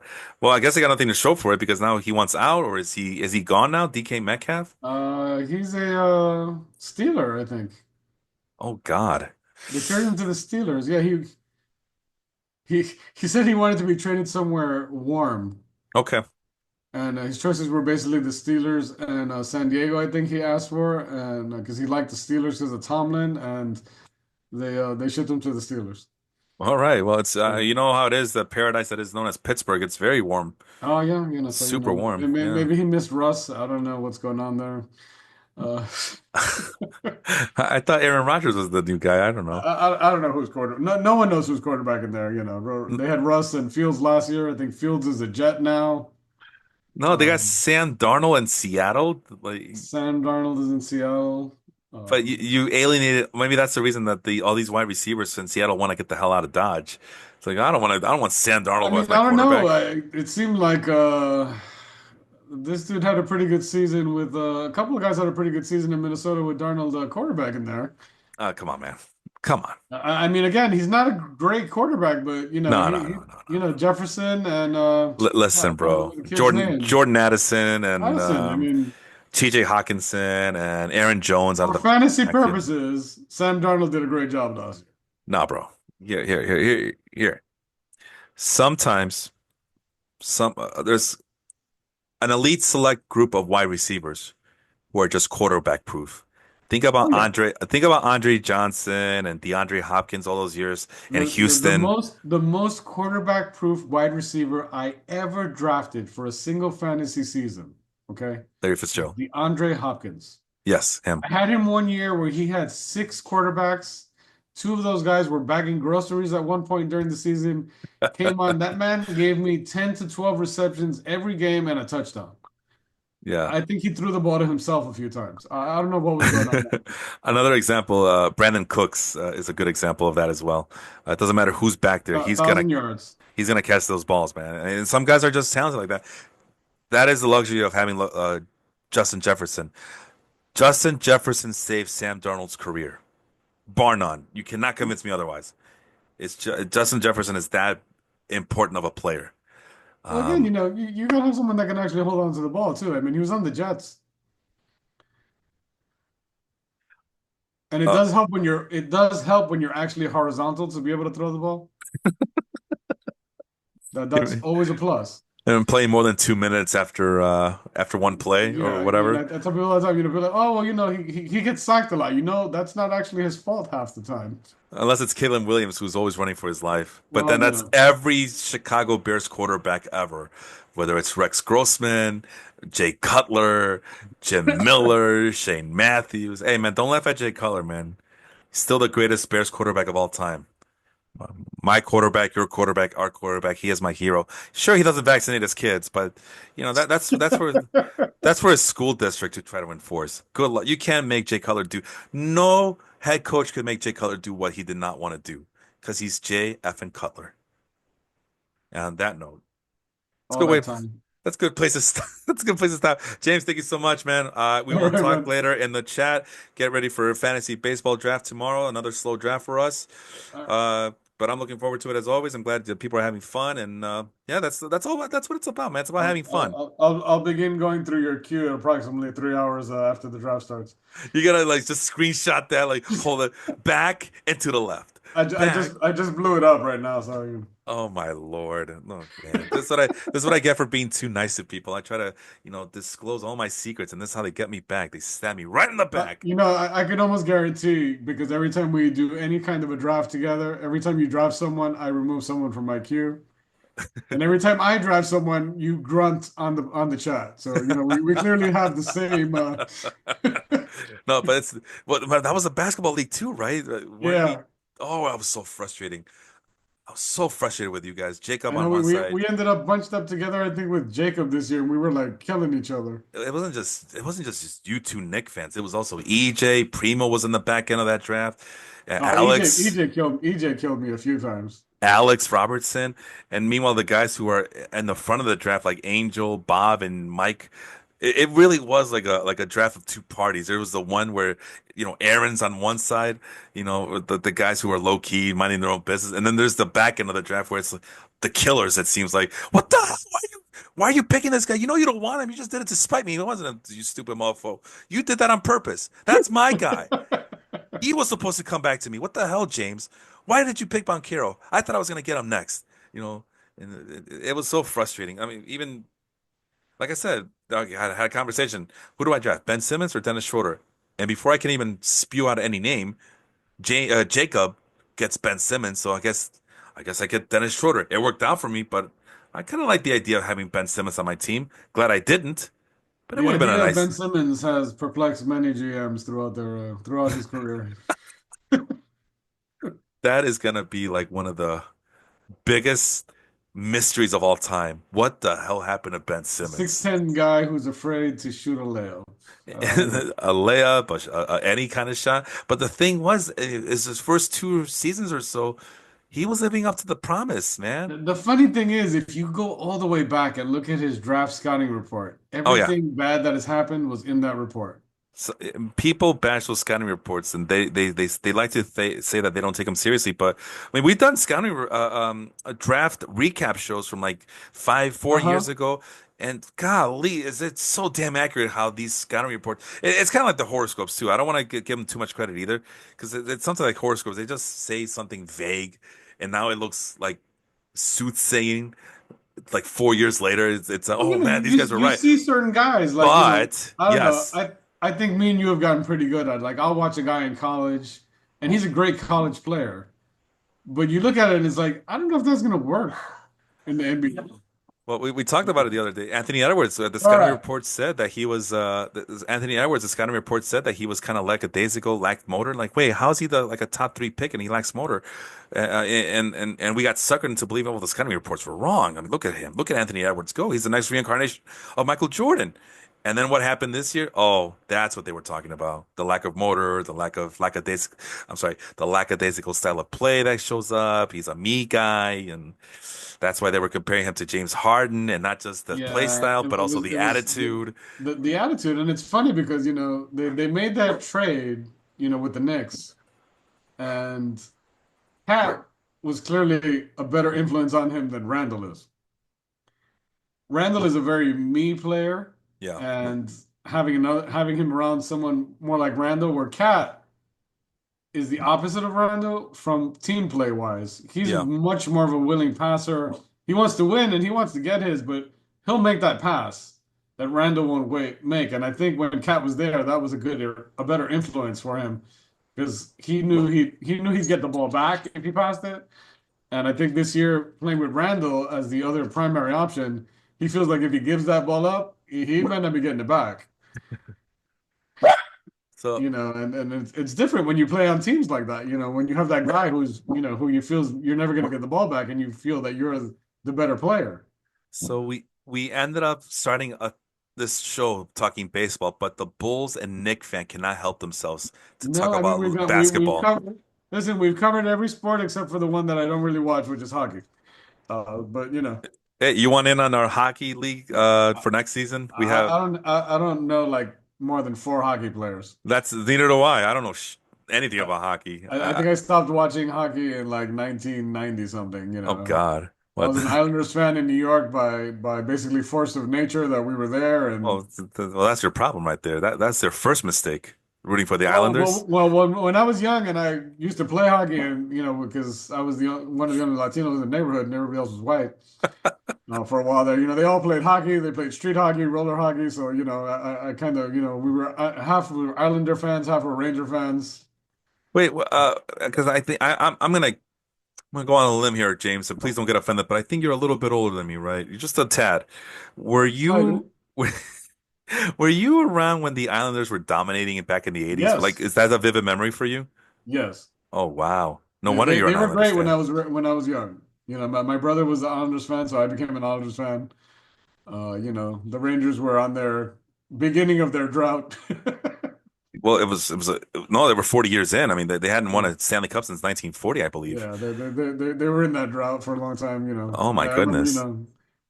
I guess I got nothing to show for it because now he wants out, or is he gone now? DK Metcalf? He's a Steeler, I think. Oh God. They traded him to the Steelers. Yeah, he said he wanted to be traded somewhere warm. Okay. And his choices were basically the Steelers and San Diego, I think he asked for, and because he liked the Steelers because of Tomlin, and they shipped him to the Steelers. All right. Well, it's So, you know how it is, the paradise that is known as Pittsburgh. It's very warm, oh yeah, so super warm. Yeah. maybe he missed Russ. I don't know what's going on there. Uh, I thought Aaron Rodgers was the new guy. I don't know. I don't know who's quarterback. No one knows who's quarterback in there. They had Russ and Fields last year. I think Fields is a Jet now. No, they got Um, Sam Darnold in Seattle. Like, Sam Darnold is in Seattle. but you alienated. Maybe that's the reason that the all these wide receivers in Seattle want to get the hell out of Dodge. It's like I don't want Sam I Darnold as mean, my I don't know. quarterback. It seemed like this dude had a pretty good season with a couple of guys had a pretty good season in Minnesota with Darnold quarterback in there. Come on, man. Come on. I mean, again, he's not a great quarterback, but No, no, no, no, no, no. Jefferson and I Listen, can't bro. remember the kid's Jordan name. Jordan Addison and Addison. I mean, TJ Hawkinson and Aaron Jones out of for the fantasy backfield. purposes, Sam Darnold did a great job last year. Nah, bro. Here. Sometimes there's an elite select group of wide receivers who are just quarterback proof. Oh yeah. Think about Andre Johnson and DeAndre Hopkins all those years in The Houston. most quarterback proof wide receiver I ever drafted for a single fantasy season, okay, Larry was Fitzgerald. DeAndre Hopkins. Yes, him. I had him one year where he had six quarterbacks. Two of those guys were bagging groceries at one point during the season. Came on, that man gave me 10 to 12 receptions every game and a touchdown. Yeah. I think he threw the ball to himself a few times. I don't know what was going on there. Another example, Brandon Cooks is a good example of that as well. It doesn't matter who's back there; 1,000 yards. he's gonna catch those balls, man. And some guys are just talented like that. That is the luxury of having Justin Jefferson. Justin Jefferson saved Sam Darnold's career, bar none. You cannot convince me otherwise. Justin Jefferson is that important of a player. Well, again, Um, you gotta have someone that can actually hold on to the ball too. I mean, he was on the Jets, and uh, it does help when you're actually horizontal to be able to throw the ball. That's always a plus. and playing more than 2 minutes after one play or Yeah, whatever. I tell people all the time, people are like, oh well, he gets sacked a lot. That's not actually his fault half the time. Unless it's Kalen Williams, who's always running for his life. But Well, then that's every Chicago Bears quarterback ever, whether it's Rex Grossman, Jay Cutler, Jim Miller, Shane Matthews. Hey, man, don't laugh at Jay Cutler, man. He's still the greatest Bears quarterback of all time. My quarterback, your quarterback, our quarterback. He is my hero. Sure, he doesn't vaccinate his kids, but that's for his school district to try to enforce. Good luck. You can't make Jay Cutler do. No head coach could make Jay Cutler do what he did not want to do because he's Jay effing Cutler. And on that note, let's all go that wait. time. That's a good place to stop. That's a good place to stop. James, thank you so much, man. We All will right, talk man. later in the chat. Get ready for a fantasy baseball draft tomorrow. Another slow draft for us. All right. But I'm looking forward to it as always. I'm glad that people are having fun, and yeah, that's all. That's what it's about, man. It's about having fun. I'll begin going through your queue at approximately 3 hours after the draft starts. You gotta like just screenshot that, like hold it back and to the left, back. I just blew it up right now, so Oh my Lord. Look, man. This is what I get for being too nice to people. I try to, disclose all my secrets, and this is how they get me back. They stab me right in the back. I can almost guarantee because every time we do any kind of a draft together, every time you draft someone, I remove someone from my queue. And every time I draft someone, you grunt on the chat. So, we clearly have the same No, but but that was a basketball league too, right? Weren't we? yeah. Oh, I was so frustrating. I was so frustrated with you guys. Jacob I on know one side. we ended up bunched up together, I think, with Jacob this year, and we were like killing each other. It wasn't just you two Nick fans. It was also EJ. Primo was in the back end of that draft. Oh, EJ Alex. EJ killed me a few times. Alex Robertson, and meanwhile the guys who are in the front of the draft, like Angel, Bob, and Mike, it really was like a draft of two parties. There was the one where Aaron's on one side, the guys who are low key minding their own business, and then there's the back end of the draft where it's like the killers. It seems like what the hell? Why are you picking this guy? You know you don't want him. You just did it to spite me. It wasn't you stupid motherfucker. You did that on purpose. That's my guy. He was supposed to come back to me. What the hell, James? Why did you pick Banchero? I thought I was going to get him next. And it was so frustrating. I mean, even like I said, I had a conversation. Who do I draft? Ben Simmons or Dennis Schroeder? And before I can even spew out any name, Jacob gets Ben Simmons. So I guess I get Dennis Schroeder. It worked out for me, but I kind of like the idea of having Ben Simmons on my team. Glad I didn't, but it The would have been a idea of nice. Ben Simmons has perplexed many GMs throughout his career. That is gonna be like one of the biggest mysteries of all time. What the hell happened to Ben Simmons? 6'10" guy who's afraid to shoot a layup. A layup, any kind of shot. But the thing was, is his first two seasons or so, he was living up to the promise, man. The funny thing is, if you go all the way back and look at his draft scouting report, Oh yeah. everything bad that has happened was in that report. So, people bash those scouting reports, and they like to say that they don't take them seriously. But I mean, we've done scouting draft recap shows from like 4 years Uh-huh. ago, and golly, is it so damn accurate how these scouting reports? It's kind of like the horoscopes too. I don't want to give them too much credit either, because it's something like horoscopes. They just say something vague, and now it looks like soothsaying. like 4 years later, it's Well, oh man, these you guys were you right. see certain guys like, But I don't know. yes, I think me and you have gotten pretty good at, like, I'll watch a guy in college and he's a great college player. But you look at it and it's like, I don't know if that's gonna work in the NBA. well, we talked about it the other day. Anthony Edwards, the scouting Right. report said that he was Anthony Edwards. The scouting report said that he was kind of lackadaisical, lacked motor. Like, wait, how's he the like a top three pick and he lacks motor? And we got suckered into believing all the scouting reports were wrong. I mean, look at him. Look at Anthony Edwards go. He's the next reincarnation of Michael Jordan. And then what happened this year? Oh, that's what they were talking about. The lack of motor, the lack of lackadaisical, I'm sorry, the lackadaisical style of play that shows up. He's a me guy, and that's why they were comparing him to James Harden, and not just the play Yeah, style, but also the it was attitude. the attitude, and it's funny because they made that trade with the Knicks, and Cat was clearly a better influence on him than Randall is. Randall is a very me player, Yeah, and having him around someone more like Randall, where Cat is the opposite of Randall from team play wise. He's yeah. much more of a willing passer. He wants to win and he wants to get his, but he'll make that pass that Randall won't make. And I think when Cat was there, that was a better influence for him because he knew he'd get the ball back if he passed it. And I think this year playing with Randall as the other primary option, he feels like if he gives that ball up, he might not be getting it back. So And it's different when you play on teams like that. When you have that guy who you feel you're never going to get the ball back and you feel that you're the better player. we ended up starting this show talking baseball, but the Bulls and Knicks fan cannot help themselves to No, talk I mean about we've basketball. covered, listen, we've covered every sport except for the one that I don't really watch, which is hockey. But Hey, you want in on our hockey league for next season? We have I don't know like more than four hockey players. that's neither do I. I don't know anything about hockey. I think I stopped watching hockey in like 1990 something, Oh God, I what? was an Islanders fan in New York by basically force of nature that we were there. Oh, And well, that's your problem right there. That's their first mistake, rooting for the Islanders. when I was young and I used to play hockey, and because I was one of the only Latinos in the neighborhood and everybody else was white, for a while there, they all played hockey. They played street hockey, roller hockey. So I kind of we were half we were Islander fans, half were Ranger fans. Wait, because I think I'm gonna go on a limb here, James, and please don't get offended, but I think you're a little bit older than me, right? You're just a tad. Were Slightly. you were, were you around when the Islanders were dominating it back in the 80s? Like, Yes, is that a vivid memory for you? yes. Oh, wow. No Yeah, wonder you're they an were Islanders great when fan. I was young. My brother was an Islanders fan, so I became an Islanders fan. The Rangers were on their beginning of their drought. Well, no, they were 40 years in. I mean, they hadn't won Yeah, a Stanley Cup since 1940, I believe. yeah, they were in that drought for a long time. Oh my I remember, goodness.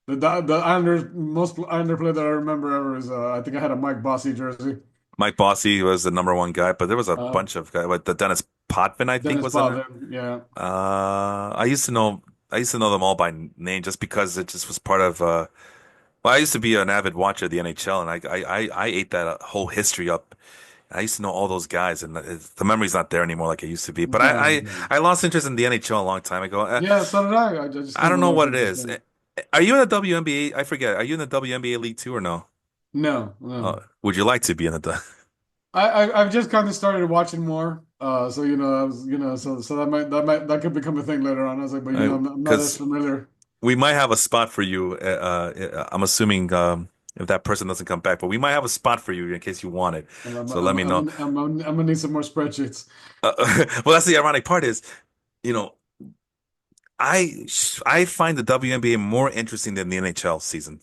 the Islanders, most Islander player that I remember ever is I think I had a Mike Bossy jersey. Mike Bossy was the number one guy, but there was a Uh, bunch of guys. Like the Dennis Potvin, I think, Dennis was in there. Potvin, yeah. I used to know them all by name just because it just was part of. Well, I used to be an avid watcher of the NHL, and I ate that whole history up. I used to know all those guys, and the memory's not there anymore like it used to be. But No, no. I lost interest in the NHL a long time ago. Yeah, so did I. I just I never don't know lost what it interest is. in it. Are you in the WNBA? I forget. Are you in the WNBA league too or no? No, no. Would you like to be in the? I've just kind of started watching more. So I was so that could become a thing later on. I was like, but I'm not as Because familiar. we might have a spot for you. I'm assuming if that person doesn't come back, but we might have a spot for you in case you want it. So let me know. I'm gonna need some more spreadsheets. Uh, well, that's the ironic part is, you know, I find the WNBA more interesting than the NHL season.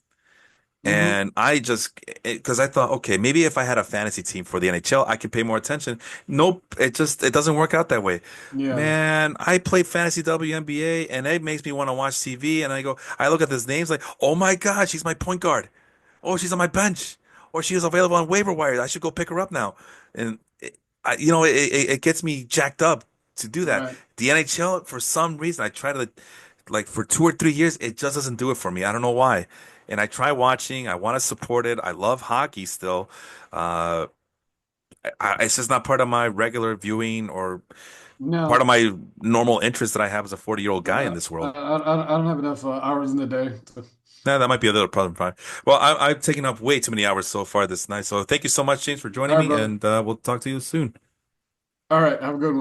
Hmm. And I just, because I thought, okay, maybe if I had a fantasy team for the NHL, I could pay more attention. Nope, it doesn't work out that way. Yeah, Man, I play fantasy WNBA and it makes me want to watch TV. And I look at these names like, oh my God, she's my point guard. Oh, she's on my bench. Or she is available on waiver wire. I should go pick her up now. And it gets me jacked up to do that. right. The NHL, for some reason, I try to like for 2 or 3 years, it just doesn't do it for me. I don't know why. And I try watching. I want to support it. I love hockey still. Uh, it's just not part of my regular viewing or part of No, my normal interest that I have as a 40-year-old guy in this world. I don't have enough hours in the day. Nah, that might be a little problem. Probably. Well, I've taken up way too many hours so far this night. So thank you so much, James, for All joining right, me, brother. and we'll talk to you soon. All right, have a good one.